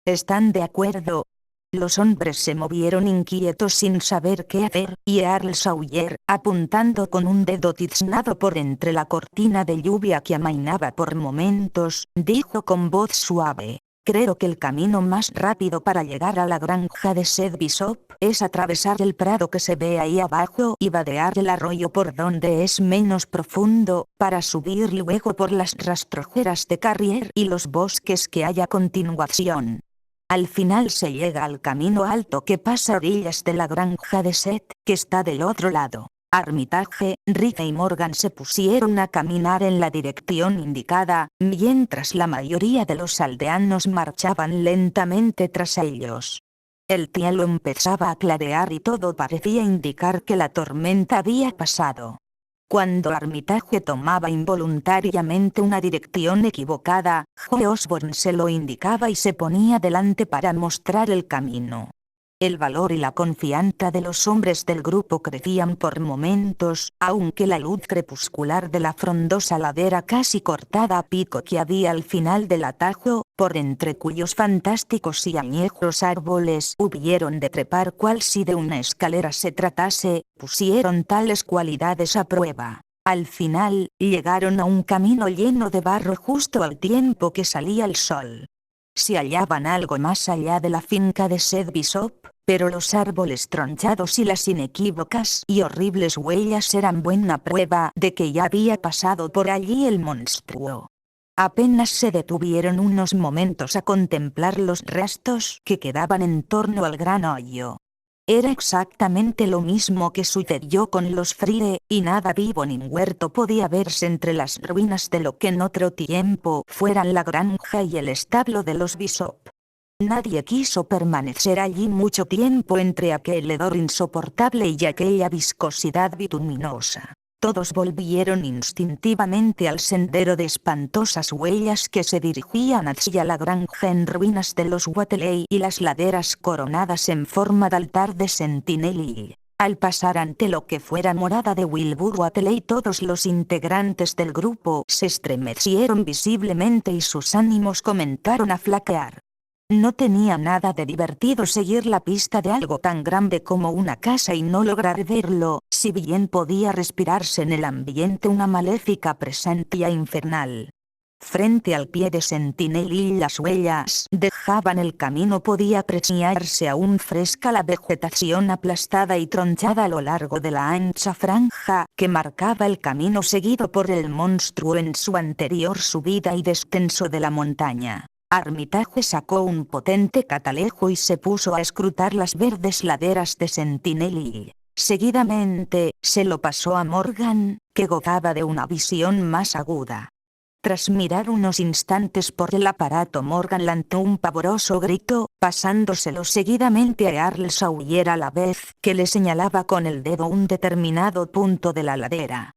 ¿Están de acuerdo? Los hombres se movieron inquietos sin saber qué hacer, y Earl Sawyer, apuntando con un dedo tiznado por entre la cortina de lluvia que amainaba por momentos, dijo con voz suave: creo que el camino más rápido para llegar a la granja de Seth Bishop es atravesar el prado que se ve ahí abajo y vadear el arroyo por donde es menos profundo, para subir luego por las rastrojeras de Carrier y los bosques que hay a continuación. Al final se llega al camino alto que pasa a orillas de la granja de Seth, que está del otro lado. Armitage, Rick y Morgan se pusieron a caminar en la dirección indicada, mientras la mayoría de los aldeanos marchaban lentamente tras ellos. El cielo empezaba a clarear y todo parecía indicar que la tormenta había pasado. Cuando Armitage tomaba involuntariamente una dirección equivocada, Joe Osborne se lo indicaba y se ponía delante para mostrar el camino. El valor y la confianza de los hombres del grupo crecían por momentos, aunque la luz crepuscular de la frondosa ladera casi cortada a pico que había al final del atajo, por entre cuyos fantásticos y añejos árboles hubieron de trepar cual si de una escalera se tratase, pusieron tales cualidades a prueba. Al final, llegaron a un camino lleno de barro justo al tiempo que salía el sol. Se hallaban algo más allá de la finca de Seth Bishop, pero los árboles tronchados y las inequívocas y horribles huellas eran buena prueba de que ya había pasado por allí el monstruo. Apenas se detuvieron unos momentos a contemplar los restos que quedaban en torno al gran hoyo. Era exactamente lo mismo que sucedió con los Frye, y nada vivo ni huerto podía verse entre las ruinas de lo que en otro tiempo fueran la granja y el establo de los Bishop. Nadie quiso permanecer allí mucho tiempo entre aquel hedor insoportable y aquella viscosidad bituminosa. Todos volvieron instintivamente al sendero de espantosas huellas que se dirigían hacia la granja en ruinas de los Wateley y las laderas coronadas en forma de altar de Sentinel. Al pasar ante lo que fuera morada de Wilbur Wateley, todos los integrantes del grupo se estremecieron visiblemente y sus ánimos comenzaron a flaquear. No tenía nada de divertido seguir la pista de algo tan grande como una casa y no lograr verlo, si bien podía respirarse en el ambiente una maléfica presencia infernal. Frente al pie de Sentinel y las huellas dejaban el camino podía apreciarse aún fresca la vegetación aplastada y tronchada a lo largo de la ancha franja que marcaba el camino seguido por el monstruo en su anterior subida y descenso de la montaña. Armitage sacó un potente catalejo y se puso a escrutar las verdes laderas de Sentinel. Seguidamente, se lo pasó a Morgan, que gozaba de una visión más aguda. Tras mirar unos instantes por el aparato, Morgan lanzó un pavoroso grito, pasándoselo seguidamente a Earl Sawyer a la vez que le señalaba con el dedo un determinado punto de la ladera.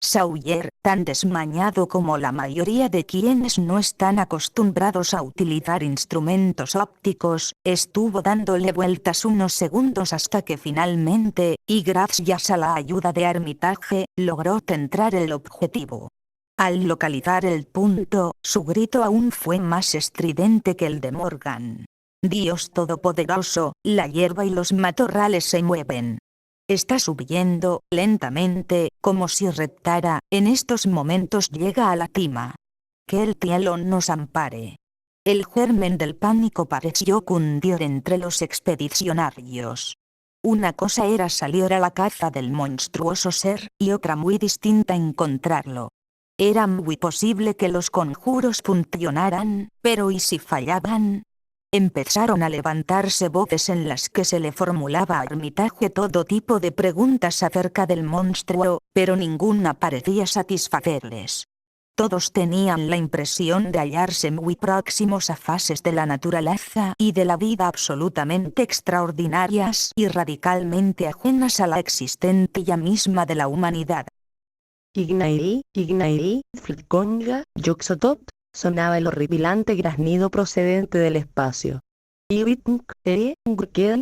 Sawyer, tan desmañado como la mayoría de quienes no están acostumbrados a utilizar instrumentos ópticos, estuvo dándole vueltas unos segundos hasta que finalmente, y gracias a la ayuda de Armitage, logró centrar el objetivo. Al localizar el punto, su grito aún fue más estridente que el de Morgan. Dios todopoderoso, la hierba y los matorrales se mueven. Está subiendo, lentamente, como si reptara, en estos momentos llega a la cima. Que el cielo nos ampare. El germen del pánico pareció cundir entre los expedicionarios. Una cosa era salir a la caza del monstruoso ser, y otra muy distinta encontrarlo. Era muy posible que los conjuros funcionaran, pero ¿y si fallaban? Empezaron a levantarse voces en las que se le formulaba a Armitage todo tipo de preguntas acerca del monstruo, pero ninguna parecía satisfacerles. Todos tenían la impresión de hallarse muy próximos a fases de la naturaleza y de la vida absolutamente extraordinarias y radicalmente ajenas a la existencia misma de la humanidad. Ignairi, Flikonga, Yoxotot, sonaba el horripilante graznido procedente del espacio. Ibitnk, Ngurkel,